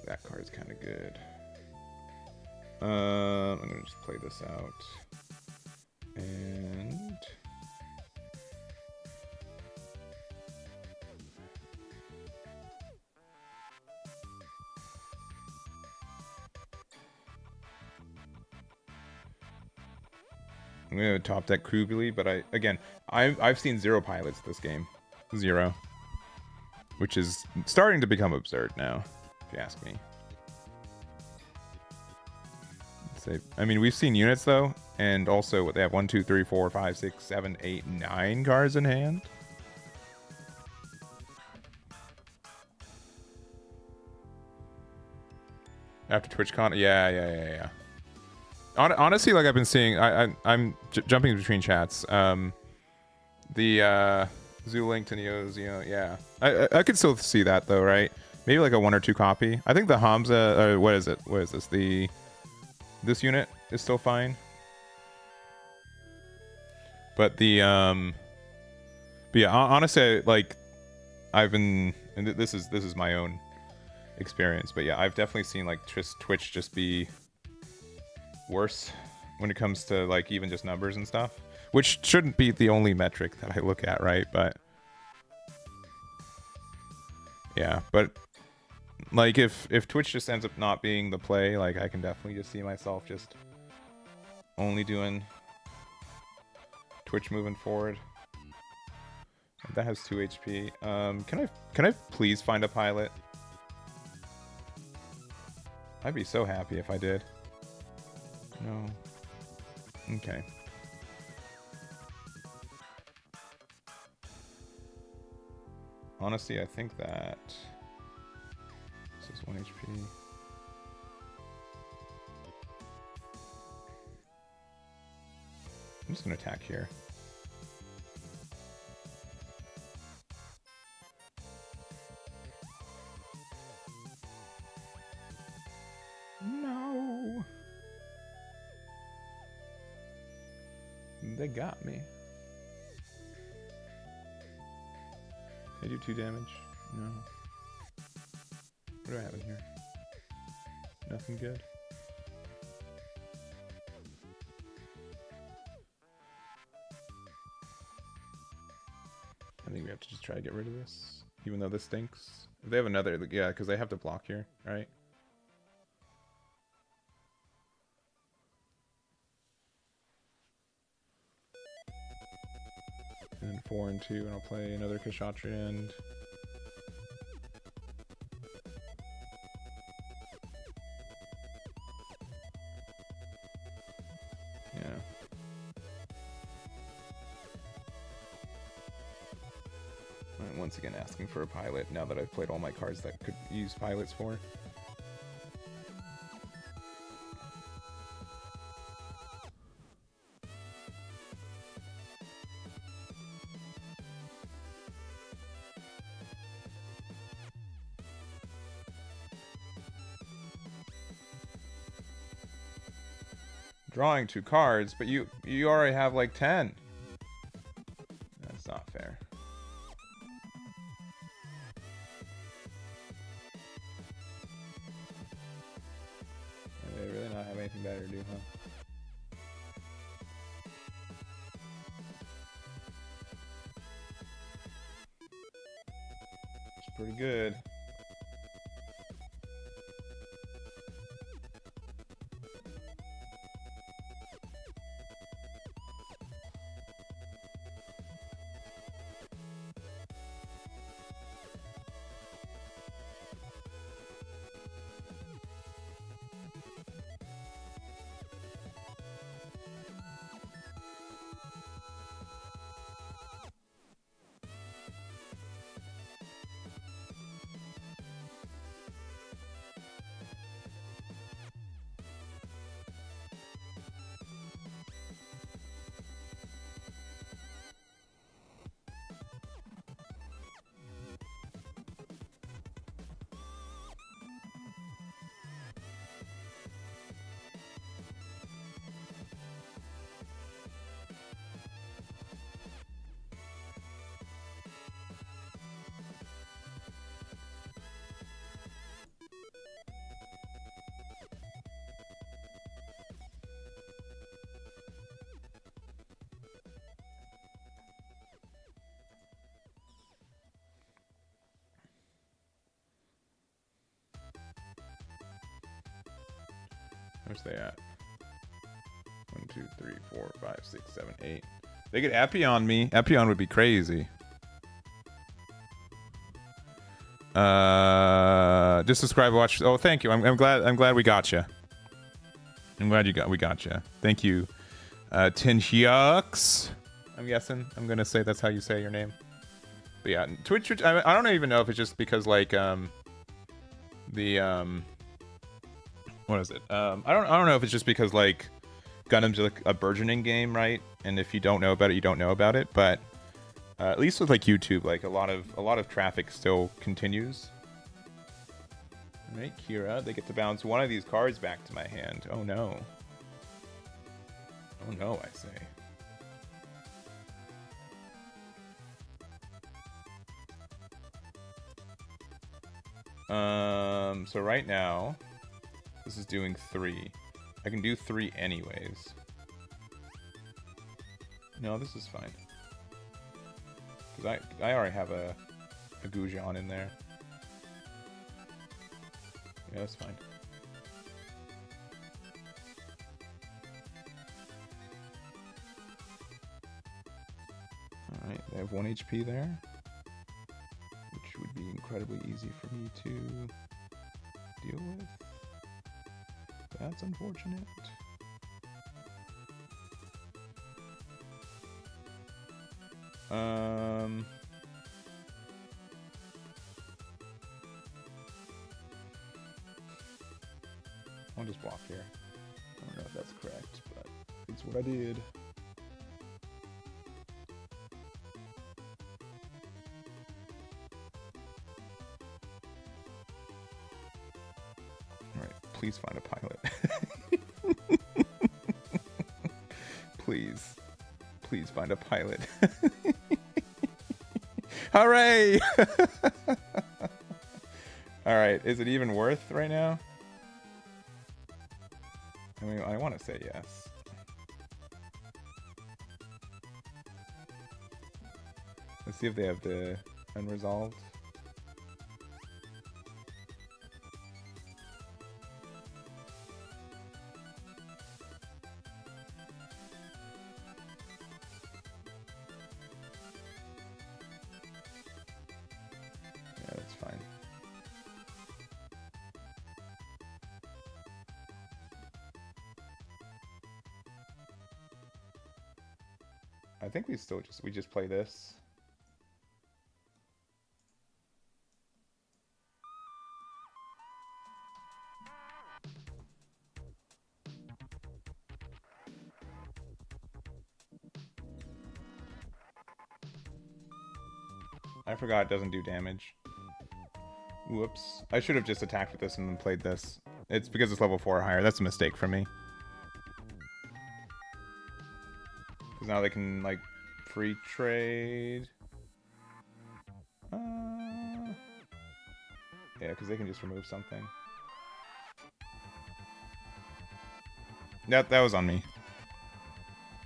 That card's kind of good. I'm gonna just play this out. And... I'm gonna top deck Krubili, but I've seen 0 pilots this game. 0. Which is starting to become absurd now, if you ask me. I mean, we've seen units though, and also they have 1, 2, 3, 4, 5, 6, 7, 8, 9 cards in hand. After TwitchCon, yeah. Honestly, like I've been seeing, I'm jumping between chats. The Zoo Link to Neo Zeo, yeah. I could still see that though, right? Maybe like a 1 or 2 copy. I think the Hamza, what is it? What is this? This unit is still fine. But but yeah, honestly, like I've been, and this is my own experience, but yeah, I've definitely seen like Twitch just be worse when it comes to like even just numbers and stuff, which shouldn't be the only metric that I look at, right? But yeah, but like if Twitch just ends up not being the play, like I can definitely just see myself just only doing Twitch moving forward. That has 2 HP. Can I please find a pilot? I'd be so happy if I did. No. Okay. Honestly, I think that this is 1 HP. I'm just gonna attack here. No. They got me. Can I do 2 damage? No. What do I have in here? Nothing good. I think we have to just try to get rid of this, even though this stinks. If they have another, yeah, because they have to block here, right? And then 4 and 2, and I'll play another Kshatriya and yeah. I'm once again asking for a pilot now that I've played all my cards that could use pilots for. Drawing 2 cards, but you already have like 10. That's not fair. They really not have anything better to do, huh? It's pretty good. Where's they at? 1, 2, 3, 4, 5, 6, 7, 8. They could Epion me. Epion would be crazy. Just subscribe, watch. Oh, thank you. I'm glad we got you. I'm glad we got you. Thank you, Tinhyux. I'm guessing. I'm gonna say that's how you say your name. But yeah, Twitch. I don't even know if it's just because like what is it? I don't know if it's just because like Gundam's like a burgeoning game, right? And if you don't know about it, you don't know about it. But at least with like YouTube, like a lot of traffic still continues. All right, Kira, they get to bounce one of these cards back to my hand. Oh no. Oh no, I say. So right now, this is doing 3. I can do 3 anyways. No, this is fine. Because I already have a Gujan in there. Yeah, that's fine. Alright, they have 1 HP there. Which would be incredibly easy for me to deal with. That's unfortunate. I'll just block here. I don't know if that's correct, but it's what I did. Alright, please find a pilot. Please. Please find a pilot. Hooray! Alright, is it even worth right now? I mean, I want to say yes. Let's see if they have the unresolved. Yeah, that's fine. I think we just play this. I forgot it doesn't do damage. Whoops. I should have just attacked with this and then played this. It's because it's level 4 or higher. That's a mistake for me. Because now they can, like, free trade. Yeah, because they can just remove something. That was on me.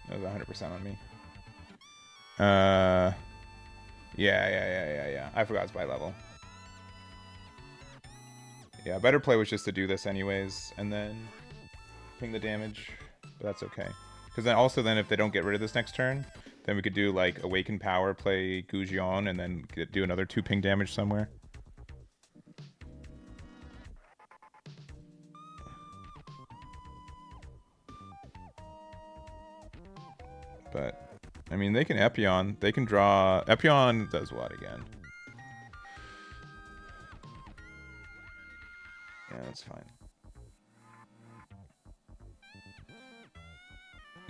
That was 100% on me. Yeah. I forgot it's by level. Yeah, better play was just to do this anyways, and then ping the damage, but that's okay. Because then if they don't get rid of this next turn, then we could do like Awaken Power, play Gujion, and then do another 2 ping damage somewhere. But, I mean, they can Epion. They can draw... Epion does what again? Yeah, that's fine.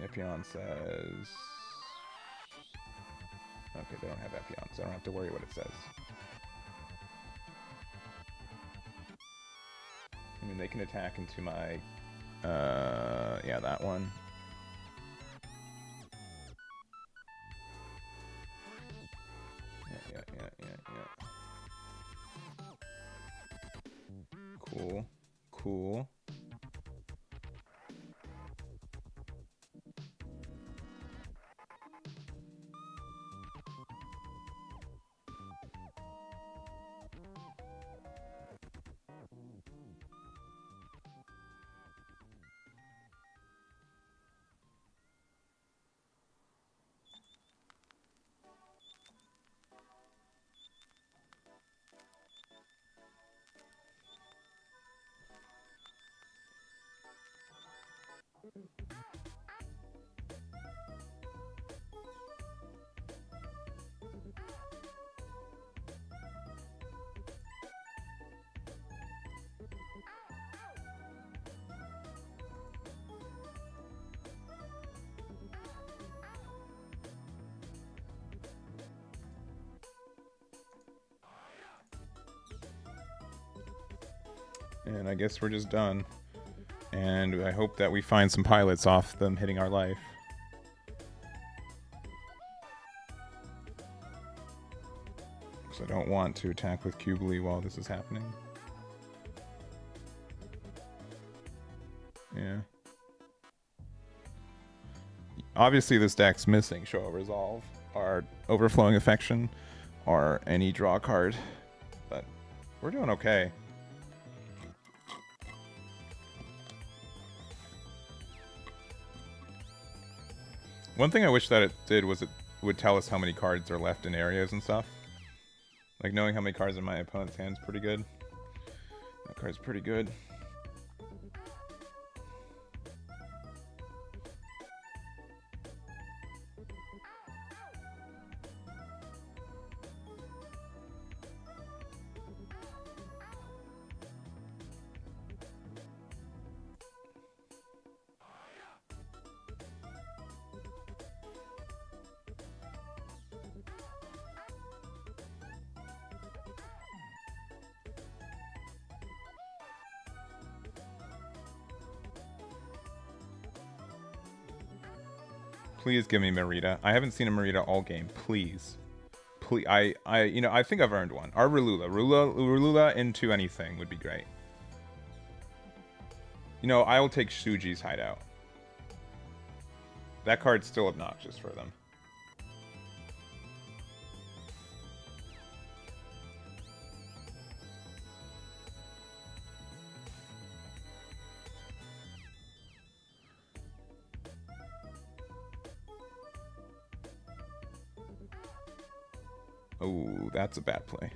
Epion says... Okay, they don't have Epion, so I don't have to worry what it says. I mean, they can attack into my... yeah, that one. Yeah. Cool. And I guess we're just done. And I hope that we find some pilots off them hitting our life. Because I don't want to attack with Cubely while this is happening. Yeah. Obviously this deck's missing Show of Resolve, or Overflowing Affection, or any draw card. But we're doing okay. One thing I wish that it did was it would tell us how many cards are left in areas and stuff. Like knowing how many cards in my opponent's hand's pretty good. That card's pretty good. Please give me Merida. I haven't seen a Merida all game. Please. Please. You know, I think I've earned one. Our Rulula into anything would be great. You know, I will take Shuji's Hideout. That card's still obnoxious for them. Oh, that's a bad play.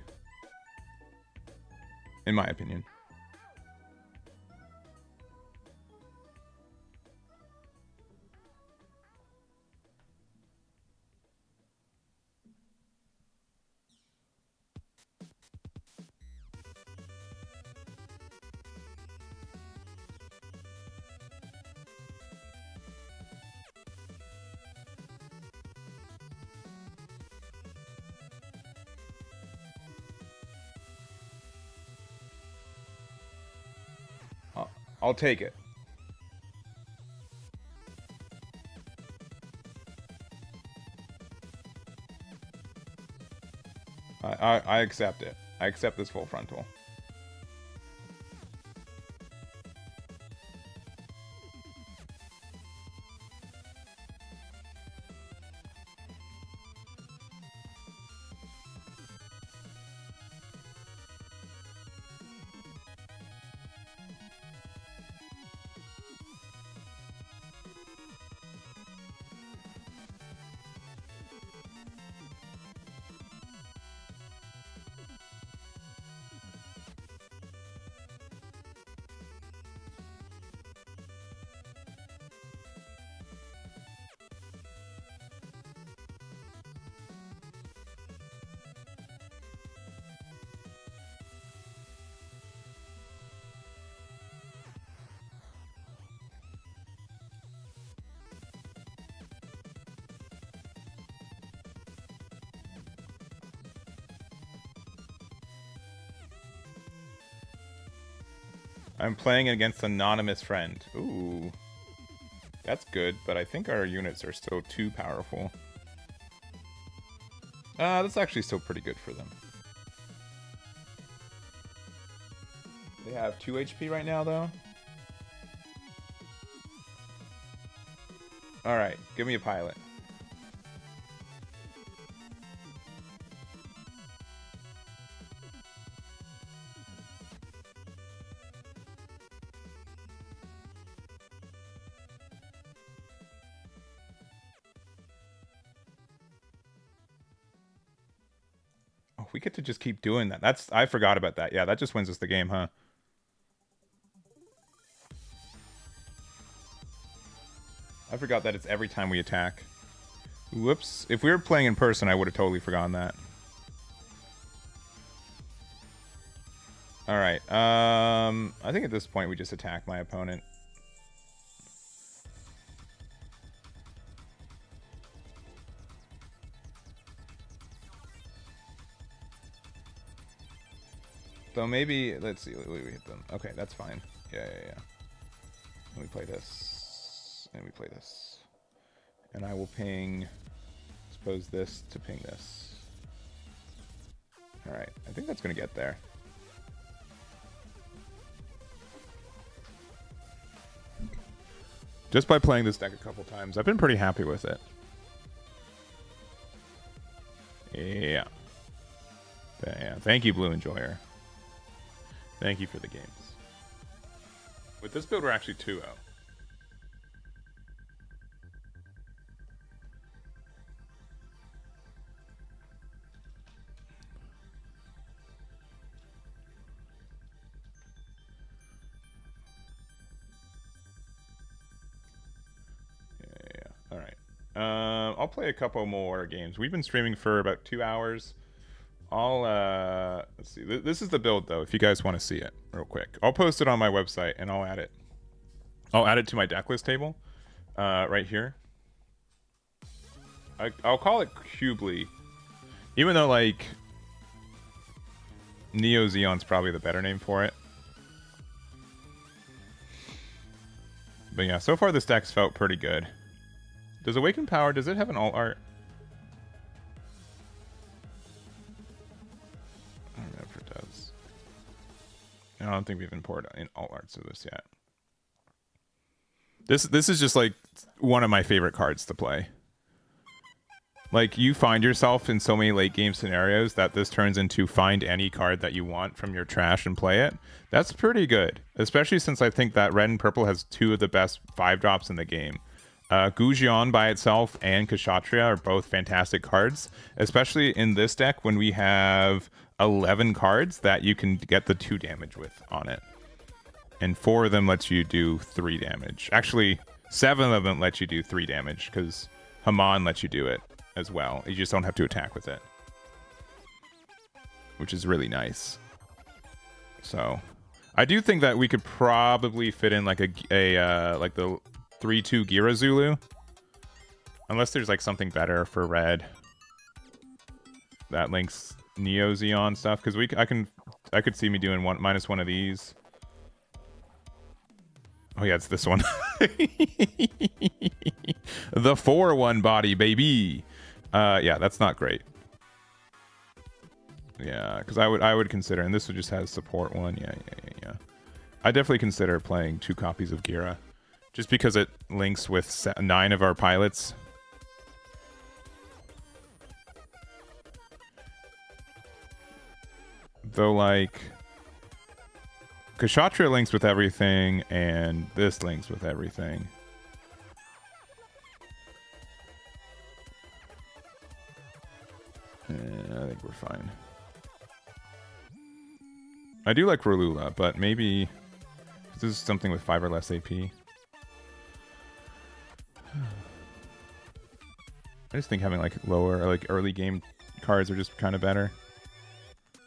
In my opinion. I'll take it. I accept it. I accept this full frontal. I'm playing against Anonymous Friend. Ooh. That's good, but I think our units are still too powerful. That's actually still pretty good for them. They have 2 HP right now, though. Alright, give me a pilot. We get to just keep doing that. I forgot about that. Yeah, that just wins us the game, huh? I forgot that it's every time we attack. Whoops. If we were playing in person, I would have totally forgotten that. Alright. I think at this point we just attack my opponent. So maybe, let's see, we hit them. Okay, that's fine. Yeah. And we play this, and we play this. And I will ping, suppose this to ping this. Alright, I think that's going to get there. Just by playing this deck a couple times, I've been pretty happy with it. Yeah. Thank you, Blue Enjoyer. Thank you for the games. With this build, we're actually 2-0. All right. I'll play a couple more games. We've been streaming for about 2 hours. Let's see. This is the build, though, if you guys want to see it real quick. I'll post it on my website, and I'll add it. I'll add it to my deck list table right here. I'll call it Cubely. Even though, like, Neo Zeon's probably the better name for it. But yeah, so far this deck's felt pretty good. Does Awaken Power, does it have an alt art? I don't know if it does. I don't think we've imported in alt arts of this yet. This is just like one of my favorite cards to play. Like, you find yourself in so many late game scenarios that this turns into find any card that you want from your trash and play it. That's pretty good, especially since I think that red and purple has 2 of the best 5-drops in the game. Gujion by itself and Kshatriya are both fantastic cards, especially in this deck when we have 11 cards that you can get the 2 damage with on it. And 4 of them lets you do 3 damage. Actually, 7 of them let you do 3 damage because Haman lets you do it as well. You just don't have to attack with it, which is really nice. So I do think that we could probably fit in like like the 3/2 Gira Zulu, unless there's like something better for red that links Neo Zeon stuff, because I could see me doing -1 of these. Oh yeah, it's this one. The 4/1 body, baby. Yeah, that's not great. Yeah, because I would consider, and this would just has support 1. Yeah. I definitely consider playing 2 copies of Gira, just because it links with 9 of our pilots. Though, like, Kshatriya links with everything, and this links with everything. I think we're fine. I do like Rolula, but maybe this is something with 5 or less AP. I just think having like lower or like early game cards are just kind of better.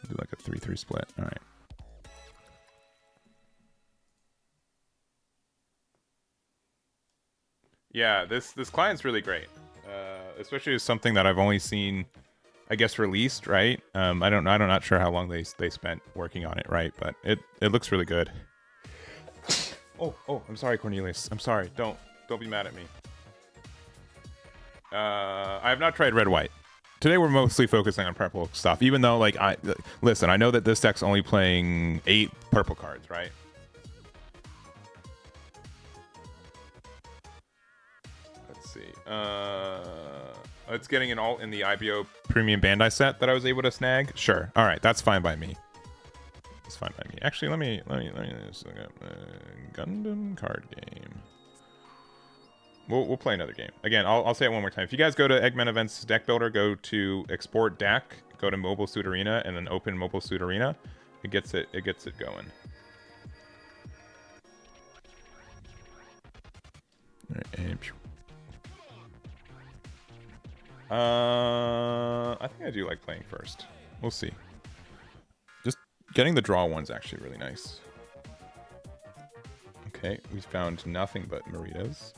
Do like a 3/3 split. All right. Yeah, this client's really great, especially as something that I've only seen, I guess, released, right? I'm not sure how long they spent working on it, right? But it looks really good. Oh, I'm sorry, Cornelius. I'm sorry. Don't be mad at me. I have not tried red white. Today we're mostly focusing on purple stuff, even though, like, listen, I know that this deck's only playing 8 purple cards, right? Let's see. It's getting an alt in the IBO Premium Bandai set that I was able to snag. Sure. All right, that's fine by me. It's fine by me. Actually, let me just look up Gundam card game. We'll play another game. Again, I'll say it one more time. If you guys go to Eggman Events Deck Builder, go to Export Deck, go to Mobile Suit Arena, and then open Mobile Suit Arena. It gets it going. All right, and I think I do like playing first. We'll see. Just getting the draw one's actually really nice. Okay, we found nothing but Maritas.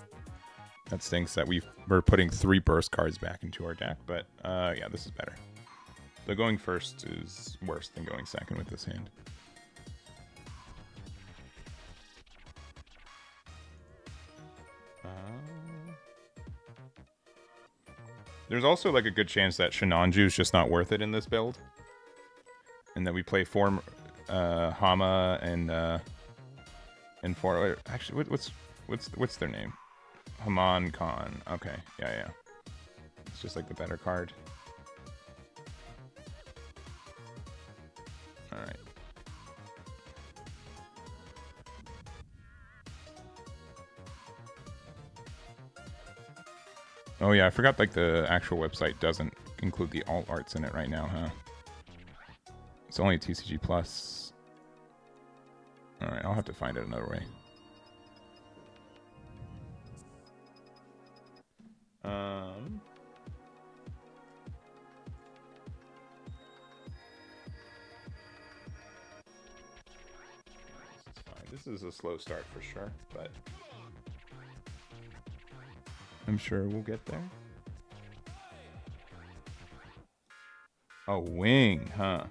That stinks that we're putting 3 burst cards back into our deck, but yeah, this is better. The going first is worse than going second with this hand. There's also like a good chance that Shinanju is just not worth it in this build, and that we play for Hama and for actually what's their name? Haman Khan. Okay, yeah. It's just like the better card. All right. Oh yeah, I forgot like the actual website doesn't include the alt arts in it right now, huh? It's only a TCG Plus. Alright, I'll have to find it another way. This is a slow start for sure, but I'm sure we'll get there. Oh, wing, huh?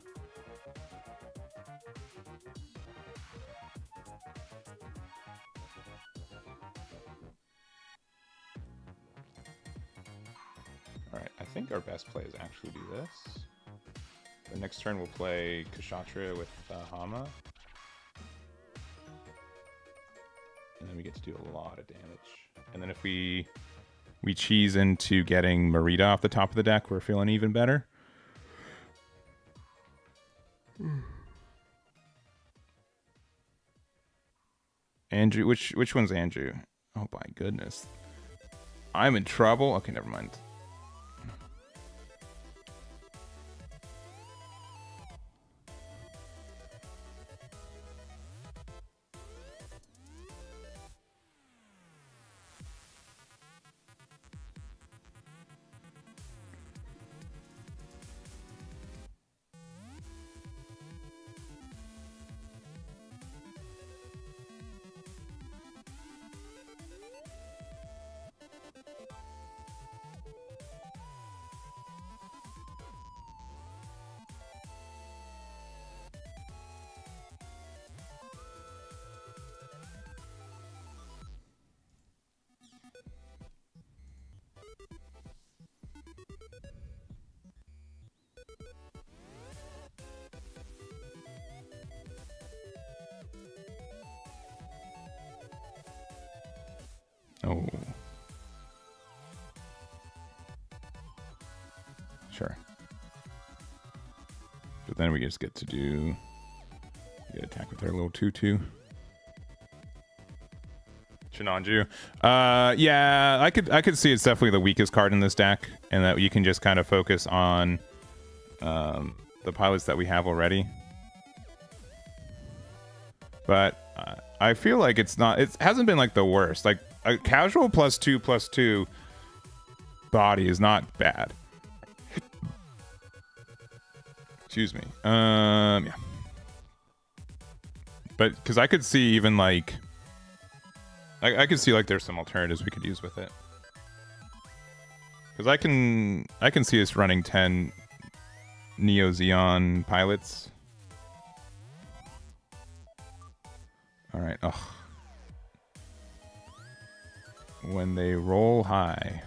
Alright, I think our best play is actually do this. The next turn we'll play Kshatriya with Hama. And then we get to do a lot of damage. And then if we cheese into getting Marita off the top of the deck, we're feeling even better. Andrew, which one's Andrew? Oh my goodness. I'm in trouble? Okay, never mind. Oh. Sure. But then we just get to do... Get attack with our little 2/2. Shinanju. Yeah, I could see it's definitely the weakest card in this deck, and that you can just kind of focus on the pilots that we have already. But I feel like it hasn't been like the worst. Like a casual +2/+2 body is not bad. Excuse me. Yeah. But because I could see even like I could see like there's some alternatives we could use with it. Because I can see us running 10 Neo Xeon pilots. All right. Ugh. When they roll high.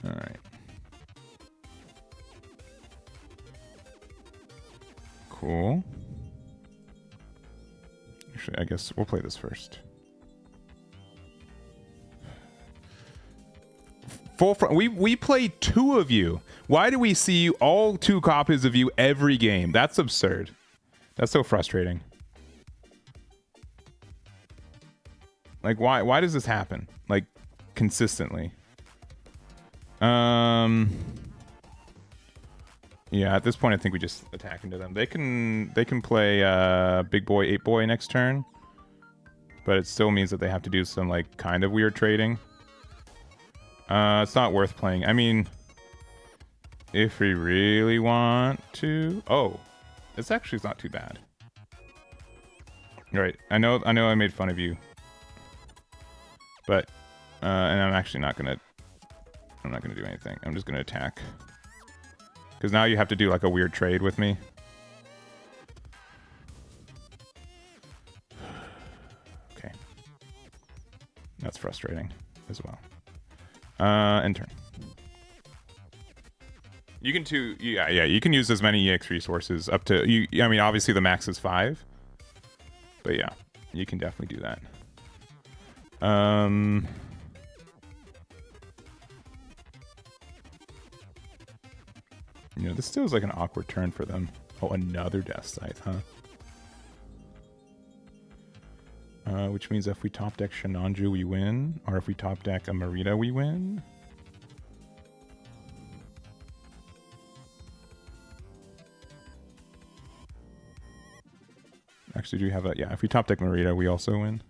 All right. Cool. Actually, I guess we'll play this first. Full front. We play 2 of you. Why do we see you all 2 copies of you every game? That's absurd. That's so frustrating. Like, why does this happen? Like, consistently. Yeah, at this point, I think we just attack into them. They can play Big Boy 8 Boy next turn, but it still means that they have to do some like kind of weird trading. It's not worth playing. I mean, if we really want to... Oh, it's actually not too bad. Right, I know I made fun of you. But, and I'm actually not gonna... I'm not gonna do anything. I'm just gonna attack. Because now you have to do like a weird trade with me. Okay. That's frustrating as well. End turn. You can you can use as many EX resources up to you. I mean, obviously the max is 5, but yeah, you can definitely do that. You know, this feels like an awkward turn for them. Oh, another Death Scythe, huh? Which means if we top deck Shinanju, we win. Or if we top deck a Marita, we win. Actually, do we have a... Yeah, if we top deck Marita, we also win.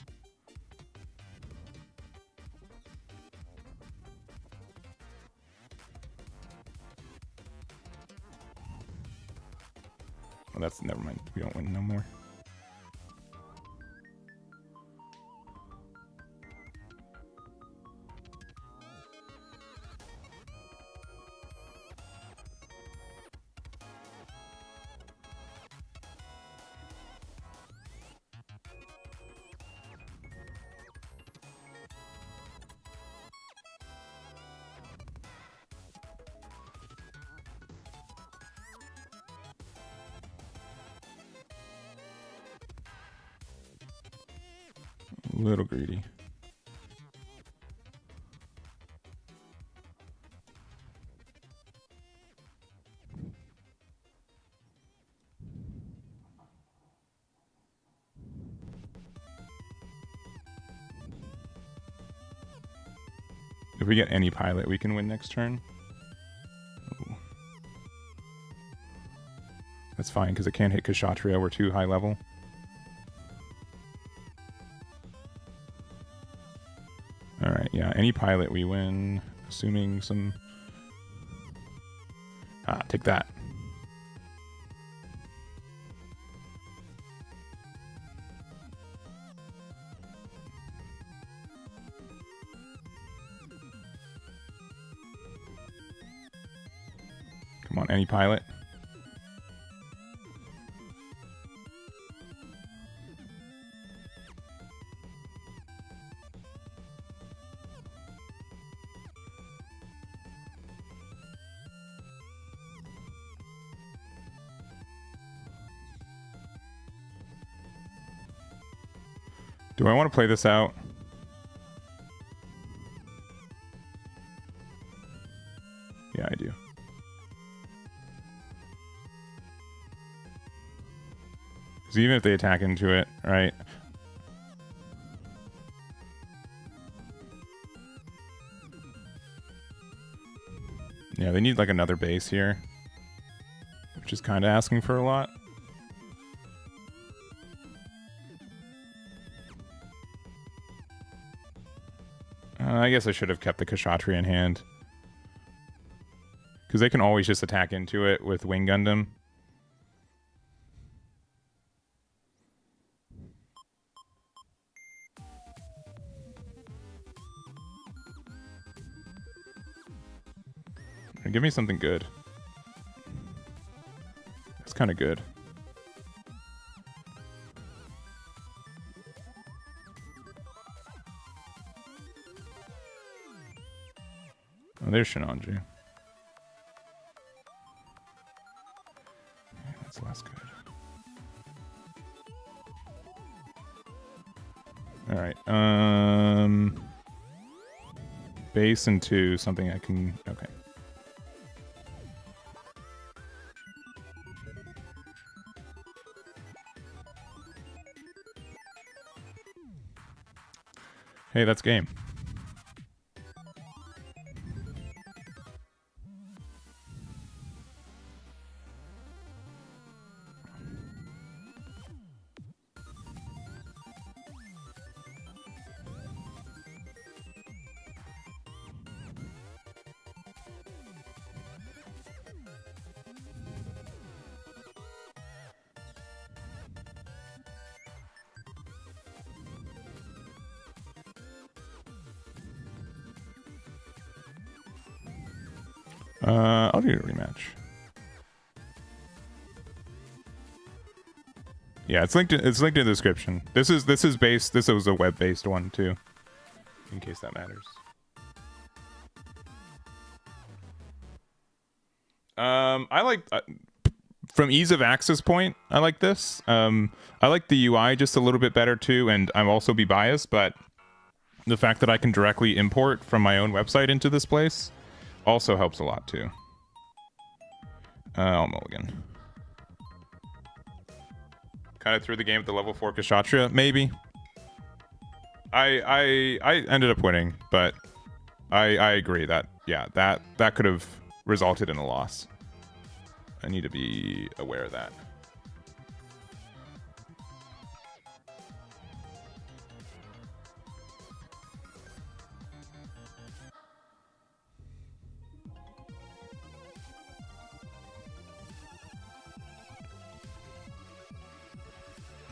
Oh, that's... Never mind. We don't win no more. A little greedy. If we get any pilot, we can win next turn. Ooh. That's fine, because it can't hit Kshatriya. We're too high level. Alright, yeah, any pilot we win, assuming some... Ah, take that. Come on, any pilot. Do I want to play this out? Yeah, I do. Because even if they attack into it, right? Yeah, they need like another base here. Which is kind of asking for a lot. I guess I should have kept the Kshatriya in hand. Because they can always just attack into it with Wing Gundam. Give me something good. That's kind of good. Oh, there's Shinanju. Yeah, that's less good. Alright, base into something I can... Okay. Hey, that's game. I'll do a rematch. Yeah, it's linked in the description. This was a web-based one too, in case that matters. I like from ease of access point, I like this. I like the UI just a little bit better too, and I'm also be biased, but the fact that I can directly import from my own website into this place also helps a lot too. I'll mulligan. Kind of threw the game at the level 4 Kshatriya, maybe. I ended up winning, but I agree that yeah, that could have resulted in a loss. I need to be aware of that.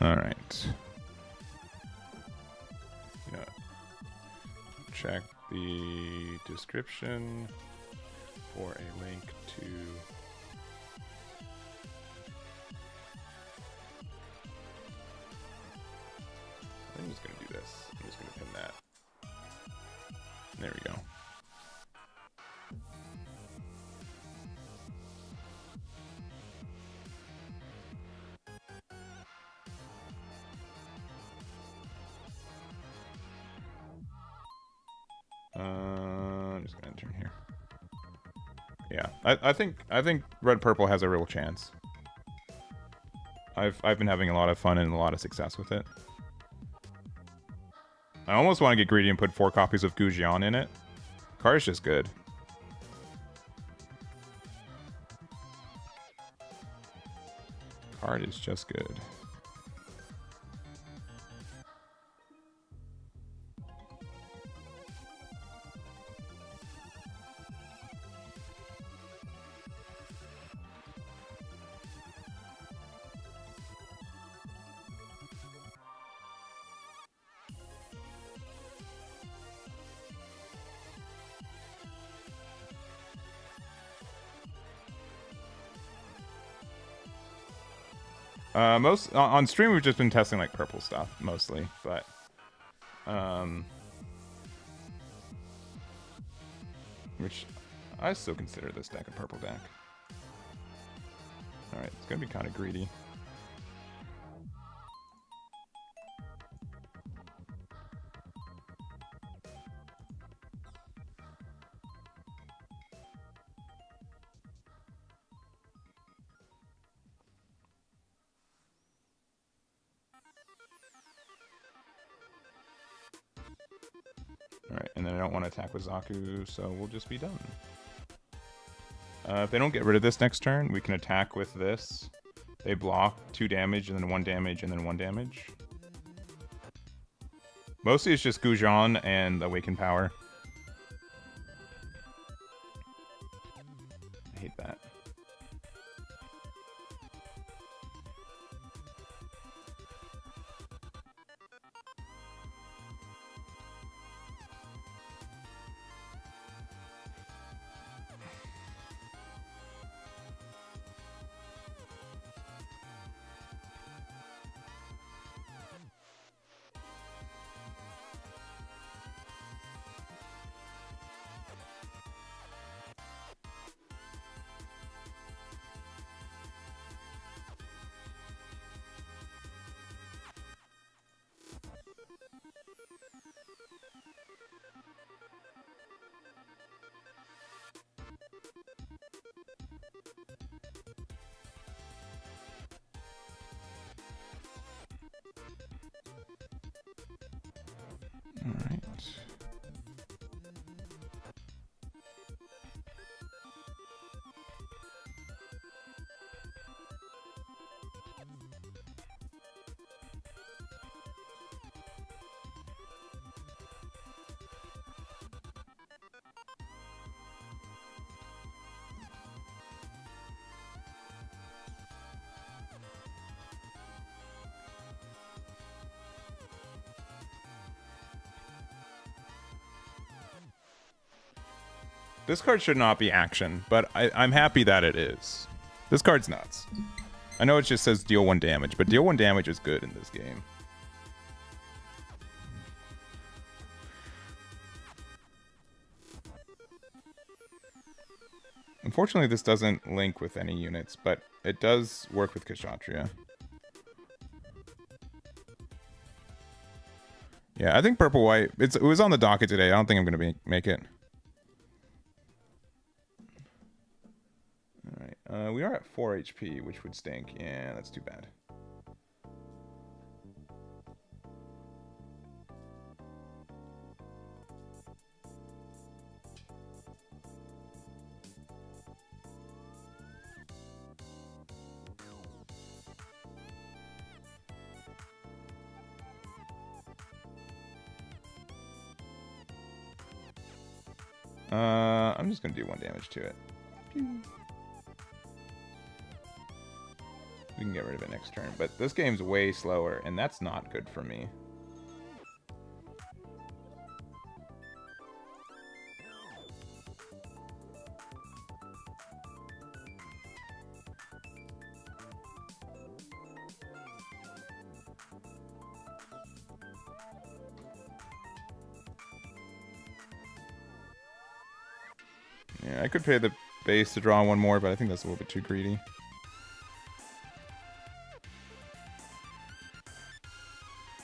All right. Yeah. Check the description for a link to I'm just gonna do this. I'm just gonna pin that. There we go. I'm just gonna enter in here. Yeah, I think Red Purple has a real chance. I've been having a lot of fun and a lot of success with it. I almost want to get greedy and put 4 copies of Gujian in it. Card's just good. Card is just good. Most on stream we've just been testing like purple stuff mostly, but which I still consider this deck a purple deck. All right, it's gonna be kind of greedy. Alright, and then I don't want to attack with Zaku, so we'll just be done. If they don't get rid of this next turn, we can attack with this. They block 2 damage, and then 1 damage, and then 1 damage. Mostly it's just Gujan and Awakened Power. I hate that. Alright. This card should not be action, but I'm happy that it is. This card's nuts. I know it just says deal 1 damage, but deal 1 damage is good in this game. Unfortunately, this doesn't link with any units, but it does work with Kshatriya. Yeah, I think purple-white... It was on the docket today. I don't think I'm going to make it. Alright, we are at 4 HP, which would stink. Yeah, that's too bad. I'm just going to do 1 damage to it. We can get rid of it next turn, but this game's way slower, and that's not good for me. Yeah, I could pay the base to draw 1 more, but I think that's a little bit too greedy.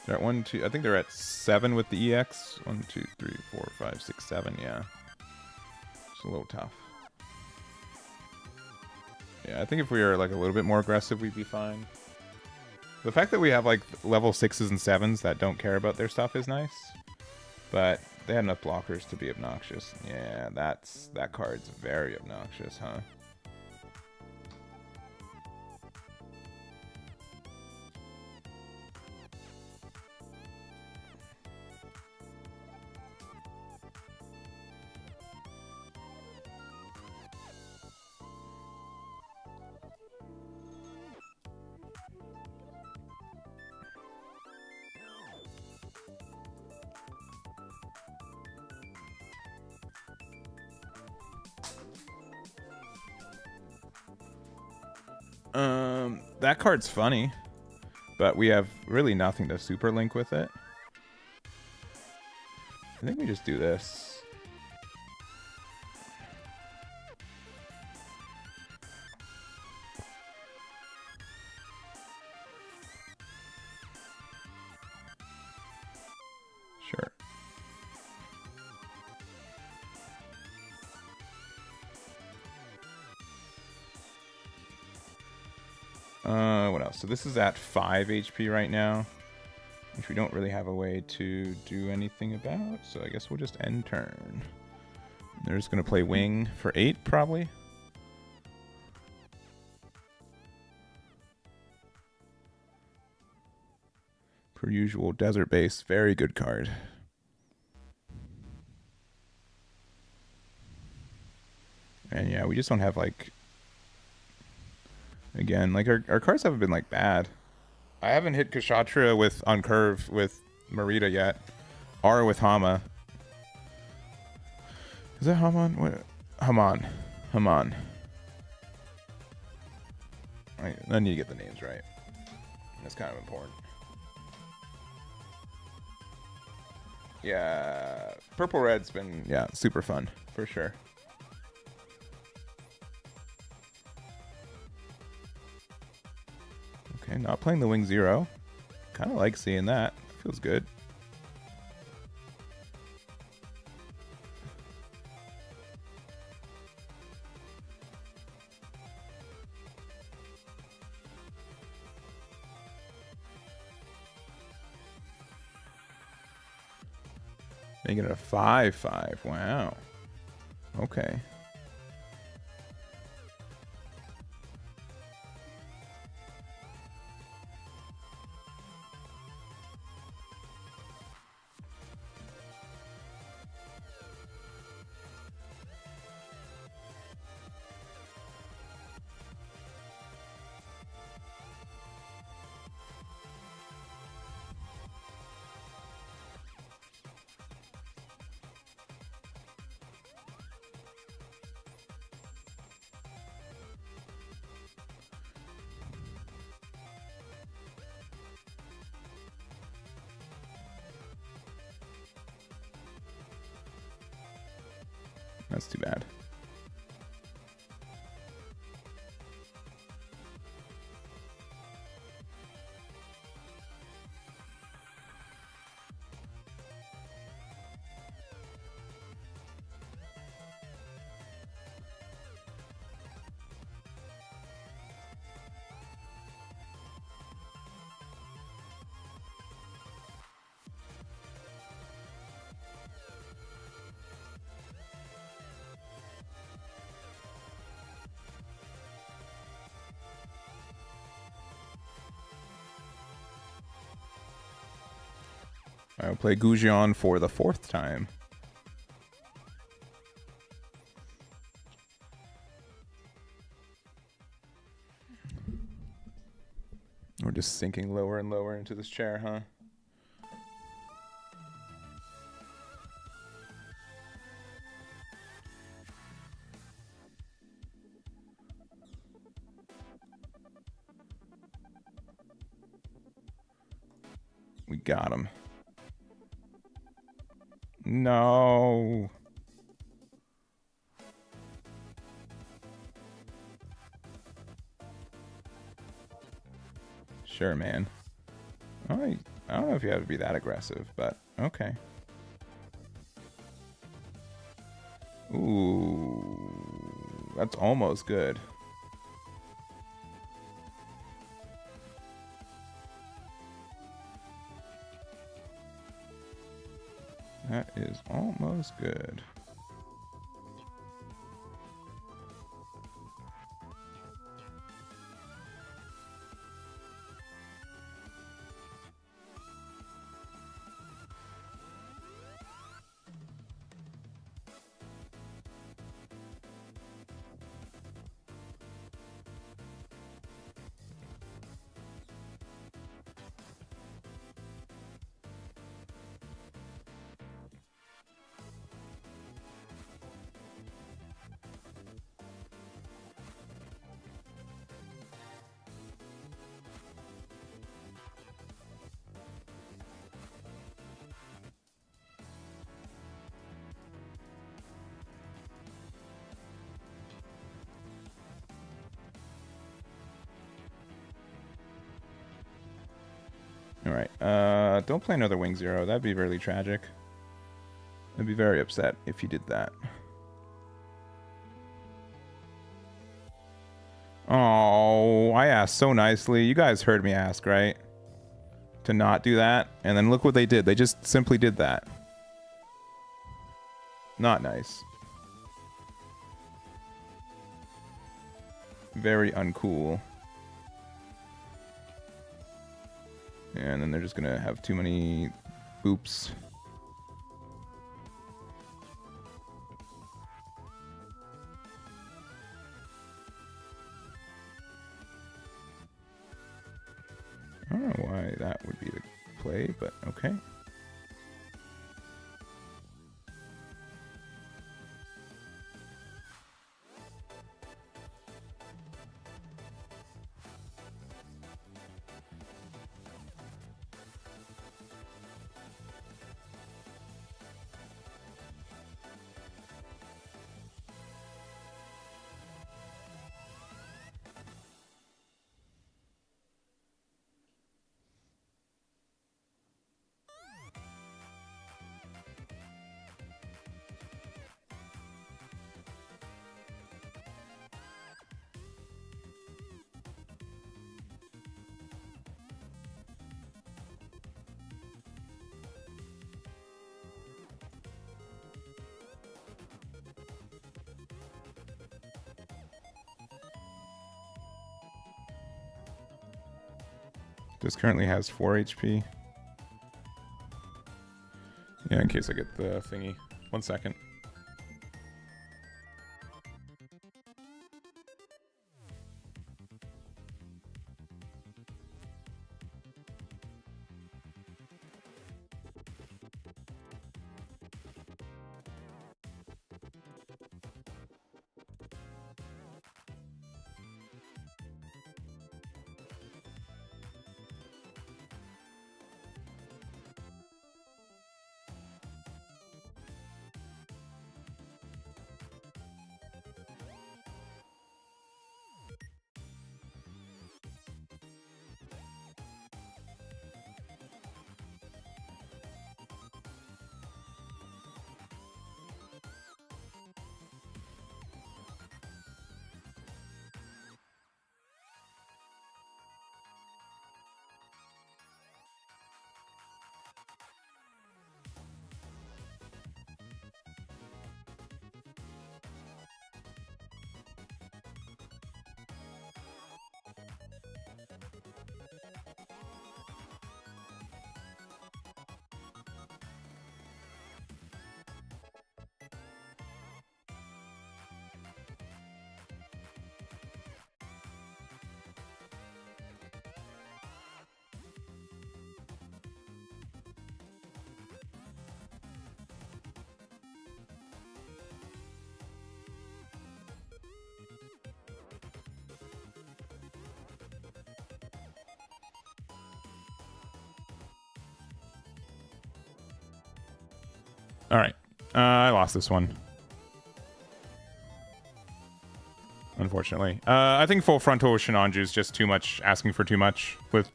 They're at 1, 2. I think they're at 7 with the EX. 1, 2, 3, 4, 5, 6, 7. Yeah, it's a little tough. Yeah, I think if we were like a little bit more aggressive, we'd be fine. The fact that we have like level 6s and 7s that don't care about their stuff is nice, but they had enough blockers to be obnoxious. Yeah, that card's very obnoxious, huh? That card's funny, but we have really nothing to super link with it. I think we just do this. Sure. What else? So this is at 5 HP right now, which we don't really have a way to do anything about. So I guess we'll just end turn. They're just going to play wing for 8, probably. Per usual, desert base. Very good card. And yeah, we just don't have like... Again, like our cards haven't been like bad. I haven't hit Kshatriya with on curve with Marita yet, or with Hama. Is that Haman? What? Haman. I need to get the names right. That's kind of important. Yeah, purple red's been super fun for sure. Okay, not playing the wing 0. Kind of like seeing that. Feels good. Making it a 5/5. Wow. Okay. That's too bad. I'll play Goujon for the 4th time. We're just sinking lower and lower into this chair, huh? We got him. No. Sure, man. I don't know if you have to be that aggressive, but okay. Ooh, that's almost good. That is almost good. Alright, don't play another Wing Zero. That'd be really tragic. I'd be very upset if you did that. Oh, I asked so nicely. You guys heard me ask, right? To not do that. And then look what they did. They just simply did that. Not nice. Very uncool. And then they're just gonna have too many boops. I don't know why that would be the play, but okay. This currently has 4 HP. Yeah, in case I get the thingy. 1 second. All right. I lost this one. Unfortunately. I think full frontal Shinonju is just too much, asking for too much with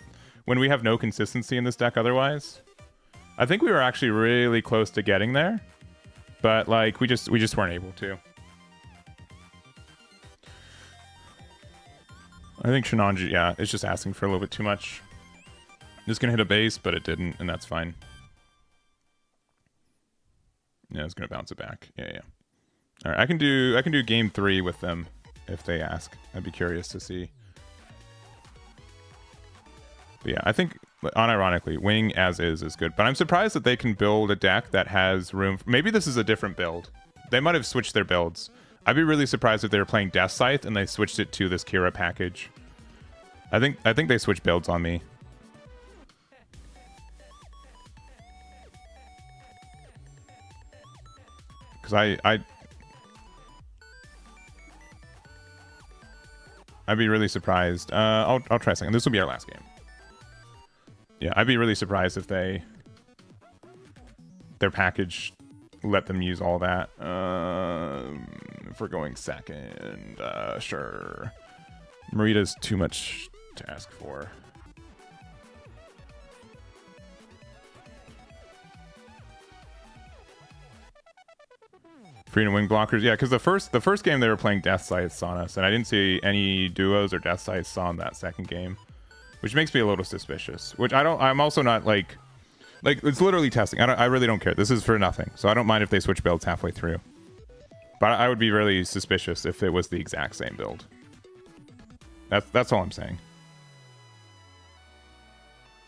when we have no consistency in this deck otherwise. I think we were actually really close to getting there, but like we just weren't able to. I think Shinonju, yeah, it's just asking for a little bit too much. It's gonna hit a base, but it didn't, and that's fine. Yeah, it's gonna bounce it back. Yeah. All right, I can do game 3 with them if they ask. I'd be curious to see. But yeah, I think unironically, wing as is good. But I'm surprised that they can build a deck that has room. Maybe this is a different build. They might have switched their builds. I'd be really surprised if they were playing Death Scythe and they switched it to this Kira package. I think they switched builds on me. Because I'd be really surprised. I'll try a second. This will be our last game. Yeah, I'd be really surprised if their package let them use all that. If we're going second, sure. Marita's too much to ask for. Freedom wing blockers, yeah, because the first game they were playing Death Scythes on us, and I didn't see any duos or Death Scythes on that second game, which makes me a little suspicious. Which I'm also not like it's literally testing. I really don't care. This is for nothing, so I don't mind if they switch builds halfway through. But I would be really suspicious if it was the exact same build. That's all I'm saying.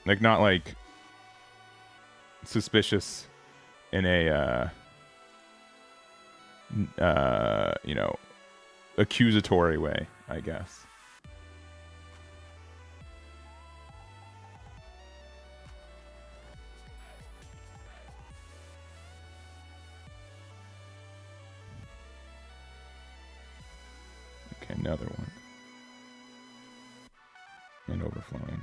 Like not like suspicious in a you know, accusatory way, I guess. Okay, another one. And overflowing.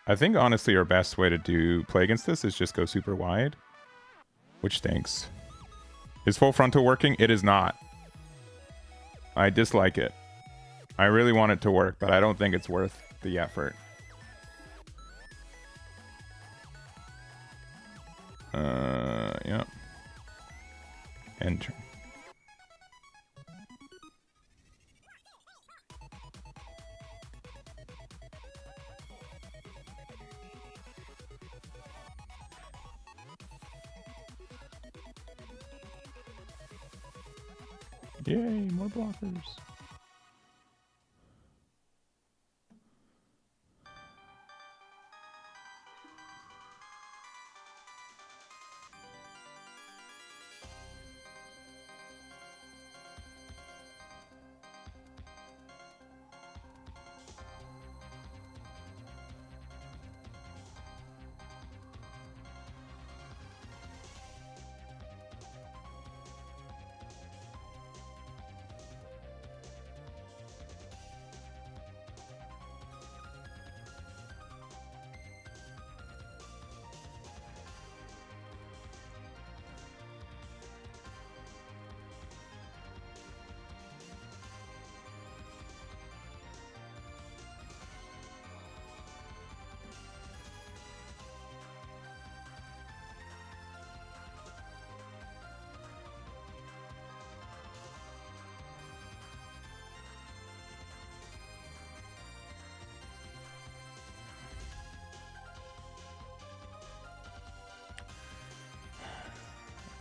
I think honestly our best way to play against this is just go super wide, which stinks. Is full frontal working? It is not. I dislike it. I really want it to work, but I don't think it's worth the effort. Yeah. Enter. Yay, more blockers.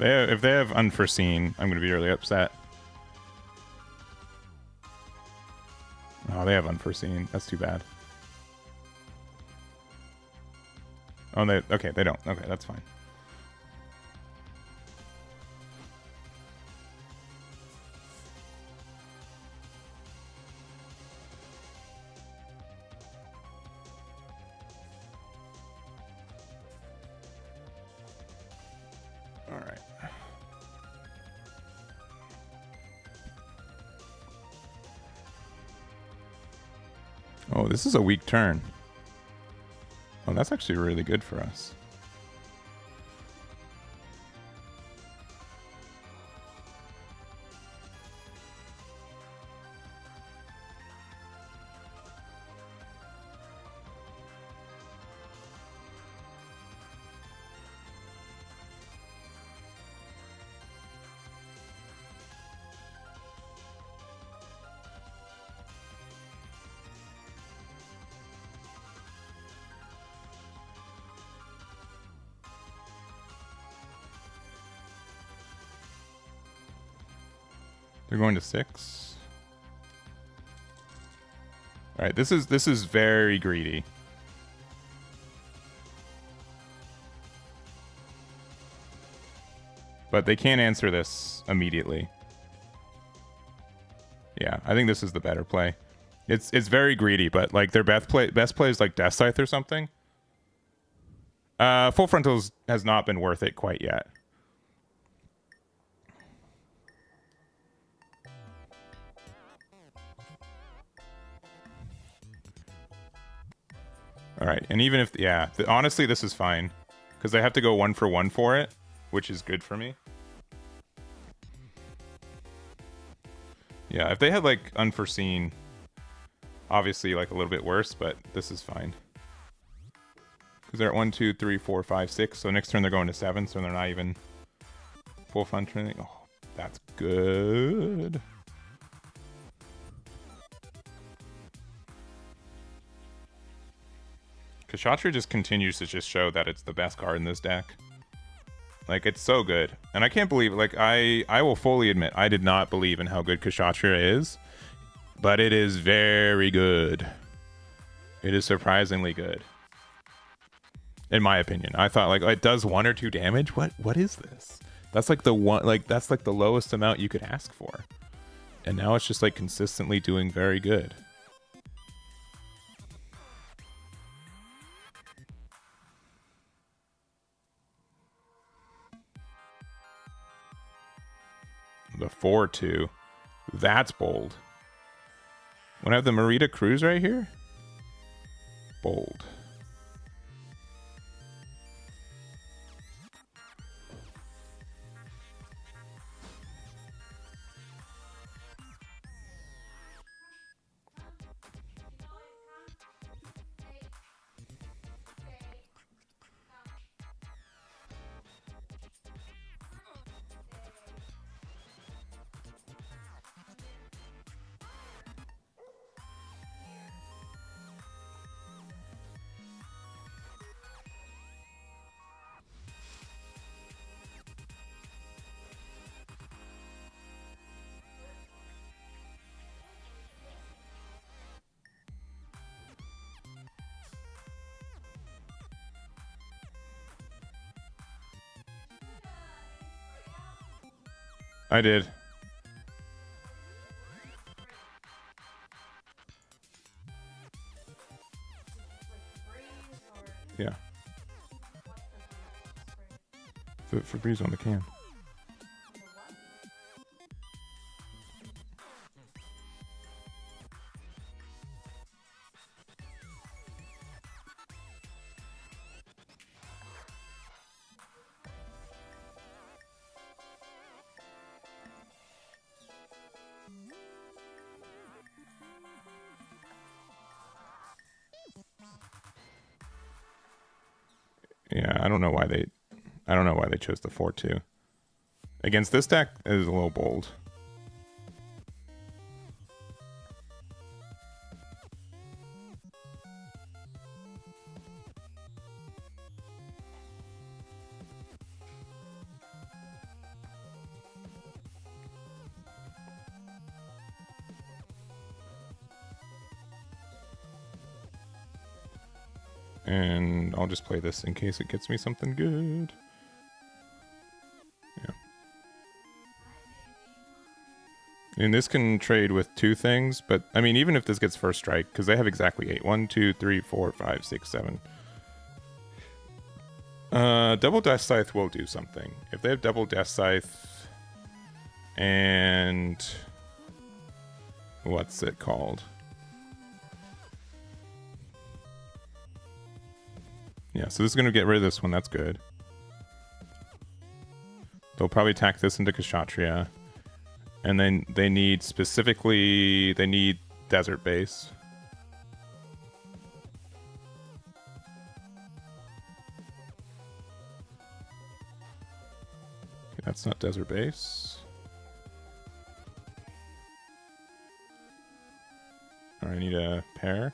If they have unforeseen, I'm going to be really upset. Oh, they have unforeseen. That's too bad. Oh, okay, they don't. Okay, that's fine. All right. Oh, this is a weak turn. Oh, that's actually really good for us. They're going to 6. All right, this is very greedy. But they can't answer this immediately. Yeah, I think this is the better play. It's very greedy, but like their best play is like Death Scythe or something. Full Frontals has not been worth it quite yet. All right, and even if honestly this is fine because I have to go 1 for 1 for it, which is good for me. Yeah, if they had like unforeseen, obviously like a little bit worse, but this is fine. Because they're at 1, 2, 3, 4, 5, 6. So next turn they're going to 7, so they're not even full fun training. Oh, that's good. Kshatriya just continues to just show that it's the best card in this deck. Like, it's so good. And I can't believe, like, I will fully admit, I did not believe in how good Kshatriya is. But it is very good. It is surprisingly good. In my opinion. I thought, like, it does 1 or 2 damage? What is this? That's like the one, like, that's like the lowest amount you could ask for. And now it's just, like, consistently doing very good. The 4-2. That's bold. When I have the Merida Cruz right here? Bold. I did. Yeah. Febreze on the can. Yeah, I don't know why they chose the 4-2. Against this deck, it is a little bold. And I'll just play this in case it gets me something good. Yeah. And this can trade with 2 things, but I mean, even if this gets first strike, because they have exactly 8. 1, 2, 3, 4, 5, 6, 7. Double Death Scythe will do something. If they have double Death Scythe and what's it called? Yeah, so this is going to get rid of this one. That's good. They'll probably tack this into Kshatriya. And then they need specifically... They need Desert Base. Okay, that's not Desert Base. Alright, I need a pair.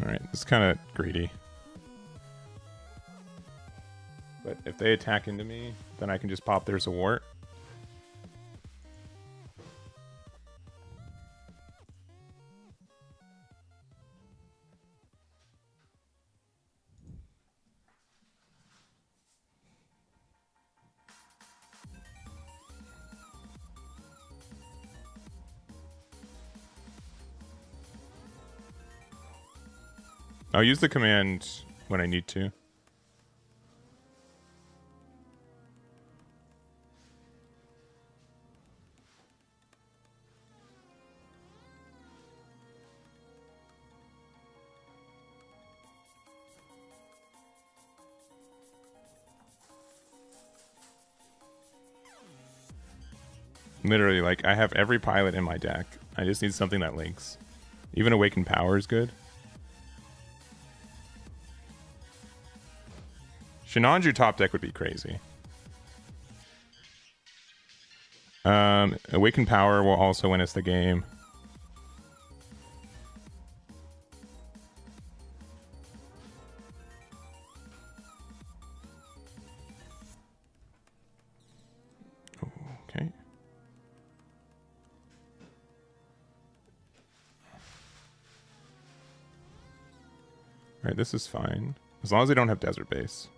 Alright, this is kind of greedy. But if they attack into me, then I can just pop There's a Wart. I'll use the command when I need to. Literally, like, I have every pilot in my deck. I just need something that links. Even Awakened Power is good. Shinanju top deck would be crazy. Awakened Power will also win us the game. Okay. Alright, this is fine. As long as they don't have Desert Base.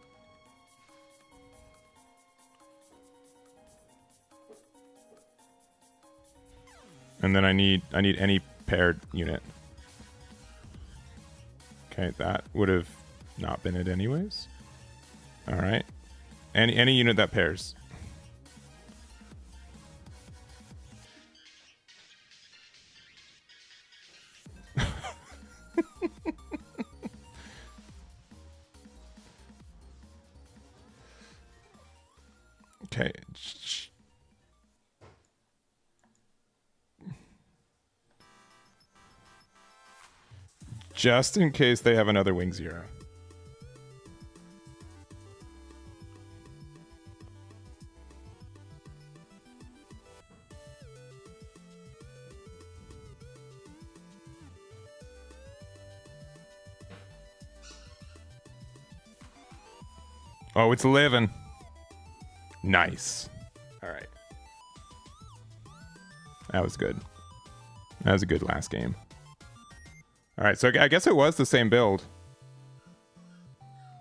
And then I need any paired unit. Okay, that would have not been it anyways. All right, any unit that pairs. Okay. Just in case they have another Wing Zero. Oh, it's 11. Nice. All right. That was good. That was a good last game. All right, so I guess it was the same build.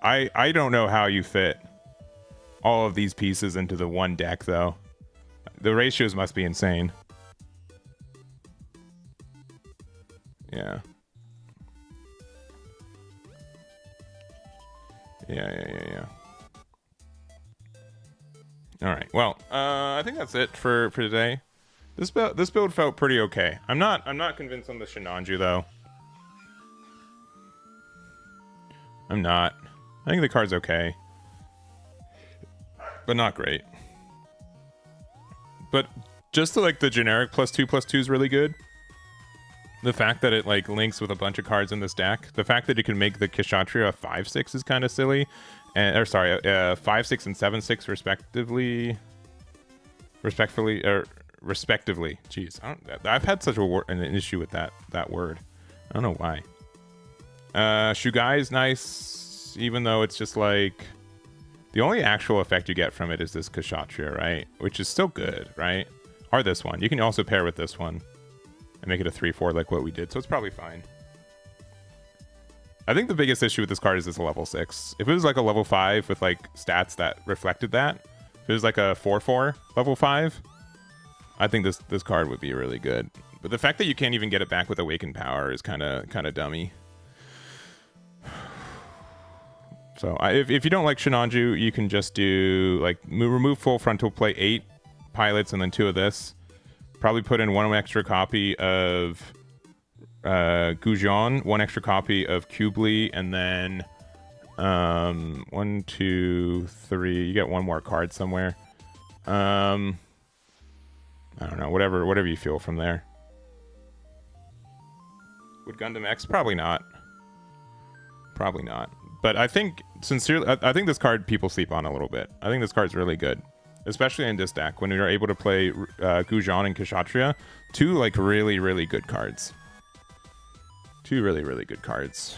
I don't know how you fit all of these pieces into the one deck, though. The ratios must be insane. Yeah. Yeah. All right. Well, I think that's it for today. This build felt pretty okay. I'm not convinced on the Shinanju though. I'm not. I think the card's okay, but not great. But just like the generic +2/+2 is really good. The fact that it like links with a bunch of cards in this deck, the fact that you can make the Kshatriya a 5/6 is kind of silly, and 5/6 and 7/6 respectively. Jeez, I've had such an issue with that word. I don't know why. Shugai is nice, even though it's just like the only actual effect you get from it is this Kshatriya, right? Which is still good, right? Or this one. You can also pair with this one and make it a 3/4 like what we did, so it's probably fine. I think the biggest issue with this card is this level 6. If it was like a level 5 with like stats that reflected that, if it was like a 4/4 level 5, I think this card would be really good. But the fact that you can't even get it back with Awakened Power is kind of dummy. So if you don't like Shinanju, you can just do like remove full frontal plate 8 pilots and then 2 of this. Probably put in 1 extra copy of Gujon, 1 extra copy of Kubli, and then 1, 2, 3. You get 1 more card somewhere. I don't know. Whatever you feel from there. Would Gundam X? Probably not. Probably not. But I think, sincerely, I think this card people sleep on a little bit. I think this card's really good. Especially in this deck, when you're able to play Gujon and Kshatriya. 2, like, really, really good cards. 2 really, really good cards.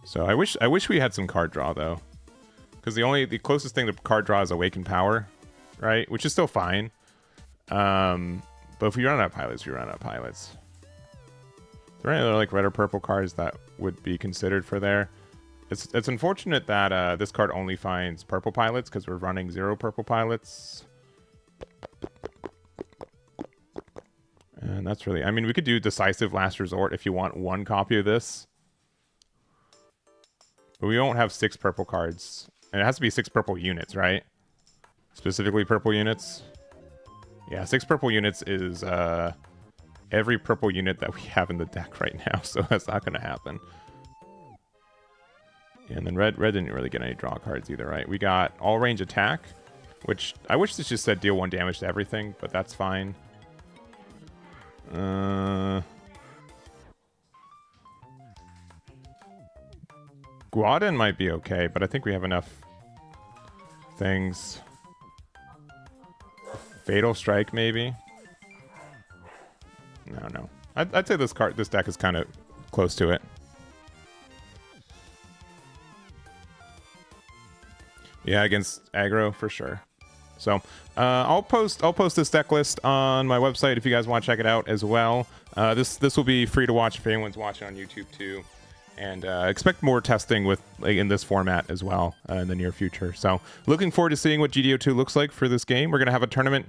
So I wish we had some card draw though, because the closest thing to card draw is Awakened Power, right? Which is still fine. But if we run out of pilots, we run out of pilots. Is there any other like red or purple cards that would be considered for there? It's unfortunate that this card only finds purple pilots because we're running 0 purple pilots. And that's really... I mean, we could do Decisive Last Resort if you want 1 copy of this. But we won't have 6 purple cards. And it has to be 6 purple units, right? Specifically purple units. Yeah, 6 purple units is every purple unit that we have in the deck right now. So that's not going to happen. And then red didn't really get any draw cards either, right? We got all range attack, which I wish this just said deal 1 damage to everything, but that's fine. Guadin might be okay, but I think we have enough things. Fatal Strike, maybe? No. I'd say this deck is kind of close to it. Yeah, against aggro for sure. So I'll post this deck list on my website if you guys want to check it out as well. This will be free to watch if anyone's watching on YouTube too, and expect more testing with in this format as well in the near future. So looking forward to seeing what GD02 looks like for this game. We're gonna have a tournament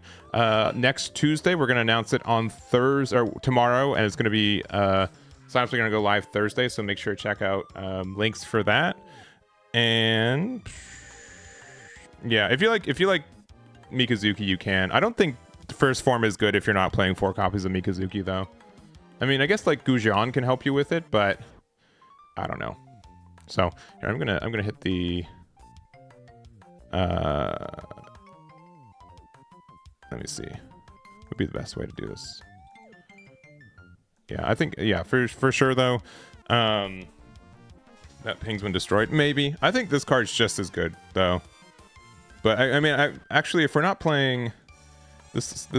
next Tuesday. We're gonna announce it on Thursday or tomorrow, and it's gonna be signups are gonna go live Thursday. So make sure to check out links for that. And yeah, if you like Mikazuki, you can. I don't think first form is good if you're not playing 4 copies of Mikazuki, though. I mean, I guess like Gujian can help you with it, but I don't know. So here, I'm gonna hit the let me see. What would be the best way to do this? Yeah, I think for sure though. That pings when destroyed, maybe. I think this card's just as good though. But I mean, actually, if we're not playing this is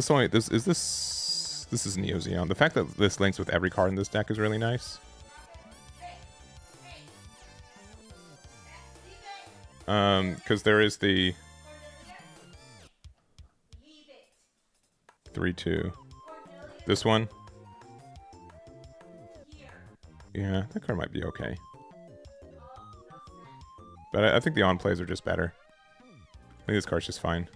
Neo Zeon. The fact that this links with every card in this deck is really nice. Because there is the 3/2. This one. Yeah, that card might be okay. But I think the on plays are just better. I think this card's just fine.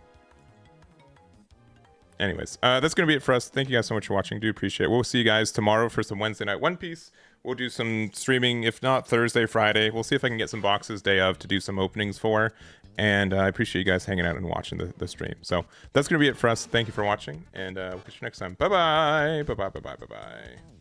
Anyways, that's going to be it for us. Thank you guys so much for watching. Do appreciate it. We'll see you guys tomorrow for some Wednesday Night One Piece. We'll do some streaming, if not Thursday, Friday. We'll see if I can get some boxes day of to do some openings for. And I appreciate you guys hanging out and watching the stream. So that's going to be it for us. Thank you for watching, and we'll catch you next time. Bye-bye. Bye-bye, bye-bye, bye-bye.